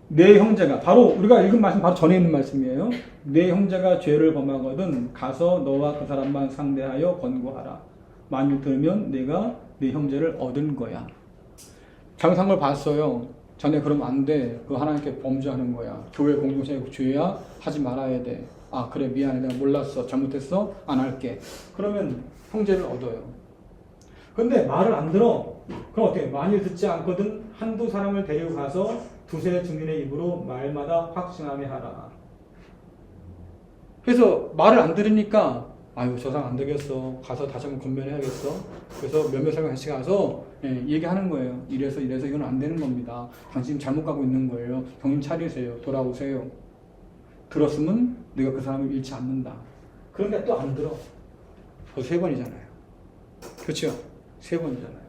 내 형제가 바로 우리가 읽은 말씀 바로 전에 있는 말씀이에요. 내 형제가 죄를 범하거든 가서 너와 그 사람만 상대하여 권고하라. 만일 들으면 내가 내 형제를 얻은 거야. 잘못한 걸 봤어요. 자네 그러면 안 돼. 그거 하나님께 범죄하는 거야. 교회 공동체의 죄야. 하지 말아야 돼. 아 그래 미안해 내가 몰랐어. 잘못했어. 안 할게. 그러면 형제를 얻어요. 근데 말을 안 들어. 그럼 어떻게? 만일 듣지 않거든 한두 사람을 데리고 가서 두세 증인의 입으로 말마다 확증하게 하라. 그래서 말을 안 들으니까 아유 저 사람 안 되겠어. 가서 다시 한번 권면해야겠어. 그래서 몇몇 사람 같이 가서 얘기하는 거예요. 이래서 이건 안 되는 겁니다. 당신 잘못 가고 있는 거예요. 정신 차리세요. 돌아오세요. 들었으면 내가 그 사람을 잃지 않는다. 그런데 또 안 들어. 벌써 3번이잖아요. 그렇죠? 3번이잖아요.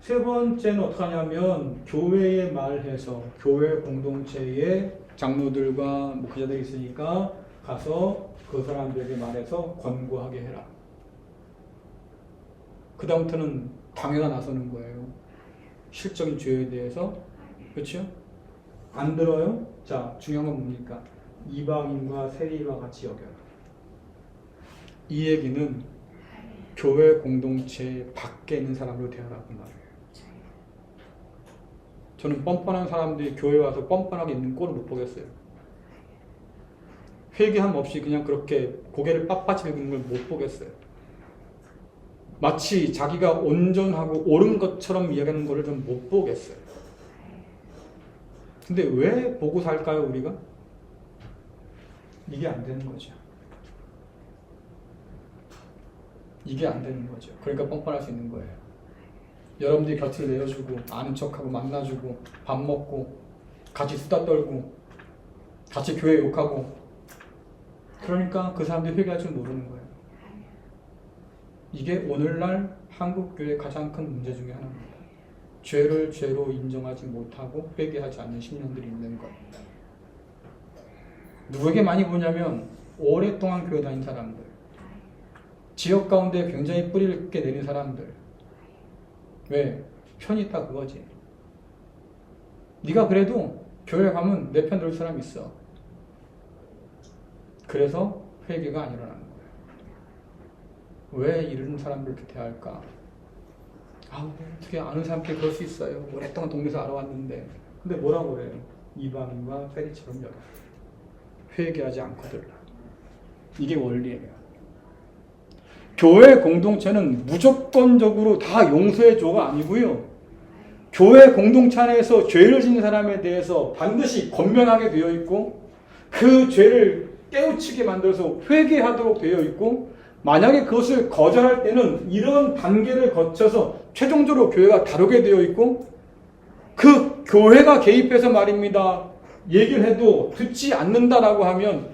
세 번째는 어떻게 하냐면 교회에 말해서 교회 공동체의 장로들과 목회자들이 있으니까 가서 그 사람들에게 말해서 권고하게 해라. 그 다음부터는 당회가 나서는 거예요. 실적인 죄에 대해서. 그렇죠? 안 들어요? 자, 중요한 건 뭡니까? 이방인과 세리와 같이 여겨라. 이 얘기는 교회 공동체 밖에 있는 사람으로 대하라고 말해요. 저는 뻔뻔한 사람들이 교회 와서 뻔뻔하게 있는 꼴을 못 보겠어요. 회개함 없이 그냥 그렇게 고개를 빳빳이 긁는 걸 못 보겠어요. 마치 자기가 온전하고 옳은 것처럼 이야기하는 것을 좀 못 보겠어요. 근데 왜 보고 살까요, 우리가? 이게 안 되는 거죠. 이게 안 되는 거죠. 그러니까 뻔뻔할 수 있는 거예요. 여러분들이 곁을 내어주고 아는 척하고 만나주고 밥 먹고 같이 수다 떨고 같이 교회 욕하고 그러니까 그 사람들이 회개할 줄 모르는 거예요. 이게 오늘날 한국교회의 가장 큰 문제 중에 하나입니다. 죄를 죄로 인정하지 못하고 회개하지 않는 신령들이 있는 것. 누구에게 많이 보냐면 오랫동안 교회 다닌 사람들, 지역 가운데 굉장히 뿌리를 깊게 내린 사람들. 왜? 편이 있다 그거지. 네가 그래도 교회 가면 내 편 들을 사람 있어. 그래서 회개가 안 일어나는 거예요. 왜 이런 사람들 이렇게 대할까? 어떻게 아는 사람끼리 그럴 수 있어요. 오랫동안 동네에서 알아왔는데. 근데 뭐라고 그래요? 이방인과 세리처럼 여라. 회개하지 않거든. 이게 원리예요. 교회 공동체는 무조건적으로 다 용서해줘가 아니고요. 교회 공동체 안에서 죄를 짓는 사람에 대해서 반드시 권면하게 되어 있고 그 죄를 깨우치게 만들어서 회개하도록 되어 있고 만약에 그것을 거절할 때는 이런 단계를 거쳐서 최종적으로 교회가 다루게 되어 있고 그 교회가 개입해서 말입니다. 얘기를 해도 듣지 않는다라고 하면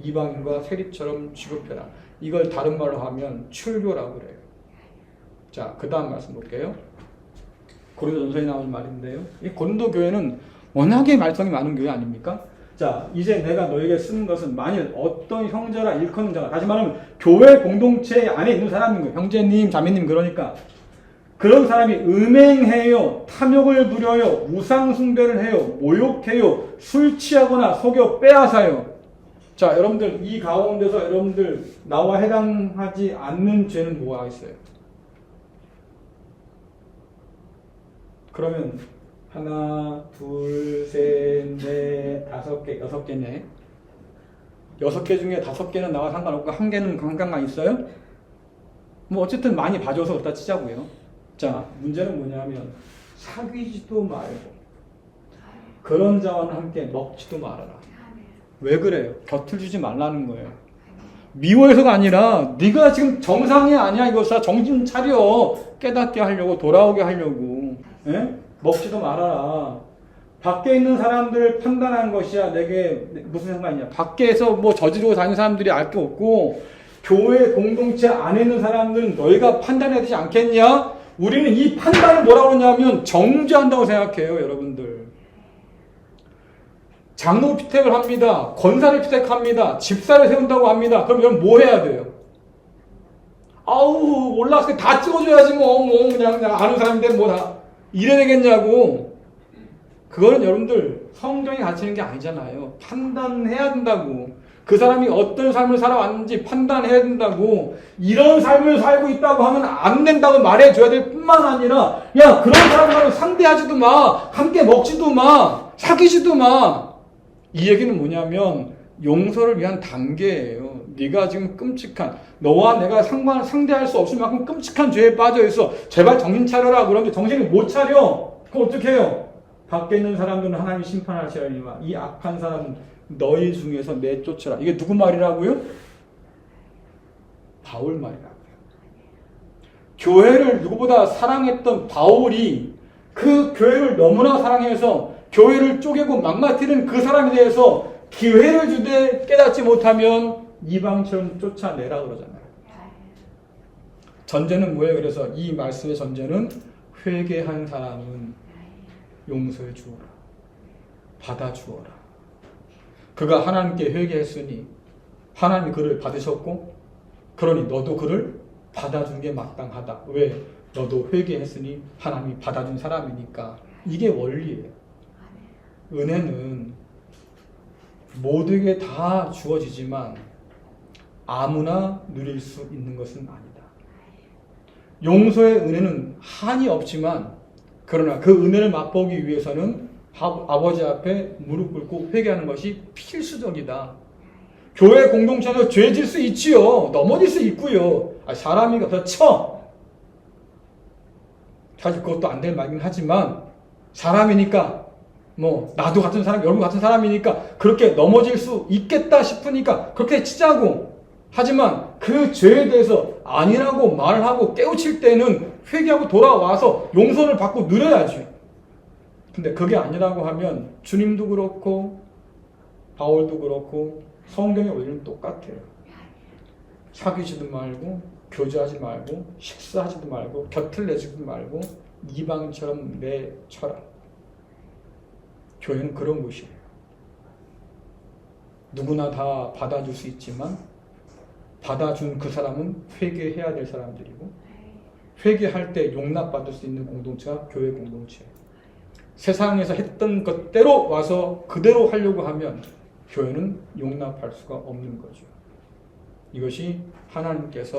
이방인과 세리처럼 취급해라. 이걸 다른 말로 하면 출교라고 그래요. 자, 그 다음 말씀 볼게요. 고린도전서에 나오는 말인데요. 이 고린도 교회는 워낙에 말썽이 많은 교회 아닙니까? 자, 이제 내가 너에게 쓰는 것은 만일 어떤 형제라 일컫는 자가, 다시 말하면 교회 공동체 안에 있는 사람인 거예요. 형제님, 자매님, 그러니까 그런 사람이 음행해요, 탐욕을 부려요, 우상숭배를 해요, 모욕해요, 술 취하거나 속여 빼앗아요. 자, 여러분들 이 가운데서 여러분들 나와 해당하지 않는 죄는 뭐가 있어요? 그러면 하나, 둘, 셋, 넷, 5개, 6개네. 6개 중에 5개는 나와 상관없고 1개는 상관가 있어요? 뭐 어쨌든 많이 봐줘서 그렇다 치자고요. 자, 문제는 뭐냐면 사귀지도 말고 그런 자와는 함께 먹지도 말아라. 왜 그래요? 곁을 주지 말라는 거예요. 미워해서가 아니라 네가 지금 정상이 아니야. 이것아 정신 차려. 깨닫게 하려고 돌아오게 하려고. 예? 먹지도 말아라. 밖에 있는 사람들을 판단한 것이야. 내게 무슨 상관이냐. 밖에서 뭐 저지르고 다니는 사람들이 알 게 없고 교회 공동체 안에 있는 사람들은 너희가 판단해야 되지 않겠냐? 우리는 이 판단을 뭐라고 그러냐면 정죄한다고 생각해요. 여러분들. 장로 피택을 합니다. 권사를 피택합니다. 집사를 세운다고 합니다. 그럼 여러분 뭐 해야 돼요? 올라가서 다 찍어줘야지 뭐 그냥 아는 사람인데 뭐 다 이래야 되겠냐고. 그거는 여러분들 성경이 가르치는 게 아니잖아요. 판단해야 된다고. 그 사람이 어떤 삶을 살아왔는지 판단해야 된다고. 이런 삶을 살고 있다고 하면 안 된다고 말해줘야 될 뿐만 아니라 야, 그런 사람과는 상대하지도 마. 함께 먹지도 마. 사귀지도 마. 이 얘기는 뭐냐면 용서를 위한 단계예요. 네가 지금 끔찍한, 너와 내가 상대할 수 없을 만큼 끔찍한 죄에 빠져 있어. 제발 정신 차려라. 그런데 정신을 못 차려. 그럼 어떻게 해요? 밖에 있는 사람들은 하나님이 심판하시려니와 이 악한 사람은 너희 중에서 내쫓으라. 이게 누구 말이라고요? 바울 말이라고요. 교회를 누구보다 사랑했던 바울이 그 교회를 너무나 사랑해서 교회를 쪼개고 망가뜨리는 그 사람에 대해서 기회를 주되 깨닫지 못하면 이방처럼 쫓아내라 그러잖아요. 전제는 뭐예요? 그래서 이 말씀의 전제는 회개한 사람은 용서해 주어라. 받아 주어라. 그가 하나님께 회개했으니 하나님이 그를 받으셨고 그러니 너도 그를 받아준 게 마땅하다. 왜? 너도 회개했으니 하나님이 받아준 사람이니까. 이게 원리예요. 은혜는 모두에게 다 주어지지만 아무나 누릴 수 있는 것은 아니다. 용서의 은혜는 한이 없지만 그러나 그 은혜를 맛보기 위해서는 아버지 앞에 무릎 꿇고 회개하는 것이 필수적이다. 교회 공동체에서 죄질 수 있지요. 넘어질 수 있고요. 사람이가 더 쳐. 사실 그것도 안 될 말이긴 하지만 사람이니까 뭐 나도 같은 사람, 여러분 같은 사람이니까 그렇게 넘어질 수 있겠다 싶으니까 그렇게 치자고. 하지만 그 죄에 대해서 아니라고 말하고 깨우칠 때는 회개하고 돌아와서 용서를 받고 누려야지. 근데 그게 아니라고 하면 주님도 그렇고 바울도 그렇고 성경의 원리는 똑같아요. 사귀지도 말고 교제하지 말고 식사하지도 말고 곁을 내지도 말고 이방인처럼 내쳐라. 교회는 그런 곳이에요. 누구나 다 받아줄 수 있지만 받아준 그 사람은 회개해야 될 사람들이고 회개할 때 용납받을 수 있는 공동체가 교회 공동체예요. 세상에서 했던 것대로 와서 그대로 하려고 하면 교회는 용납할 수가 없는 거죠. 이것이 하나님께서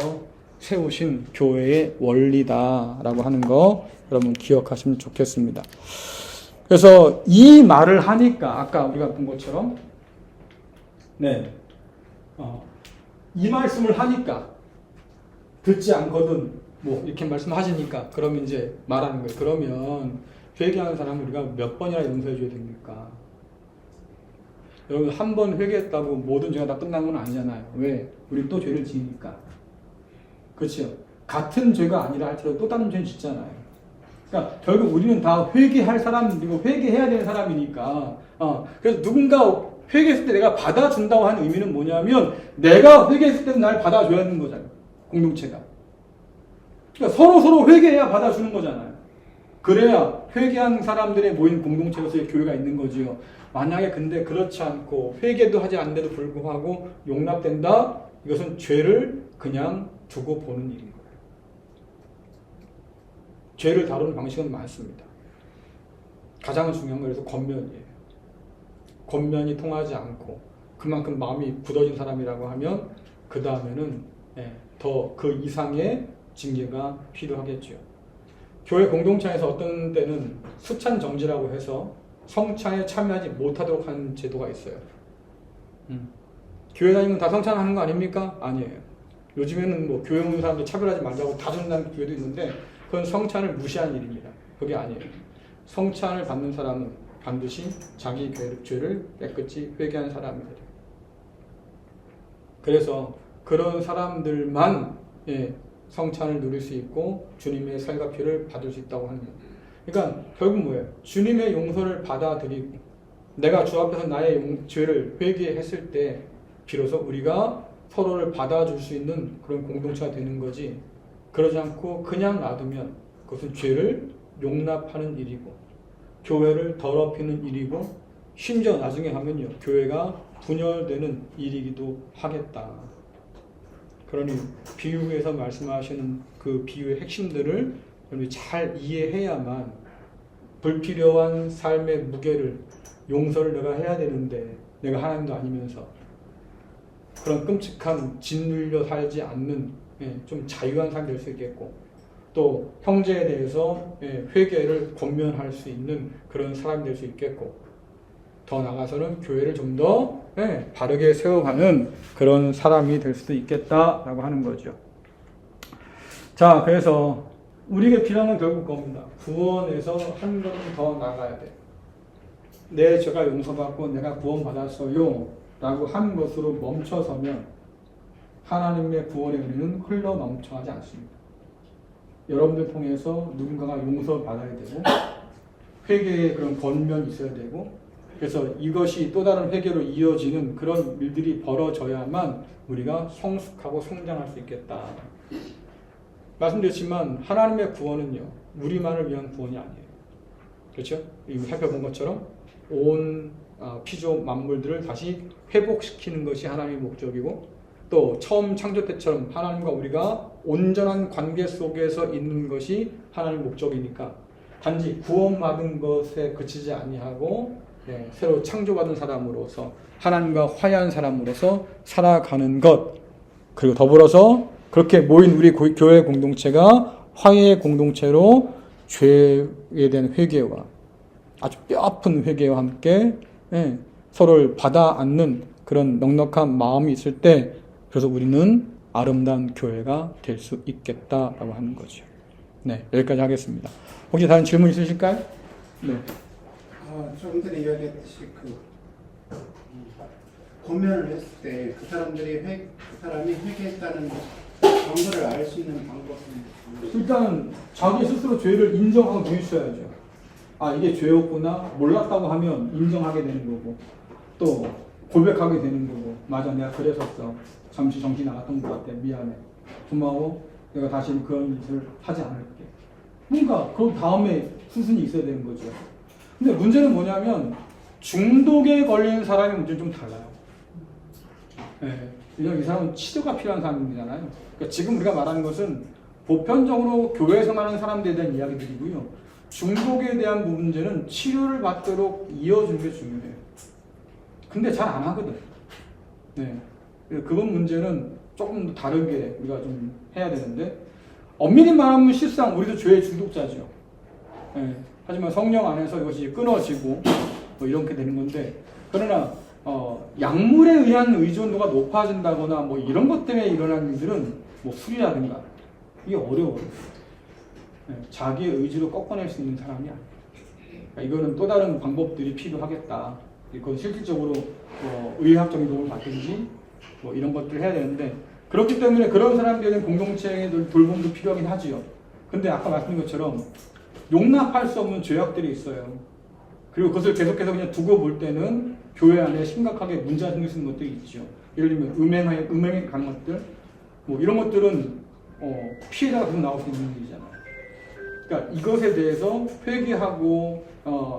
세우신 교회의 원리다라고 하는 거 여러분 기억하시면 좋겠습니다. 그래서 이 말을 하니까 아까 우리가 본 것처럼 이 말씀을 하니까 듣지 않거든 뭐 이렇게 말씀하시니까 그러면 이제 말하는 거예요. 그러면 회개하는 사람은 우리가 몇 번이나 용서해 줘야 됩니까? 여러분 한 번 회개했다고 모든 죄가 다 끝난 건 아니잖아요. 왜? 우리 또 죄를 지으니까. 그렇죠? 같은 죄가 아니라 할지라도 또 다른 죄를 짓잖아요. 그러니까 결국 우리는 다 회개할 사람이고 회개해야 되는 사람이니까. 그래서 누군가 회개했을 때 내가 받아준다고 하는 의미는 뭐냐면 내가 회개했을 때는 날 받아줘야 하는 거잖아요. 공동체가. 그러니까 서로 회개해야 받아주는 거잖아요. 그래야 회개한 사람들의 모인 공동체로서의 교회가 있는 거지요. 만약에 근데 그렇지 않고 회개도 하지 않는데도 불구하고 용납된다? 이것은 죄를 그냥 두고 보는 일인 거예요. 죄를 다루는 방식은 많습니다. 가장 중요한 건 그래서 권면이에요. 권면이 통하지 않고 그만큼 마음이 굳어진 사람이라고 하면 그 다음에는 더 그 이상의 징계가 필요하겠죠. 교회 공동체에서 어떤 때는 수찬 정지라고 해서 성찬에 참여하지 못하도록 하는 제도가 있어요. 교회 다니면 다 성찬하는 거 아닙니까? 아니에요. 요즘에는 뭐 교회 오는 사람들 차별하지 말자고 다 준다는 교회도 있는데 그건 성찬을 무시한 일입니다. 그게 아니에요. 성찬을 받는 사람은 반드시 자기 죄를 깨끗이 회개한 사람이다. 그래서 그런 사람들만 성찬을 누릴 수 있고 주님의 살과 피를 받을 수 있다고 하는 거예요. 그러니까 결국 뭐예요? 주님의 용서를 받아들이고 내가 주 앞에서 나의 죄를 회개했을 때 비로소 우리가 서로를 받아줄 수 있는 그런 공동체가 되는 거지. 그러지 않고 그냥 놔두면 그것은 죄를 용납하는 일이고 교회를 더럽히는 일이고 심지어 나중에 하면요 교회가 분열되는 일이기도 하겠다. 그러니 비유에서 말씀하시는 그 비유의 핵심들을 잘 이해해야만 불필요한 삶의 무게를 용서를 내가 해야 되는데 내가 하나님도 아니면서 그런 끔찍한 짓눌려 살지 않는 좀 자유한 삶이 될 수 있겠고 또 형제에 대해서 회개를 권면할 수 있는 그런 사람이 될 수 있겠고 더 나아가서는 교회를 좀 더 바르게 세워가는 그런 사람이 될 수도 있겠다라고 하는 거죠. 자, 그래서 우리에게 필요한 건 결국 그겁니다. 구원에서 한 걸음 더 나가야 돼. 내 죄가 용서받고 내가 구원받았어요 라고 한 것으로 멈춰서면 하나님의 구원의 은혜는 흘러 넘쳐하지 않습니다. 여러분들 통해서 누군가가 용서받아야 되고 회개의 그런 권면이 있어야 되고 그래서 이것이 또 다른 회개로 이어지는 그런 일들이 벌어져야만 우리가 성숙하고 성장할 수 있겠다. 말씀드렸지만 하나님의 구원은요, 우리만을 위한 구원이 아니에요. 그렇죠? 이미 살펴본 것처럼 온 피조 만물들을 다시 회복시키는 것이 하나님의 목적이고, 또 처음 창조 때처럼 하나님과 우리가 온전한 관계 속에서 있는 것이 하나님의 목적이니까 단지 구원받은 것에 그치지 아니하고 새로 창조받은 사람으로서 하나님과 화해한 사람으로서 살아가는 것, 그리고 더불어서 그렇게 모인 우리 교회 공동체가 화해의 공동체로 죄에 대한 회개와 아주 뼈아픈 회개와 함께 서로를 받아 안는 그런 넉넉한 마음이 있을 때, 그래서 우리는 아름다운 교회가 될 수 있겠다라고 하는 거죠. 네, 여기까지 하겠습니다. 혹시 다른 질문 있으실까요? 네. 조금 전에 이야기했듯이 고면을 했을 때 그 사람이 회개했다는 정보를 알 수 있는 방법은 일단 자기 스스로 죄를 인정하고 누리셔야죠. 아, 이게 죄였구나 몰랐다고 하면 인정하게 되는 거고, 또 고백하게 되는 거고, 맞아 내가 그랬었어, 잠시 정신 나갔던 것 같아, 미안해, 고마워, 내가 다시 그런 짓을 하지 않을게. 그러니까 그 다음에 수순이 있어야 되는 거죠. 근데 문제는 뭐냐면 중독에 걸리는 사람의 문제는 좀 달라요. 왜냐면 이 사람은 치료가 필요한 사람이잖아요. 그러니까 지금 우리가 말하는 것은 보편적으로 교회에서 말하는 사람들에 대한 이야기들이고요. 중독에 대한 문제는 치료를 받도록 이어주는 게 중요해요. 근데 잘 안 하거든. 그건 문제는 조금 더 다르게 우리가 좀 해야 되는데, 엄밀히 말하면 실상 우리도 죄의 중독자죠. 하지만 성령 안에서 이것이 끊어지고 뭐 이렇게 되는 건데, 그러나 약물에 의한 의존도가 높아진다거나 뭐 이런 것 때문에 일어나는 일들은 뭐 술이라든가 이게 어려워요. 자기의 의지로 꺾어낼 수 있는 사람이 아니에요. 그러니까 이거는 또 다른 방법들이 필요하겠다. 그건 실질적으로 의학적인 도움을 받든지 뭐 이런 것들을 해야 되는데, 그렇기 때문에 그런 사람들에는 공동체의 돌봄도 필요하긴 하지요. 근데 아까 말씀드린 것처럼 용납할 수 없는 죄악들이 있어요. 그리고 그것을 계속해서 그냥 두고 볼 때는 교회 안에 심각하게 문제가 생길 수 있는 것들이 있죠. 예를 들면 음행에 가는 것들, 뭐 이런 것들은 피해자가 계속 나올 수 있는 일이잖아요. 그러니까 이것에 대해서 회개하고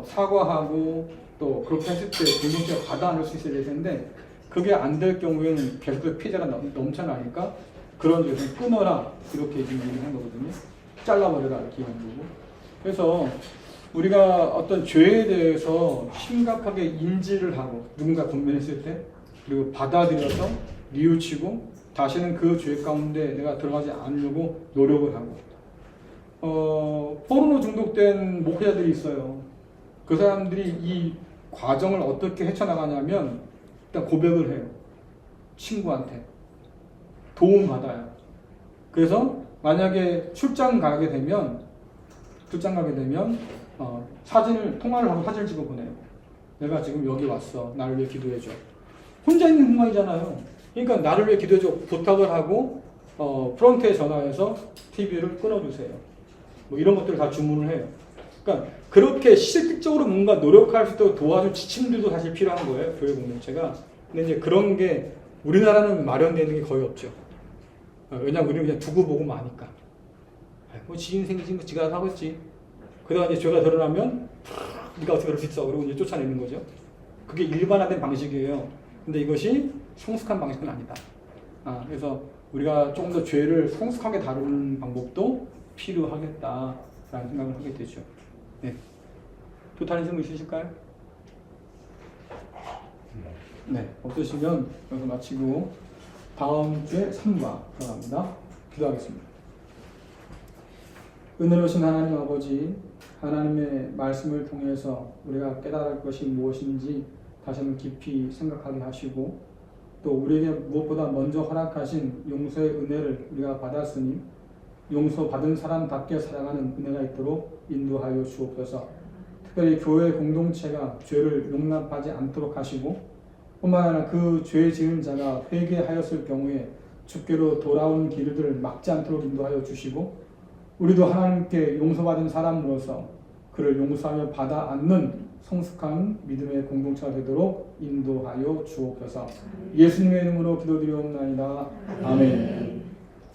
사과하고 또 그렇게 했을 때 공동체가 받아 안을 수 있어야 될 텐데, 그게 안 될 경우에는 계속 피해자가 넘쳐나니까 그런 데서 끊어라 이렇게 지금 얘기한 거거든요. 잘라버려라 이렇게 하는 거고. 그래서 우리가 어떤 죄에 대해서 심각하게 인지를 하고 누군가 권면했을 때, 그리고 받아들여서 뉘우치고 다시는 그 죄 가운데 내가 들어가지 않으려고 노력을 하고, 포르노 중독된 목회자들이 있어요. 그 사람들이 이 과정을 어떻게 헤쳐나가냐면 일단 고백을 해요. 친구한테 도움 받아요. 그래서 만약에 출장 가게 되면 통화를 하고 사진을 찍어 보내요. 내가 지금 여기 왔어. 나를 위해 기도해줘. 혼자 있는 공간이잖아요. 그러니까 나를 위해 기도해줘 부탁을 하고 프런트에 전화해서 TV를 끊어주세요. 뭐 이런 것들을 다 주문을 해요. 그러니까 그렇게 실질적으로 뭔가 노력할 수 있도록 도와줄 지침들도 사실 필요한 거예요, 교회 공동체가. 근데 이제 그런 게 우리나라는 마련되는 게 거의 없죠. 왜냐면 우리는 그냥 두고 보고 마니까. 뭐 지인 생긴 거 지가 하고 있지. 그러다가 이제 죄가 드러나면 네가 어떻게 그럴 수 있어? 그러고 이제 쫓아내는 거죠. 그게 일반화된 방식이에요. 근데 이것이 성숙한 방식은 아니다. 그래서 우리가 조금 더 죄를 성숙하게 다루는 방법도 필요하겠다라는 생각을 하게 되죠. 네. 또 다른 질문 있으실까요? 네. 없으시면 여기서 마치고 다음 주에 3과 들어갑니다. 기도하겠습니다. 은혜로우신 하나님 아버지, 하나님의 말씀을 통해서 우리가 깨달을 것이 무엇인지 다시 한번 깊이 생각하게 하시고, 또 우리에게 무엇보다 먼저 허락하신 용서의 은혜를 우리가 받았으니 용서받은 사람답게 살아가는 은혜가 있도록 인도하여 주옵소서. 특별히 교회 공동체가 죄를 용납하지 않도록 하시고, 뿐만 아니라 그 죄 지은 자가 회개하였을 경우에 주께로 돌아온 길을 막지 않도록 인도하여 주시고, 우리도 하나님께 용서받은 사람으로서 그를 용서하며 받아 안는 성숙한 믿음의 공동체가 되도록 인도하여 주옵소서. 예수님의 이름으로 기도드리옵나이다. 아멘.